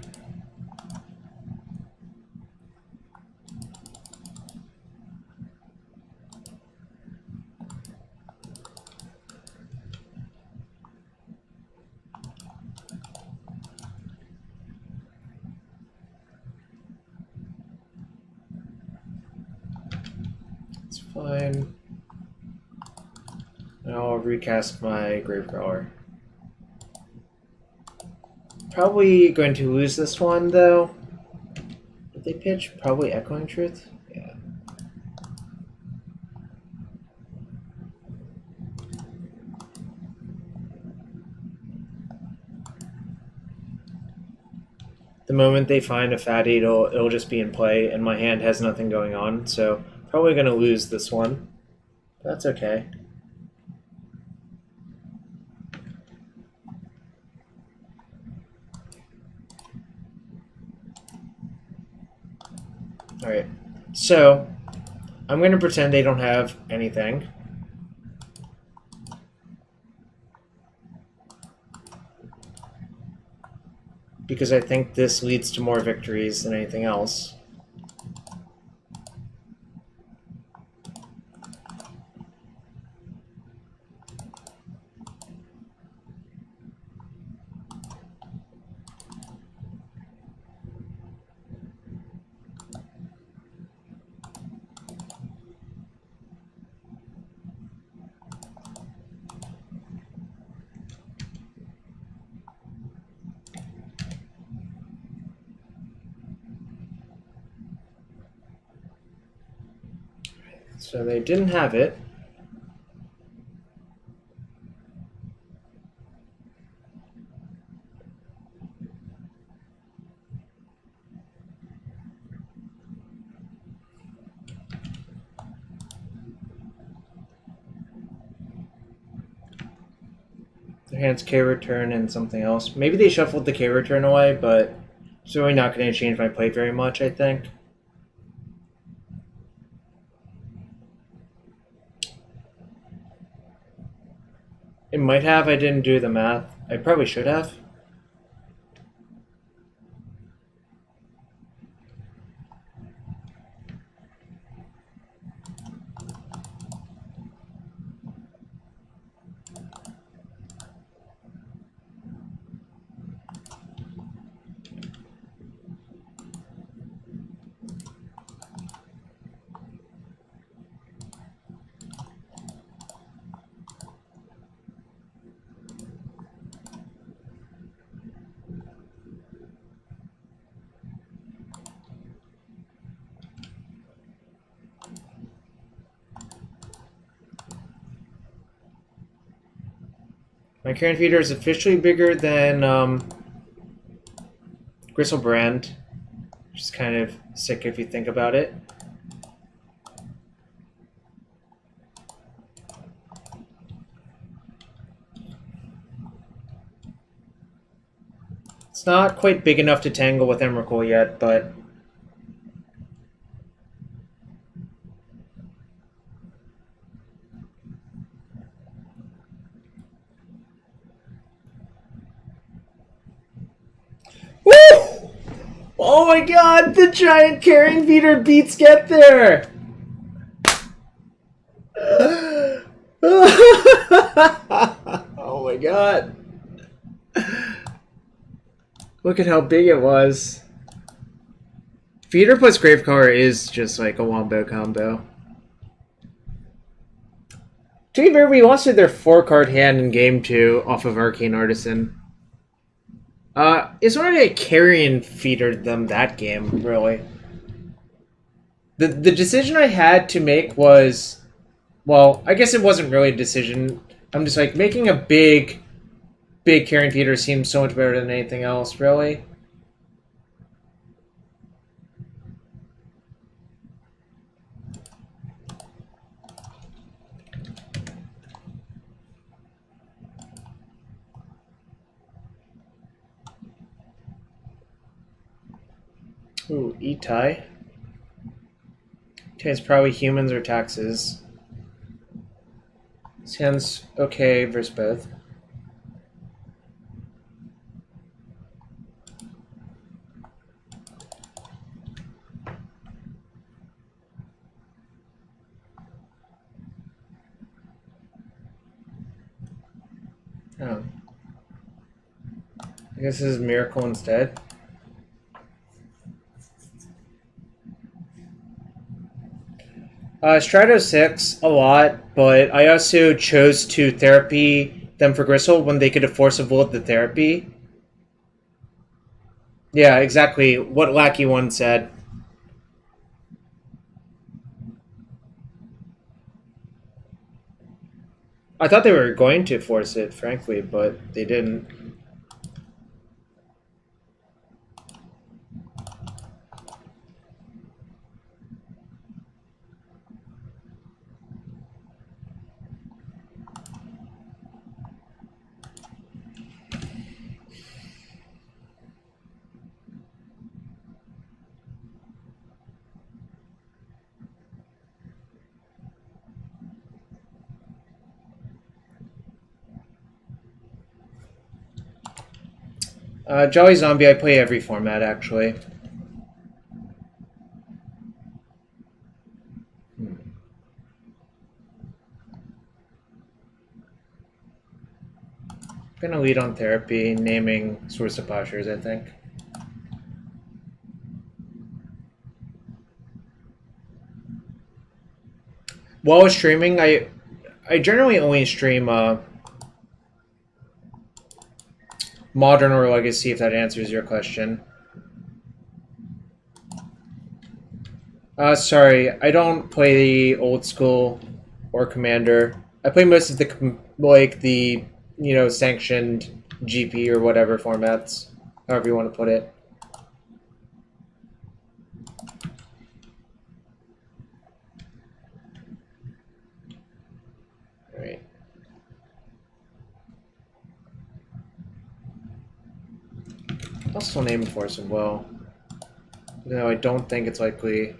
It's fine. And I'll recast my Gravecrawler. Probably going to lose this one, though. Did they pitch? Probably Echoing Truth? Yeah. The moment they find a fatty, it'll just be in play, and my hand has nothing going on, so probably going to lose this one. That's okay. Alright, so I'm going to pretend they don't have anything. Because I think this leads to more victories than anything else. So they didn't have it. Their hand's K-Return and something else. Maybe they shuffled the K-Return away, but it's really not going to change my play very much, I think. It might have. I didn't do the math. I probably should have. My Carrion Feeder is officially bigger than Gristlebrand, which is kind of sick if you think about it. It's not quite big enough to tangle with Emrakul yet, but oh my god, the giant Carrion Feeder beats Get There! Oh my god. Look at how big it was. Feeder plus Gravecrawler is just like a wombo combo. To be fair, we lost to their 4-card hand in game 2 off of Arcane Artisan. It's already a Carrion Feedered them that game, really. The decision I had to make was, well, I guess it wasn't really a decision. I'm just like making a big big Carrion Feeder seems so much better than anything else, really. Ooh, Itai. Okay, it's probably humans or taxes. Sounds okay versus both. Oh. I guess this is Miracle instead. Strato 6 a lot, but I also chose to therapy them for Gristle when they could have force avoid the therapy. Yeah, exactly what Lackey One said. I thought they were going to force it, frankly, but they didn't. Jolly Zombie, I play every format, actually. I'm gonna lead on therapy, naming Source of Postures, I think. While streaming, I generally only stream Modern or Legacy, if that answers your question. Sorry, I don't play the old school or Commander. I play most of the sanctioned GP or whatever formats, however you want to put it. All right. I'll still name Force and Will. No, I don't think it's likely.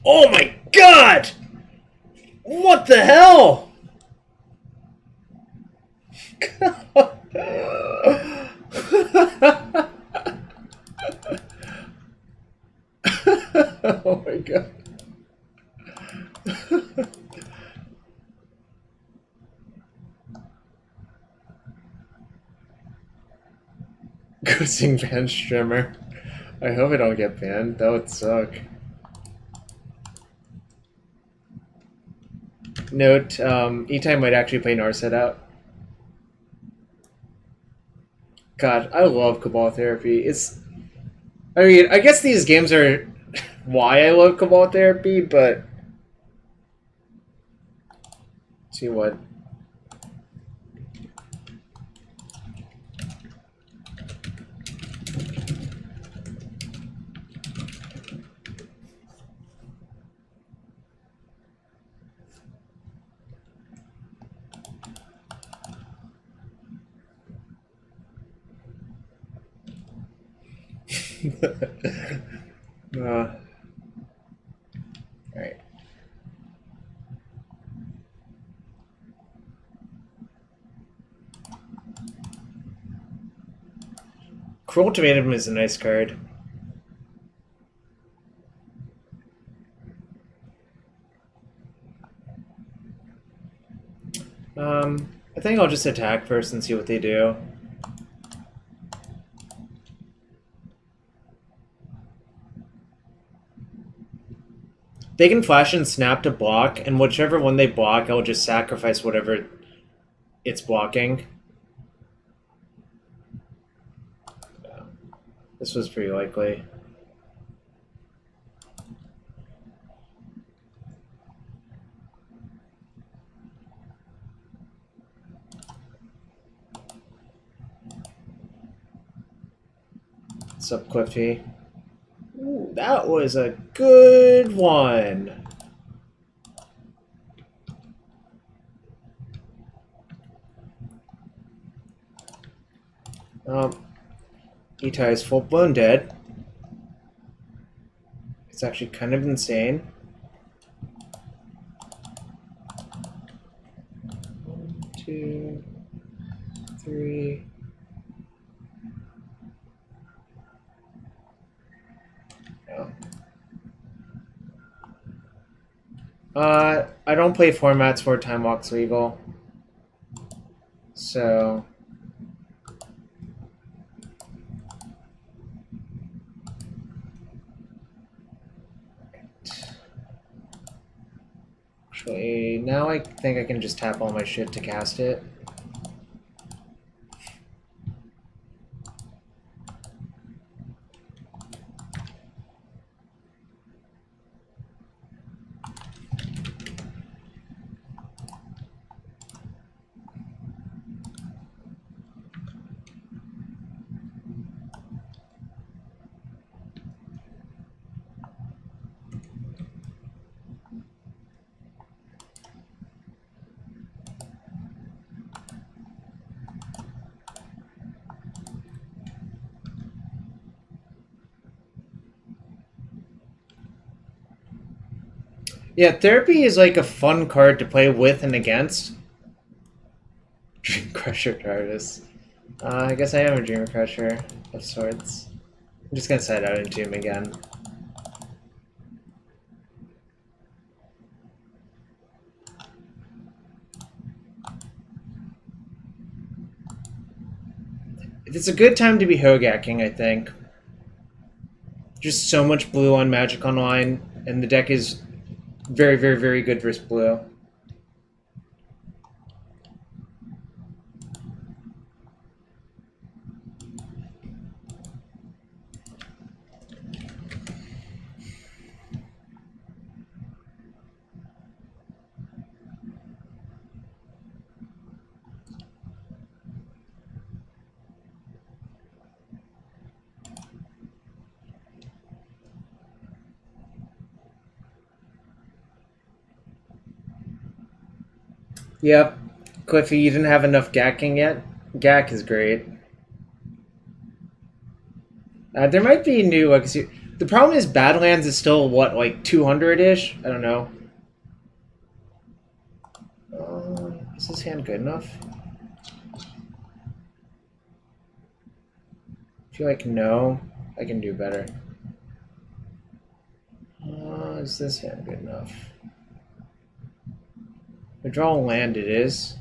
Oh my god! What the hell? Oh my god. Ghosting banned streamer. I hope I don't get banned. That would suck. Note, E-Time might actually play Narset out. God, I love Cabal Therapy. I mean, I guess these games are why I love Cabal Therapy, but... Let's see what... Alright. Cruel Ultimatum is a nice card. I think I'll just attack first and see what they do. They can flash and snap to block, and whichever one they block, I'll just sacrifice whatever it's blocking. Yeah. This was pretty likely. What's up, Cliffy? Ooh, that was a good one. Itai is full-blown dead. It's actually kind of insane. 1, 2, 3. No. I don't play formats where Time Walk's legal. So... Actually, now I think I can just tap all my shit to cast it. Yeah, Therapy is like a fun card to play with and against. Dream Crusher Artist. I guess I am a Dream Crusher of sorts. I'm just gonna side out Entomb again. It's a good time to be Hogacking, I think. Just so much blue on Magic Online, and the deck is very, very, very good versus blue. Yep. Cliffy, you didn't have enough gacking yet? Gack is great. There might be new... the problem is Badlands is still, what, like 200-ish? I don't know. Is this hand good enough? I feel like no. I can do better. Is this hand good enough? Draw a land it is.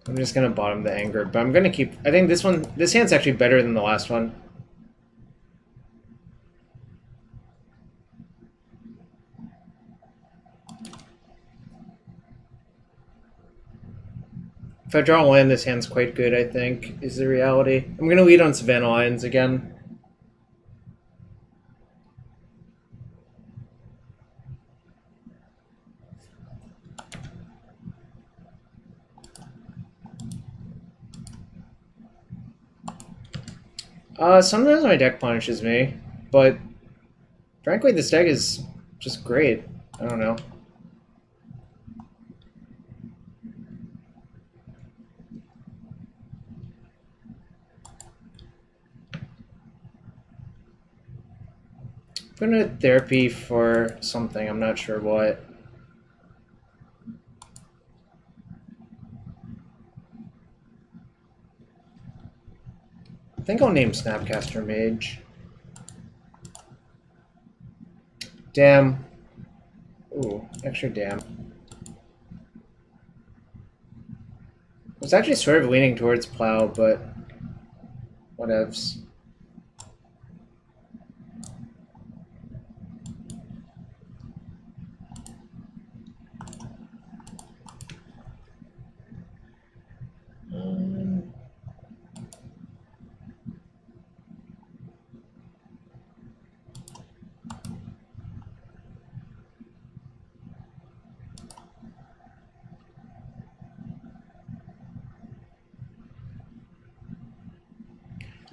I'm just gonna bottom the anger, but I'm gonna keep... I think this hand's actually better than the last one. If I draw a land, this hand's quite good, I think, is the reality. I'm gonna lead on Savannah Lions again. Sometimes my deck punishes me, but frankly, this deck is just great. I don't know. I'm gonna therapy for something, I'm not sure what. I think I'll name Snapcaster Mage. Damn. Ooh, extra damn. I was actually sort of leaning towards Plow, but whatevs.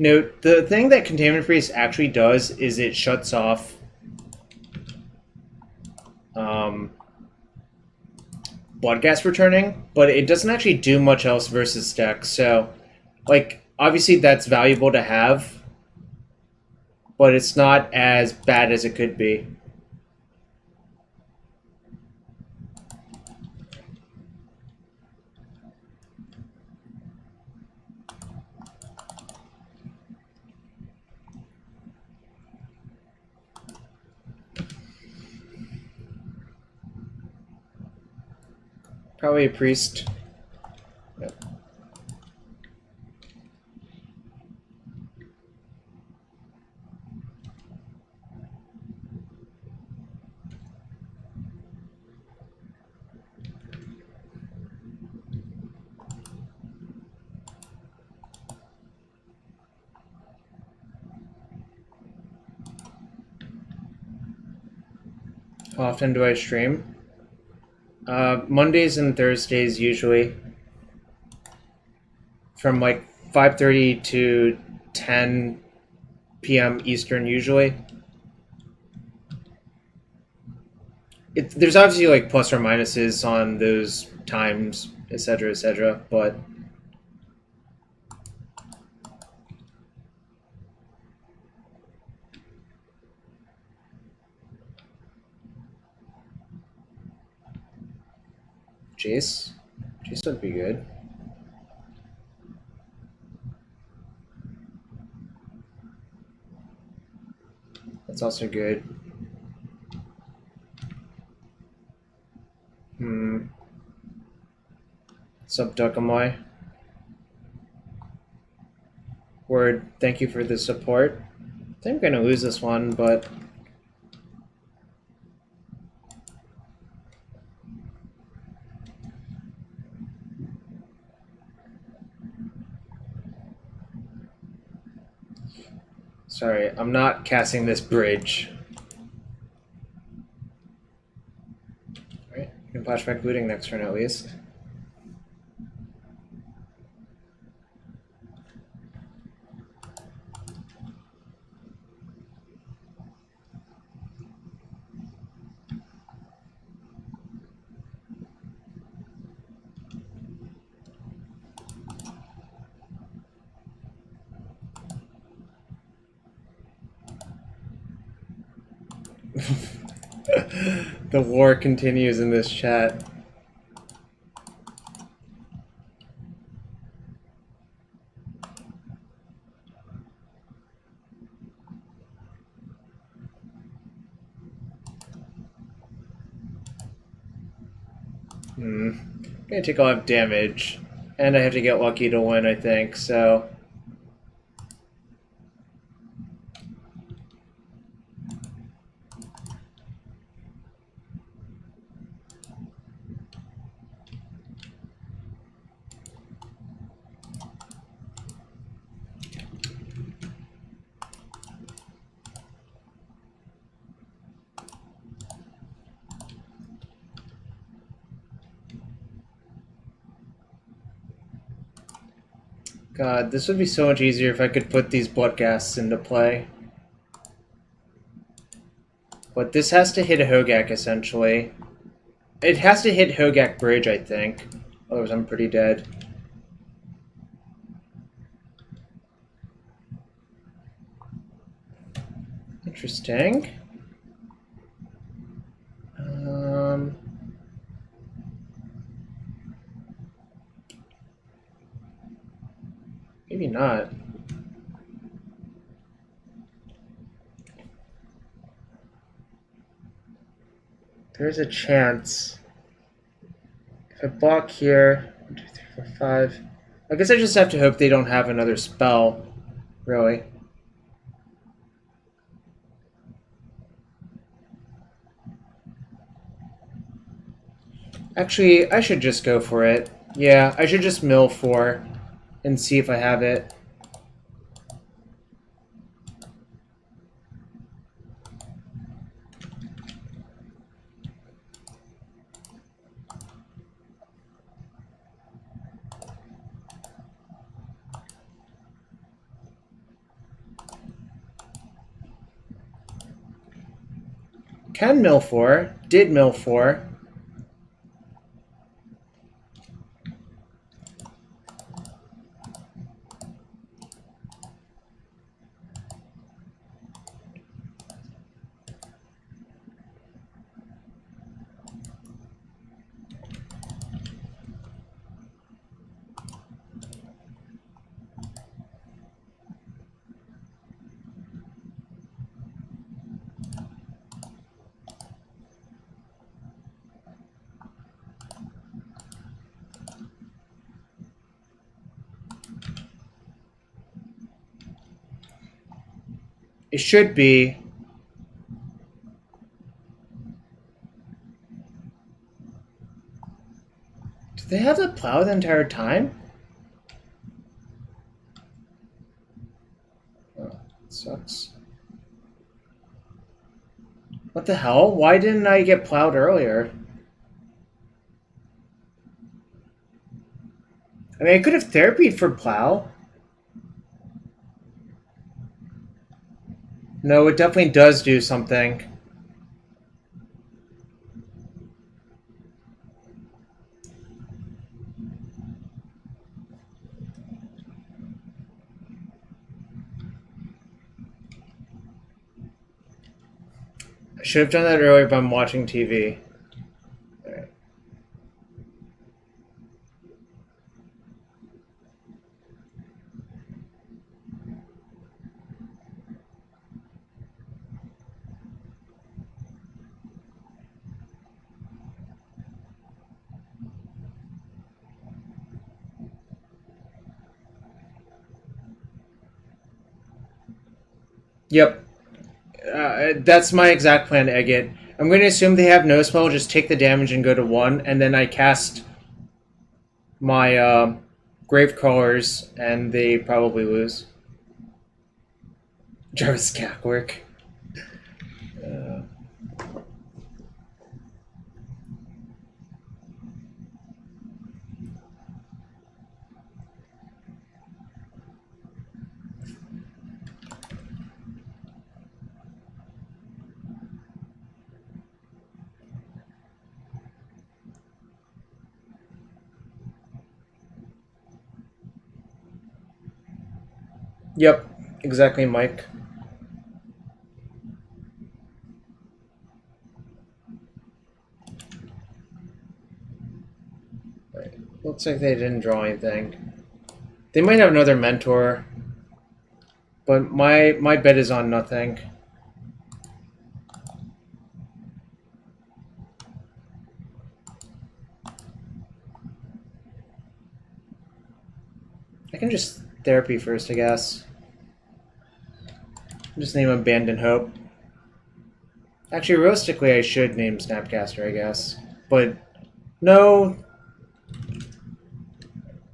Note, the thing that Containment Priest actually does is it shuts off Bloodghast returning, but it doesn't actually do much else versus decks. So, like, obviously that's valuable to have, but it's not as bad as it could be. Probably a priest. Yep. How often do I stream? Mondays and Thursdays usually. From like 5:30 to 10 p.m. Eastern usually. There's obviously like plus or minuses on those times, etc., but Jace would be good. That's also good. Subduckamoy. Word, thank you for the support. I think I'm gonna lose this one, but sorry, I'm not casting this bridge. Alright, you can flashback looting next turn at least. The war continues in this chat. I'm gonna take a lot of damage, and I have to get lucky to win, I think, so... God, this would be so much easier if I could put these Bloodghasts into play. But this has to hit a Hogaak, essentially. It has to hit Hogaak Bridge, I think. Otherwise I'm pretty dead. Interesting. Maybe not. There's a chance. If I block here, 1, 2, 3, 4, 5. I guess I just have to hope they don't have another spell, really. Actually, I should just go for it. Yeah, I should just mill 4 and see if I have it. Can mill 4. Did mill 4. It should be. Do they have the plow the entire time? Oh, sucks. What the hell? Why didn't I get plowed earlier? I mean, I could have therapied for plow. No, it definitely does do something. I should have done that earlier, but I'm watching TV. Alright. Yep. That's my exact plan to egg it. I'm going to assume they have no spell, just take the damage and go to 1, and then I cast my Gravecrawlers, and they probably lose. Jarvis Cack work. Yep, exactly, Mike. Right. Looks like they didn't draw anything. They might have another mentor, but my bet is on nothing. I can just therapy first, I guess. Just name Abandoned Hope. Actually, realistically, I should name Snapcaster, I guess. But, no.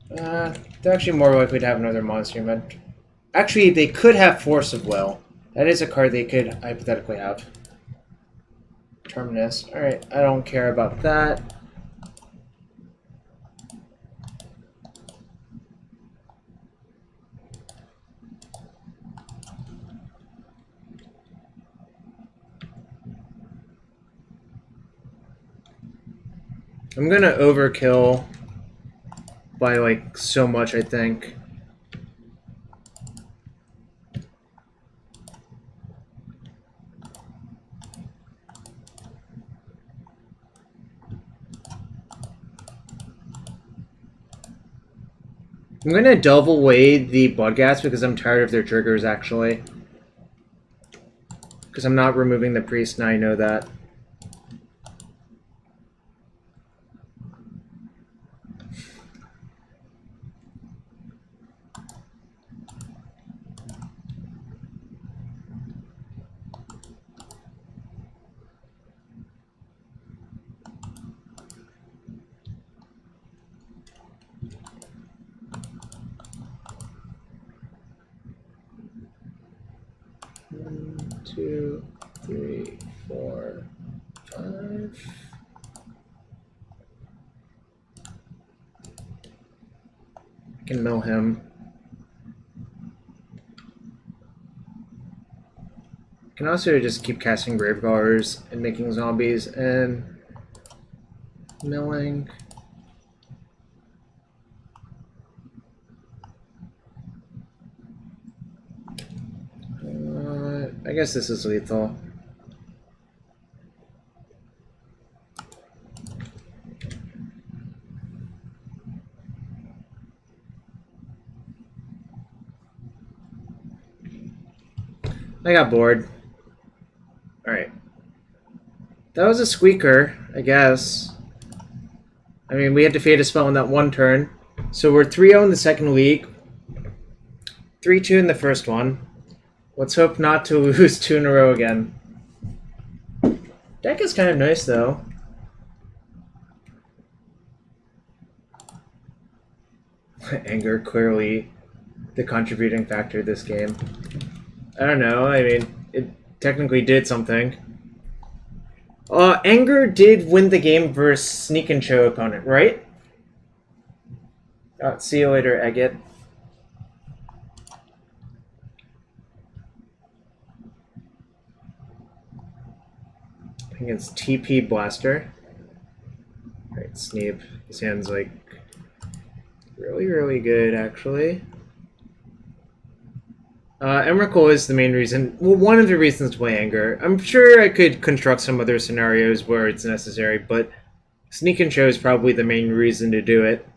They're actually more likely to have another monster event. Actually, they could have Force of Will. That is a card they could hypothetically have. Terminus. Alright, I don't care about that. I'm gonna overkill by like so much, I think. I'm gonna delve away the Bloodghast because I'm tired of their triggers, actually. Because I'm not removing the priest, and I know that. One, two, three, four, five. I can mill him. Can also just keep casting Gravecrawlers and making zombies and milling. I guess this is lethal. I got bored. Alright. That was a squeaker, I guess. I mean, we had to fade a spell in that one turn. So we're 3-0 in the second week. 3-2 in the first one. Let's hope not to lose 2 in a row again. Deck is kind of nice, though. Anger, clearly the contributing factor this game. I don't know, I mean, it technically did something. Anger did win the game versus Sneak and Show opponent, right? See you later, Agate. I think it's TP Blaster. Alright, Sneep. His hand's like really, really good, actually. Emrakul is the main reason. Well, one of the reasons to play Anger. I'm sure I could construct some other scenarios where it's necessary, but Sneak and Show is probably the main reason to do it.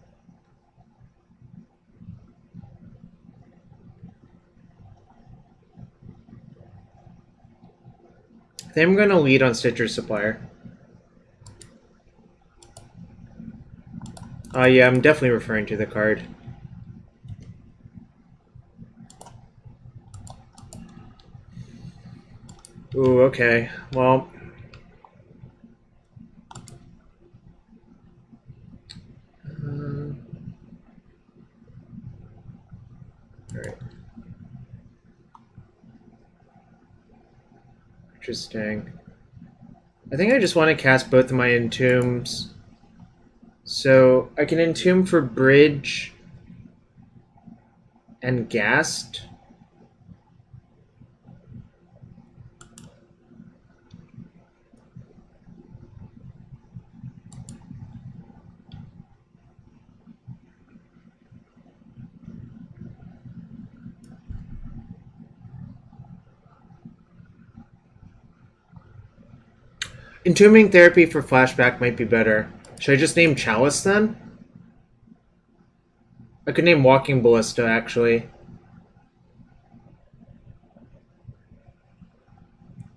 I think I'm going to lead on Stitcher's Supplier. Yeah, I'm definitely referring to the card. Ooh, okay. Well... Alright. Interesting. I think I just want to cast both of my Entombs. So, I can Entomb for Bridge and Ghast. Entombing Therapy for Flashback might be better. Should I just name Chalice then? I could name Walking Ballista, actually.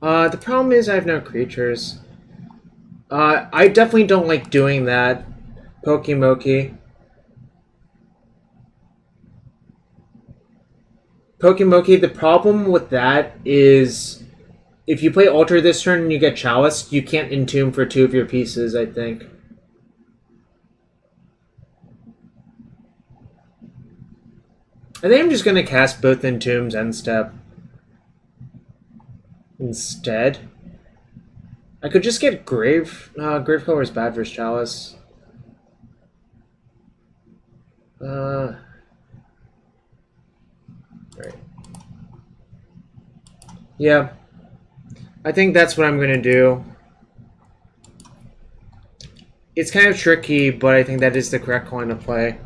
The problem is I have no creatures. I definitely don't like doing that. Pokimoki. Pokimoki, the problem with that is if you play Altar this turn and you get Chalice, you can't Entomb for 2 of your pieces, I think. I think I'm just going to cast both Entombs and Step. Instead. I could just get Gravecrawler is bad versus Chalice. Right. Yeah. I think that's what I'm going to do. It's kind of tricky, but I think that is the correct line of play.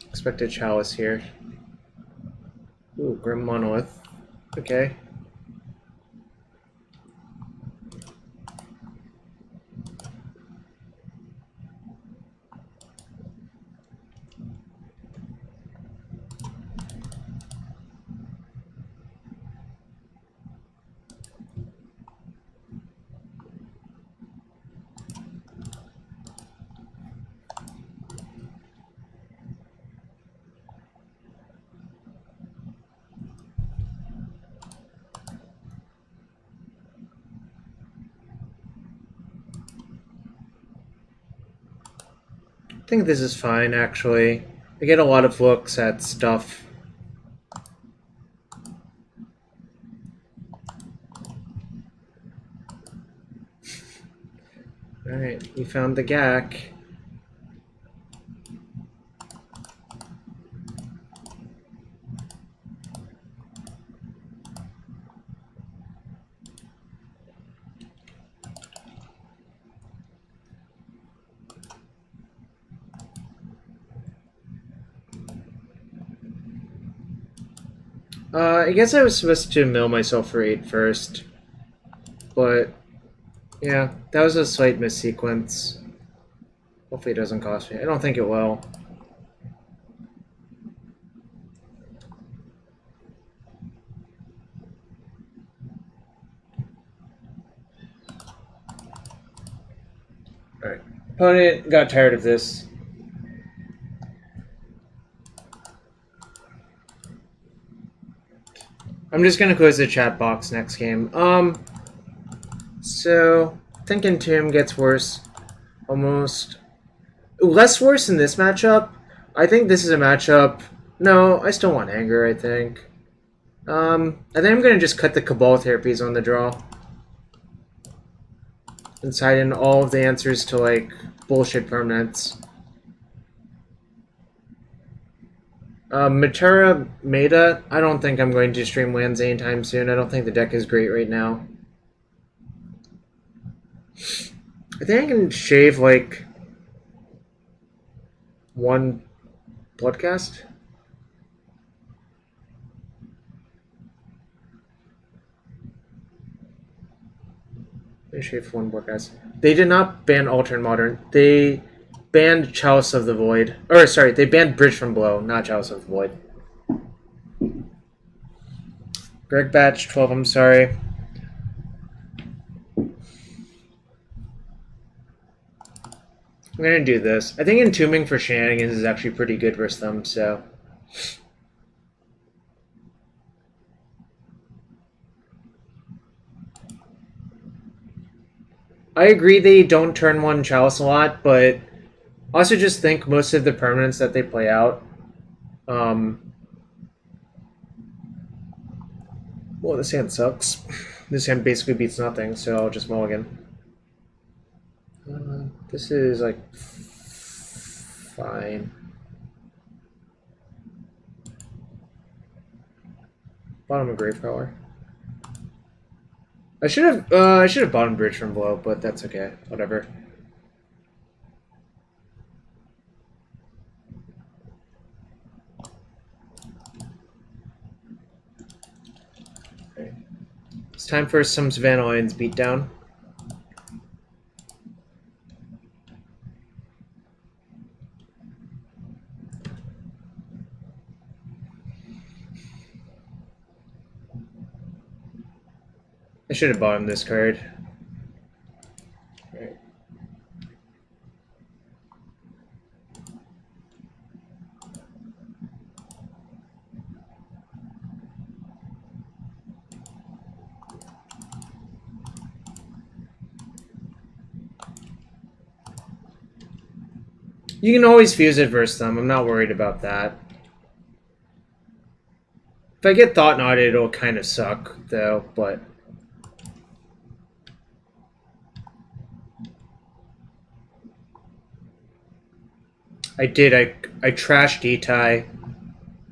Expect a Chalice here. Ooh, Grim Monolith. Okay. I think this is fine, actually. I get a lot of looks at stuff. Alright, we found the Gak. I guess I was supposed to mill myself for 8 first. But, yeah, that was a slight missequence. Hopefully it doesn't cost me. I don't think it will. Alright. Opponent got tired of this. I'm just gonna close the chat box next game. So I think Entomb gets worse. Almost less worse in this matchup. I think this is a matchup. No, I still want anger, I think. I think I'm gonna just cut the Cabal Therapies on the draw. And side in all of the answers to like bullshit permanents. Matura Meta, I don't think I'm going to stream lands anytime soon. I don't think the deck is great right now. I think I can shave like one Bloodghast. Let me shave one Bloodghast. They did not ban Altar and Modern. They banned Chalice of the Void. Or, sorry, they banned Bridge from Below, not Chalice of the Void. Greg Batch 12, I'm sorry. I'm gonna do this. I think Entombing for Shenanigans is actually pretty good versus them, so. I agree they don't turn one Chalice a lot, but also just think most of the permanents that they play out. Well, this hand sucks. This hand basically beats nothing, so I'll just mulligan. This is like fine. Bottom of Gravecrawler. I should have bottom Bridge from Below, but that's okay. Whatever. Okay. It's time for some Savannah Lions beatdown. I should have bottomed this card. Right. You can always fuse it versus them. I'm not worried about that. If I get Thought Knotted, it'll kind of suck, though, but... I did. I trashed E-Tie.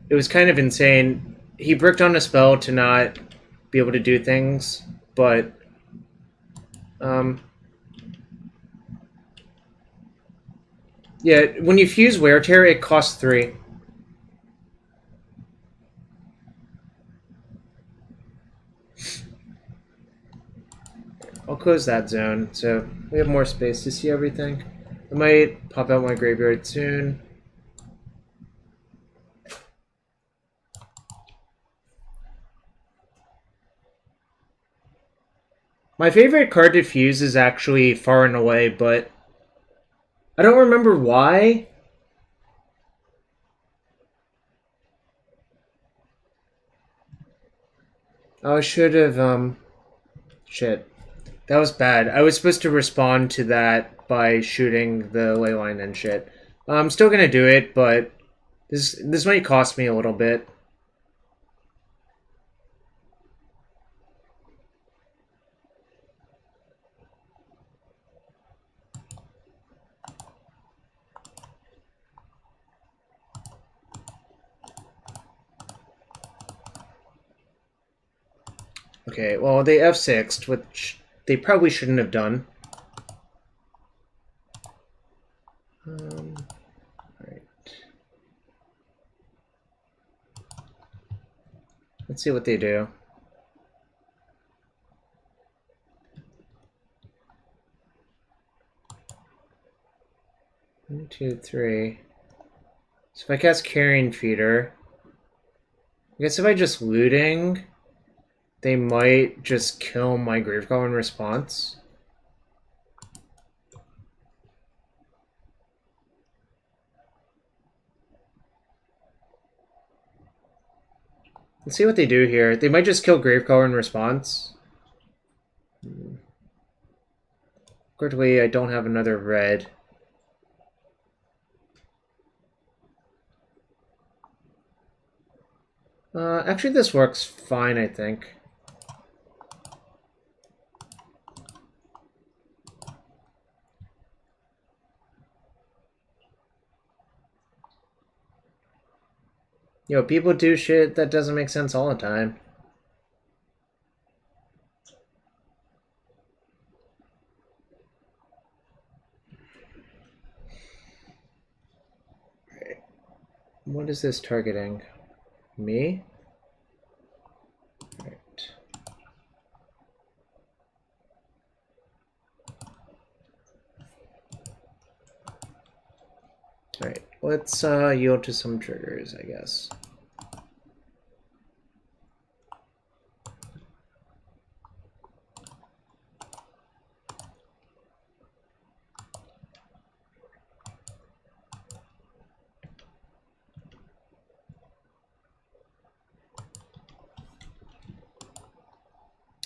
It was kind of insane. He bricked on a spell to not be able to do things, but yeah, when you fuse Wear Tear, it costs 3. I'll close that zone, so we have more space to see everything. I might pop out my graveyard soon. My favorite card to fuse is actually Far and Away, but I don't remember why. Oh, I should have, shit. That was bad. I was supposed to respond to that by shooting the ley line and shit. I'm still gonna do it, but this might cost me a little bit. Okay, well, they F6'd, which they probably shouldn't have done. Alright. Let's see what they do. 1, 2, 3. So if I cast Carrion Feeder, I guess if I just looting, they might just kill my Gravecrawler in response. Let's see what they do here. They might just kill Gravecrawler in response. Quickly, I don't have another red. Actually, this works fine, I think. Yo, people do shit that doesn't make sense all the time. Right. What is this targeting? Me? Right. Alright, let's yield to some triggers, I guess.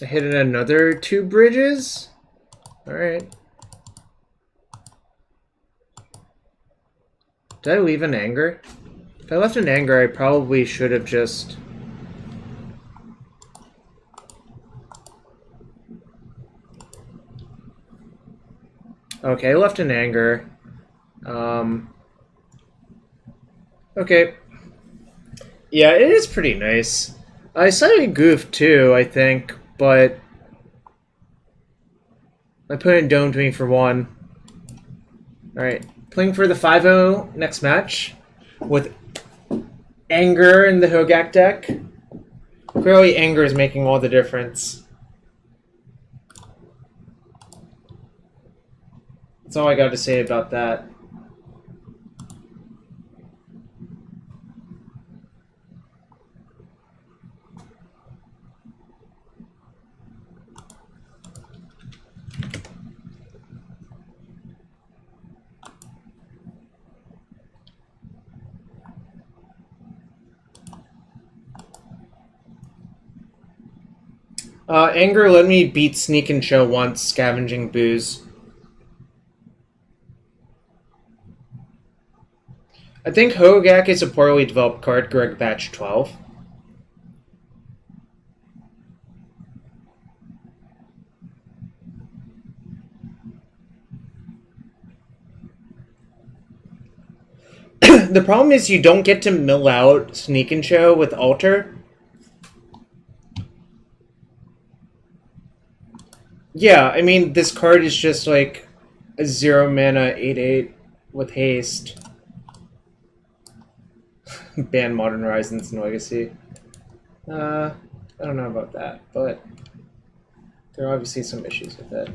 I hit another 2 bridges? Alright. Did I leave an anger? If I left an anger, I probably should have just... Okay, I left an anger. Okay. Yeah, it is pretty nice. I cited Goof too, I think, but I put in Dome to me for 1. Alright. Playing for the 5-0 next match with Anger in the Hogaak deck. Clearly Anger is making all the difference. That's all I got to say about that. Anger let me beat Sneak and Show once, scavenging booze. I think Hogaak is a poorly developed card, Greg Batch 12. The problem is you don't get to mill out Sneak and Show with Altar. Yeah, I mean, this card is just like a 0 mana 8/8 with haste. Ban Modern Horizons and Legacy. I don't know about that, but there are obviously some issues with it.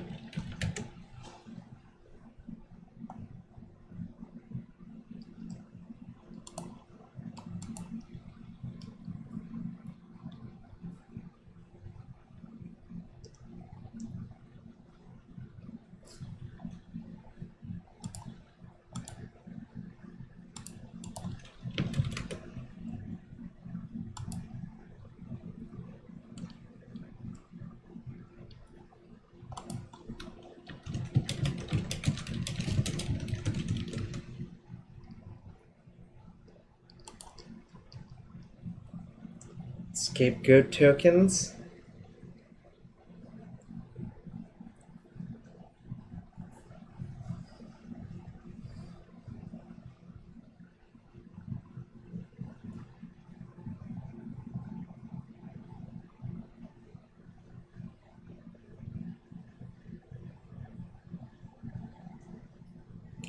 Scapegoat tokens.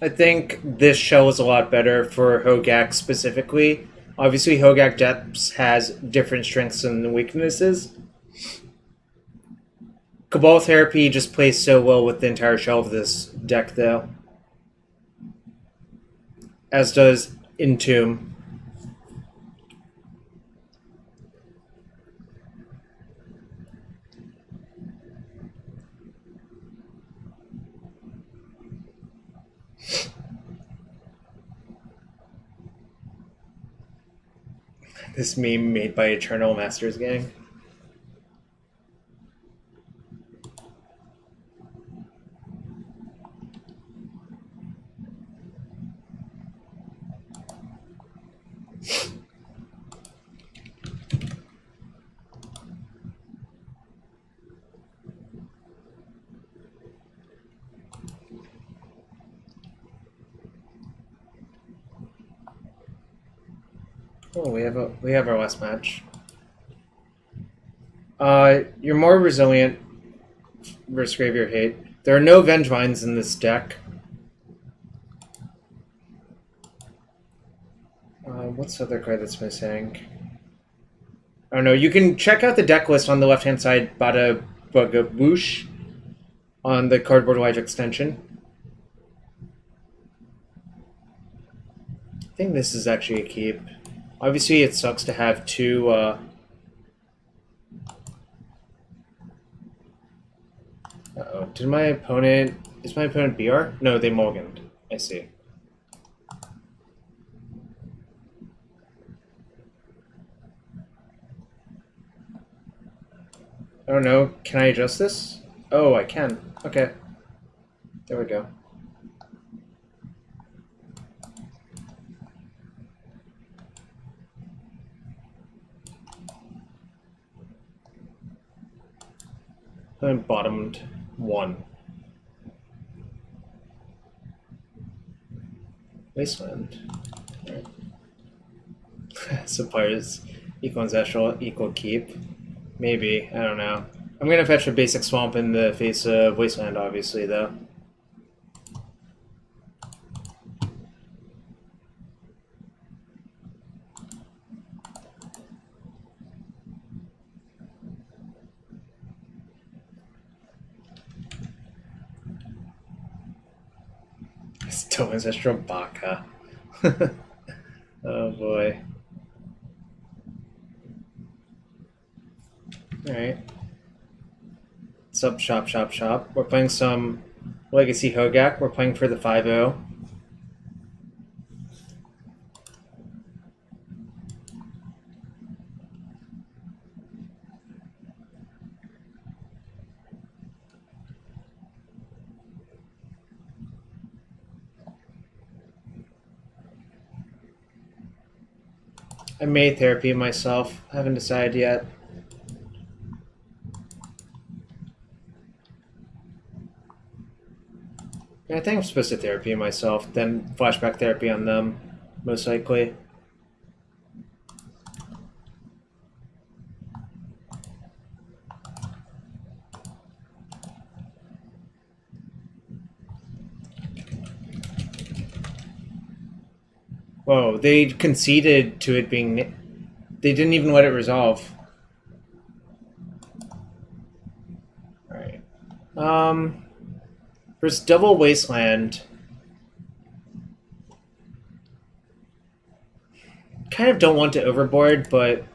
I think this shell is a lot better for Hogaak specifically, Obviously, Hogaak Depths has different strengths and weaknesses. Cabal Therapy just plays so well with the entire shell of this deck, though. As does Entomb. This meme made by Eternal Masters Gang. Oh, we have our last match. You're more resilient versus Graveyard Hate. There are no Vengevines in this deck. What's the other card that's missing? Oh no, you can check out the deck list on the left-hand side, Bada Bugaboosh, on the Cardboard Life extension. I think this is actually a keep. Obviously, it sucks to have two. Uh-oh. Did my opponent... Is my opponent BR? No, they mulliganed. I see. I don't know. Can I adjust this? Oh, I can. Okay. There we go. I'm bottomed 1. Wasteland. Right. Suppliers equal ancestral equal keep. Maybe. I don't know. I'm gonna fetch a basic swamp in the face of Wasteland, obviously, though. Still ancestral Baka. Oh boy. Alright. Sub shop, shop, shop. We're playing some Legacy Hogaak. We're playing for the 5-0. I may therapy myself. I haven't decided yet. I think I'm supposed to therapy myself, then flashback therapy on them, most likely. Whoa, they conceded to it being... They didn't even let it resolve. Alright. There's Double Wasteland. Kind of don't want to overboard, but...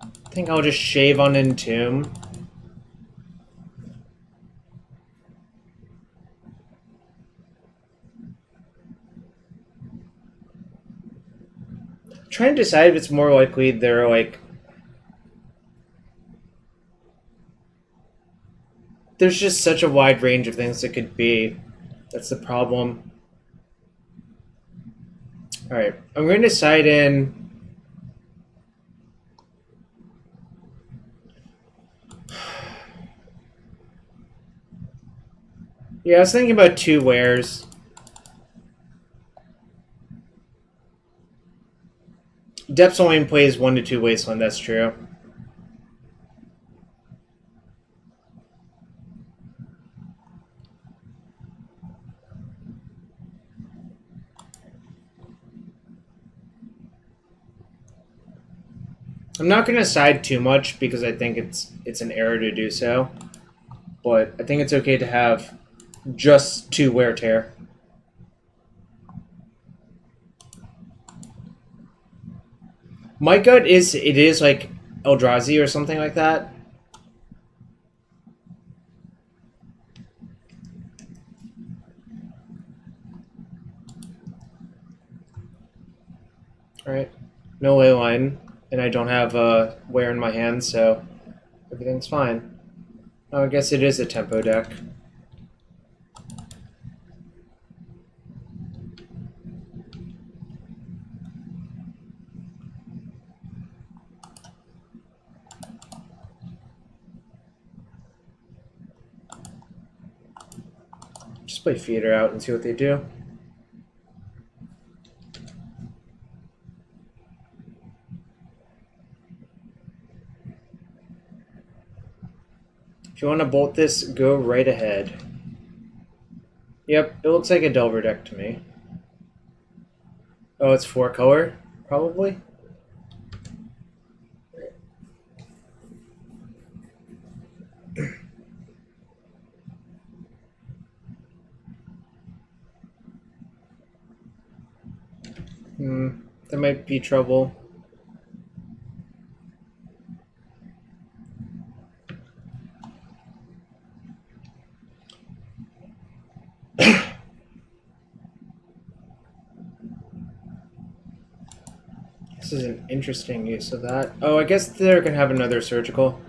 I think I'll just shave on Entomb. Trying to decide if it's more likely they're like... There's just such a wide range of things it could be. That's the problem. Alright, I'm going to side in... Yeah, I was thinking about 2 wares. Depths only plays 1 to 2 Wasteland, that's true. I'm not going to side too much because I think it's an error to do so, but I think it's okay to have just 2 wear tear. My gut is it is like Eldrazi or something like that. Alright, no ley line, and I don't have wear in my hand, so everything's fine. Oh, I guess it is a tempo deck. Just play Feeder out and see what they do. If you want to bolt this, go right ahead. Yep, it looks like a Delver deck to me. Oh, it's 4 color, probably? There might be trouble. This is an interesting use of that. Oh, I guess they're going to have another surgical.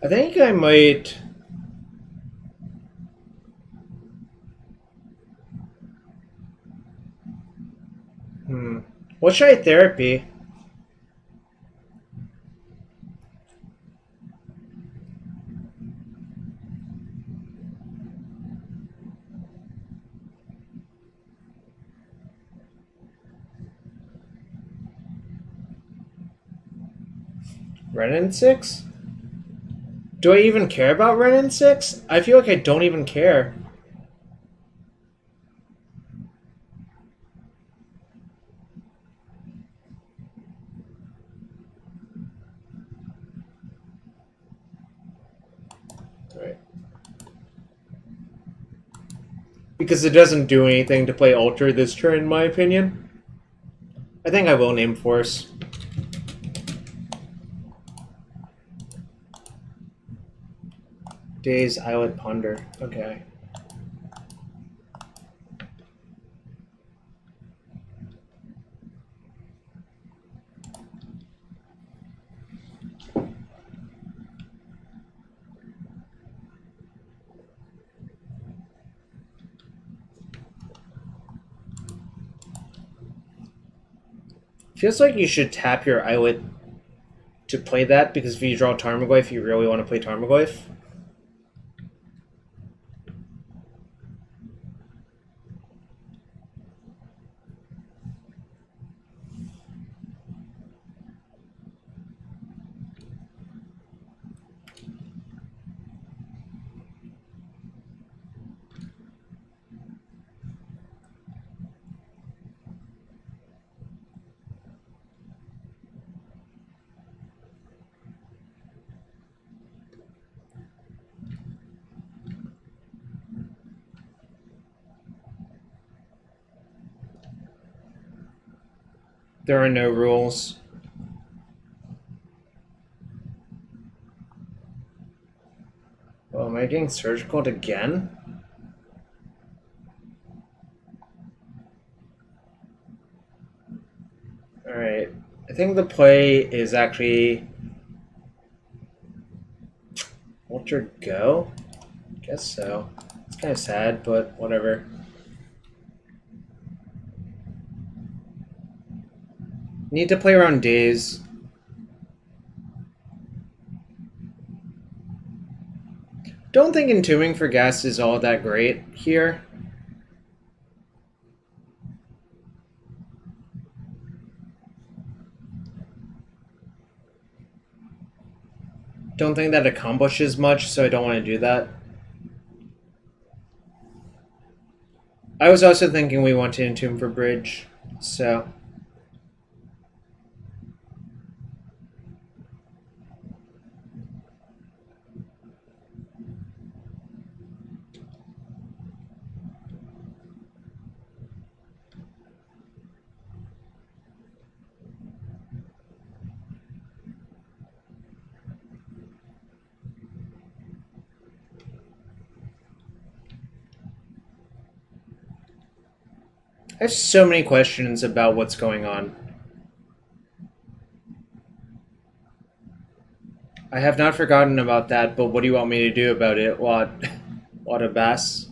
I think I might... What should I therapy? Renin 6? Do I even care about Renin 6? I feel like I don't even care. Right. Because it doesn't do anything to play Altar this turn, in my opinion. I think I will name Force. Days Islet Ponder. Okay. Feels like you should tap your Islet to play that, because if you draw Tarmogoyf, you really want to play Tarmogoyf. There are no rules. Oh, am I getting surgical again? Alright. I think the play is actually... Ultra Go? Guess so. It's kind of sad, but whatever. Need to play around days. Don't think Entombing for Gas is all that great here. don't think that accomplishes much, so I don't want to do that. I was also thinking we want to Entomb for bridge, so... I have so many questions about what's going on. I have not forgotten about that, but what do you want me to do about it? What a bass.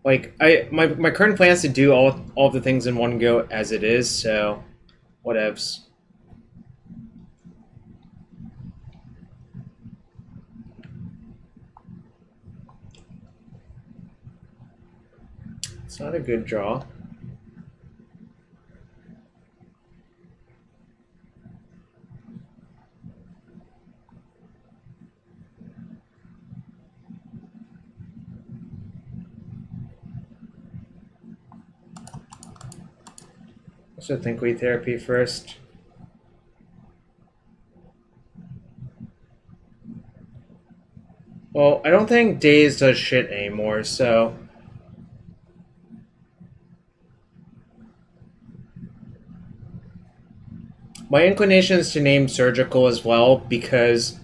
Like, my current plan is to do all the things in one go as it is, so whatevs. It's not a good draw. So think we therapy first. Well, I don't think Daze does shit anymore, so... My inclination is to name Surgical as well, because...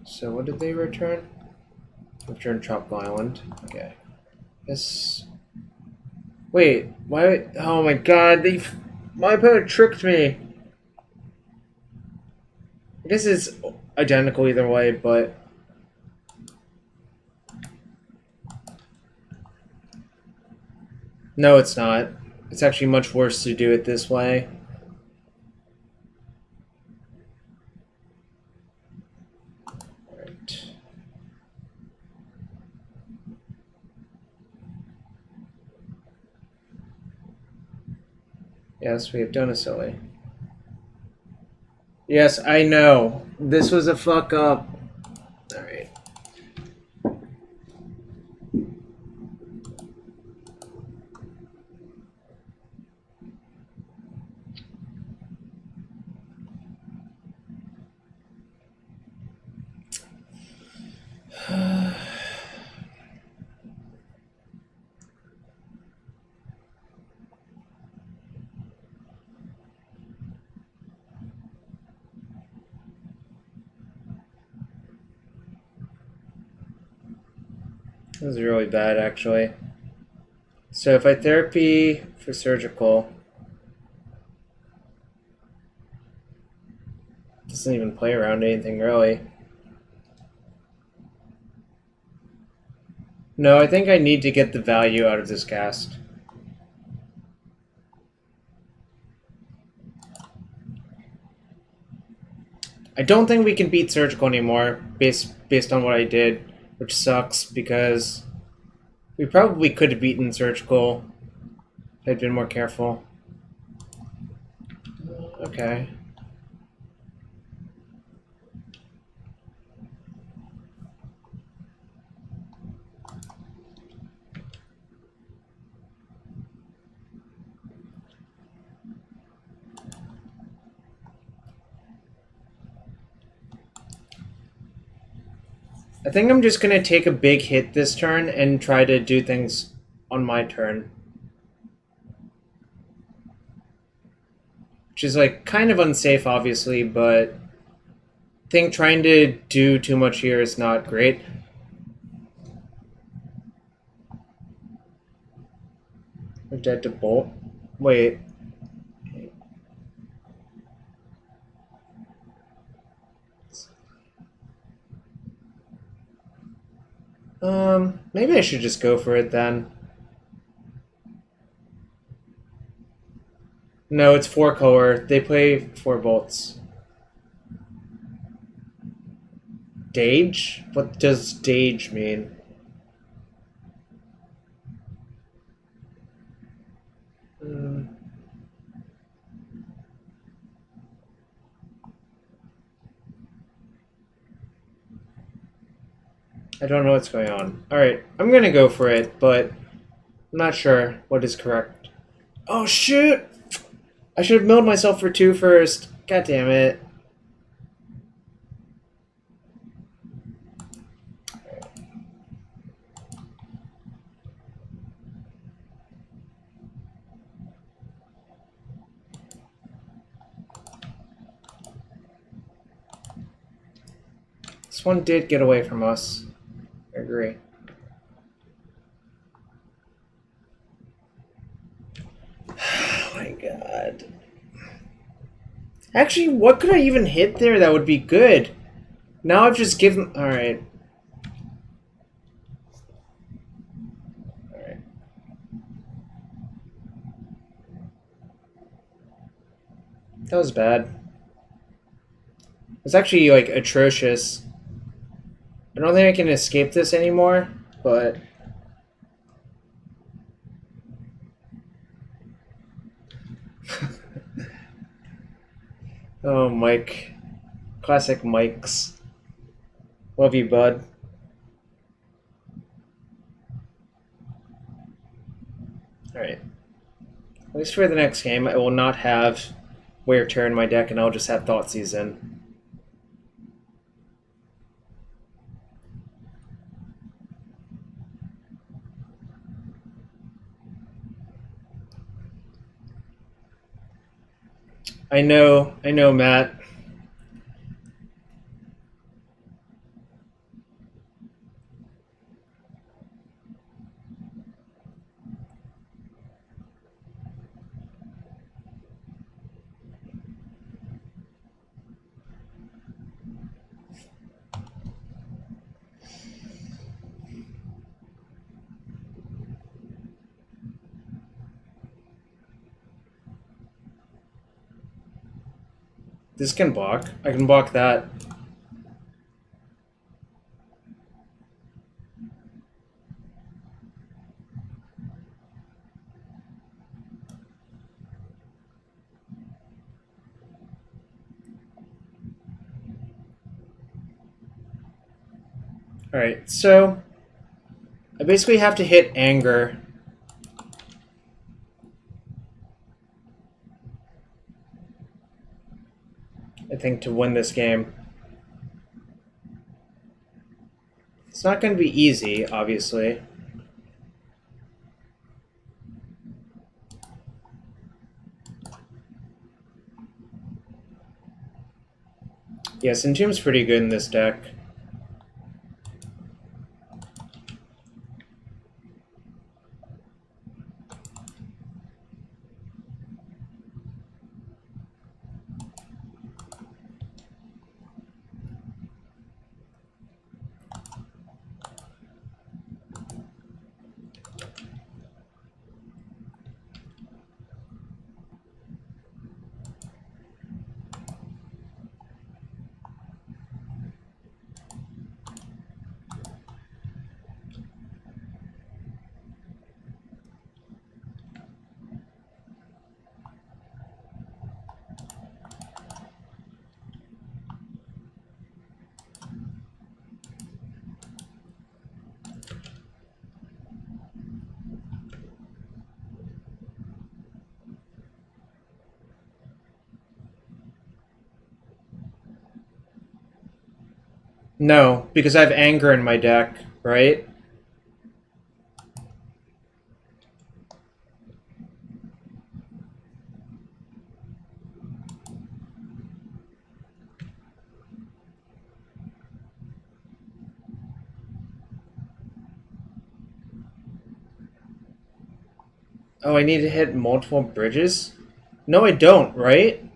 So what did they return? Return Tropical Island. Okay. This... Wait, why... Oh my god, my opponent tricked me! I guess it's identical either way, but... No, it's not. It's actually much worse to do it this way. Yes, we have Donicilli. Yes, I know. This was a fuck up. Alright. This is really bad, actually. So if I therapy for Surgical, doesn't even play around anything, really. No, I think I need to get the value out of this cast. I don't think we can beat Surgical anymore, based on what I did. Which sucks, because we probably could have beaten Surgical if I'd been more careful. Okay. I think I'm just going to take a big hit this turn and try to do things on my turn. Which is like kind of unsafe, obviously, but I think trying to do too much here is not great. We're dead to Bolt. Wait. Maybe I should just go for it then. No, it's 4 color. They play 4 bolts. Dage? What does Dage mean? I don't know what's going on. Alright, I'm gonna go for it, but I'm not sure what is correct. Oh, shoot! I should have milled myself for 2 first. God damn it. This one did get away from us. I agree. Oh my god. Actually, what could I even hit there that would be good? Now I've just given... Alright. Alright. That was bad. It's actually, like, atrocious. I don't think I can escape this anymore, but... Oh, Mike. Classic Mikes. Love you, bud. Alright. At least for the next game, I will not have Wear Tear in my deck, and I'll just have Thoughtseize in. I know, Matt. This can block. I can block that. Alright, so I basically have to hit Anger. I think to win this game. It's not going to be easy, obviously. Yes, Entomb's pretty good in this deck. No, because I have Anger in my deck, right? Oh, I need to hit multiple bridges? No, I don't, right?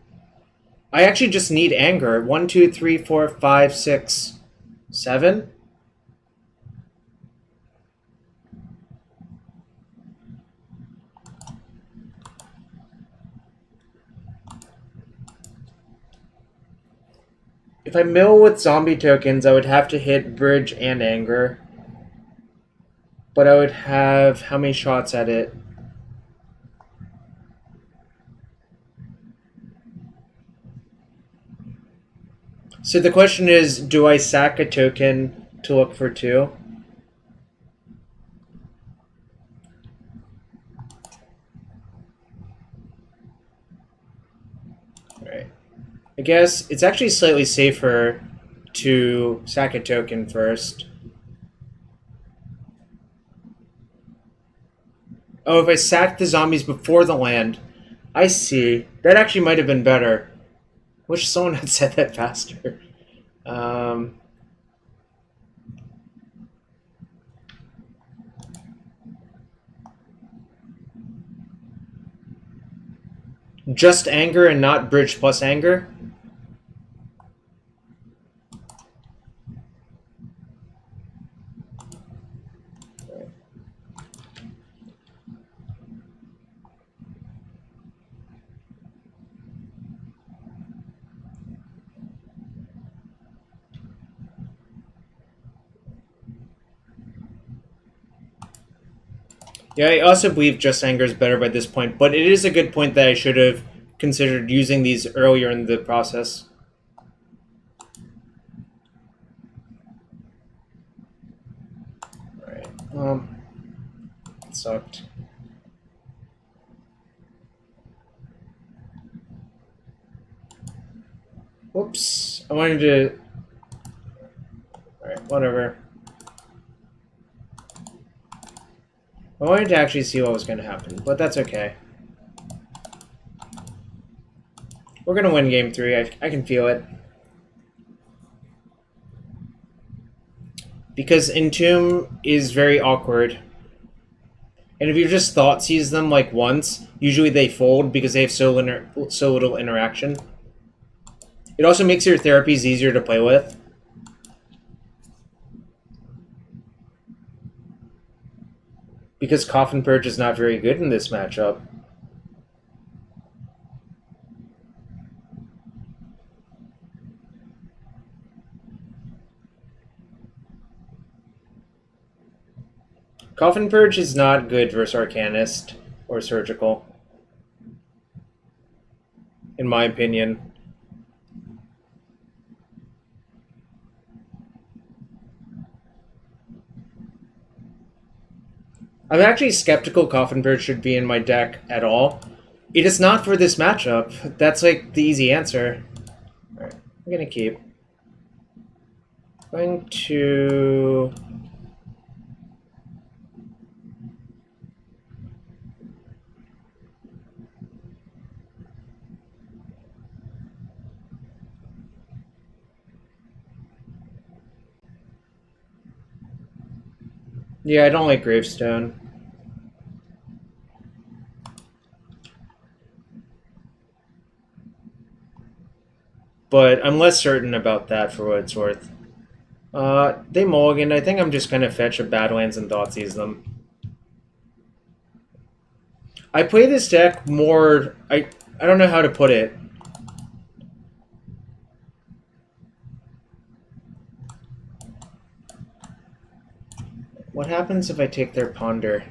I actually just need Anger. 1, 2, 3, 4, 5, 6, 7? If I mill with zombie tokens, I would have to hit Bridge and Anger. But I would have how many shots at it? So the question is, do I sack a token to look for too. Right. I guess it's actually slightly safer to sack a token first. Oh, if I sacked the zombies before the land. I see. That actually might have been better. Wish someone had said that faster. Just anger and not bridge plus anger? Yeah, I also believe Just Anger is better by this point, but it is a good point that I should have considered using these earlier in the process. Alright, it sucked. Whoops, I wanted to... Alright, whatever. I wanted to actually see what was going to happen, but that's okay. We're going to win game 3. I can feel it. Because Entomb is very awkward. And if you just Thoughtseize them like once, usually they fold because they have so little interaction. It also makes your therapies easier to play with. Because Coffin Purge is not very good in this matchup. Coffin Purge is not good versus Arcanist or Surgical, in my opinion. I'm actually skeptical Coffin Purge should be in my deck at all. It is not for this matchup. That's like the easy answer. Alright, I'm gonna keep. Going to... Yeah, I don't like Gravestone. But I'm less certain about that for what it's worth. They mulligan. I think I'm just gonna fetch a Badlands and Thoughtseize them. I play this deck more... I don't know how to put it. What happens if I take their Ponder?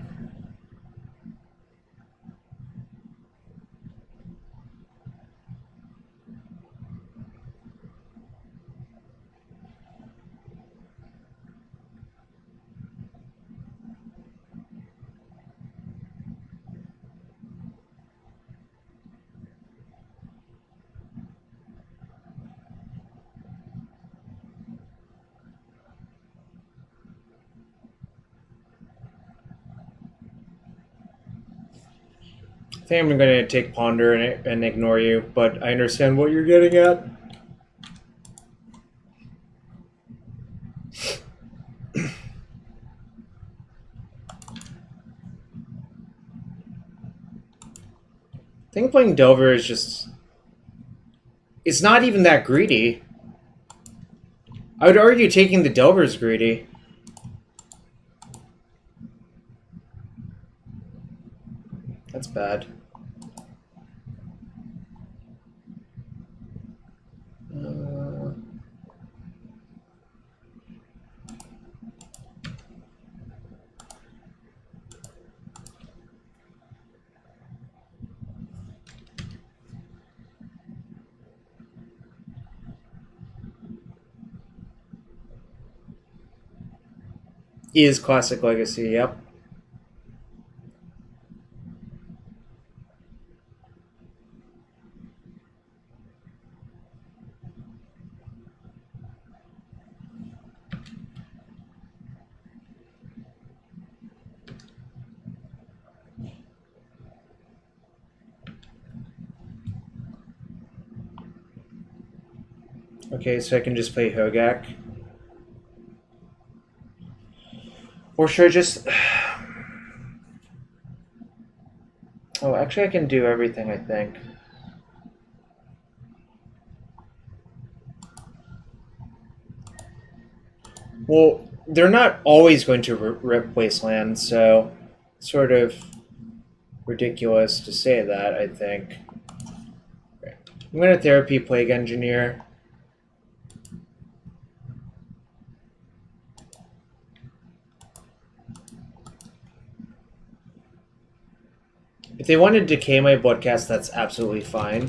I think I'm going to take Ponder and ignore you, but I understand what you're getting at. I think playing Delver is just... It's not even that greedy. I would argue taking the Delver is greedy. That's bad. Is Classic Legacy, yep. Okay, so I can just play Hogaak. Or should I just... Oh, actually I can do everything, I think. Well, they're not always going to rip Wasteland, so sort of ridiculous to say that, I think. I'm going to Therapy Plague Engineer. If they want to decay my Bloodghast, that's absolutely fine.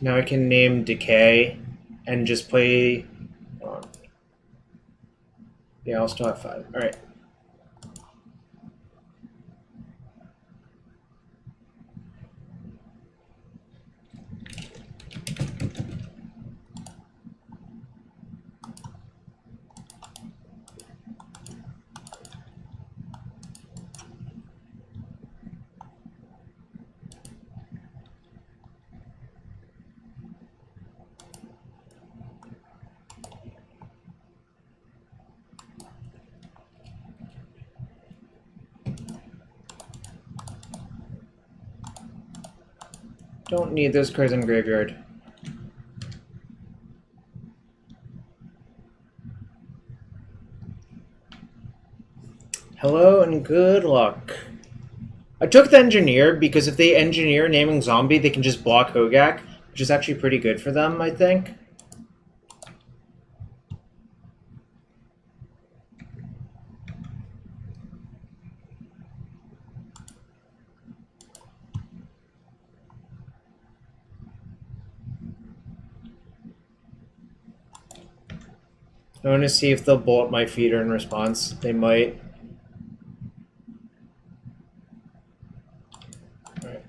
Now I can name Decay and just play... Yeah, I'll still have 5. Alright. Don't need those cards in graveyard. Hello and good luck. I took the Engineer because if they Engineer naming Zombie, they can just block Hogaak, which is actually pretty good for them, I think. I want to see if they'll bolt my feeder in response. They might. Alright.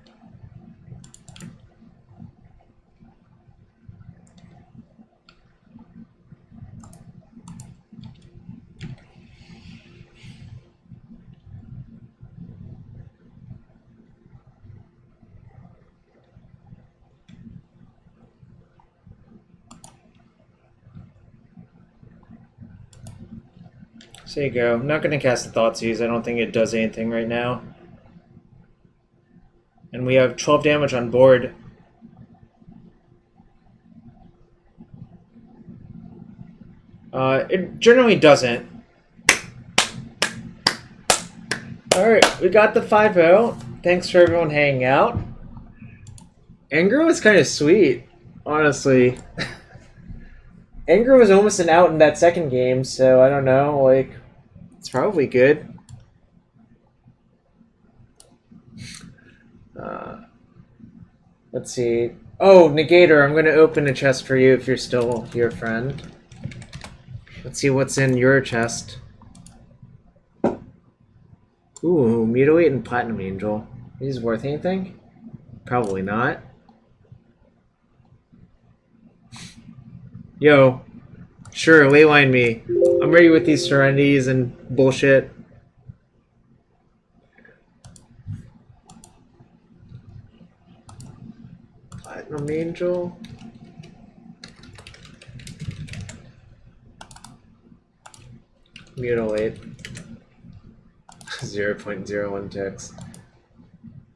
So there you go. I'm not going to cast the Thoughtseize. I don't think it does anything right now. And we have 12 damage on board. It generally doesn't. Alright, we got the 5-0. Thanks for everyone hanging out. Anger was kind of sweet, honestly. Anger was almost an out in that second game, so I don't know, like, it's probably good. Let's see. Oh, Negator, I'm going to open a chest for you if you're still here, friend. Let's see what's in your chest. Ooh, Mutilate and Platinum Angel. Is these worth anything? Probably not. Yo, sure, leyline me. I'm ready with these Serenities and bullshit. Platinum Angel. Mutilate. 0.01 ticks.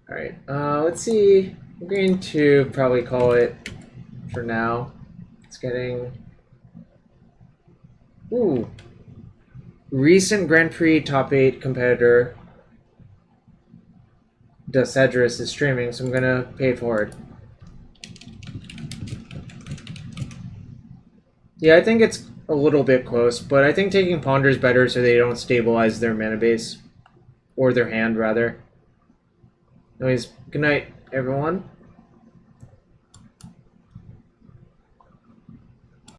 Alright, let's see. I'm going to probably call it for now. It's getting... Ooh. Recent Grand Prix top 8 competitor Decedrus is streaming, so I'm gonna pay it forward. Yeah, I think it's a little bit close, but I think taking Ponder is better so they don't stabilize their mana base. Or their hand, rather. Anyways, good night, everyone.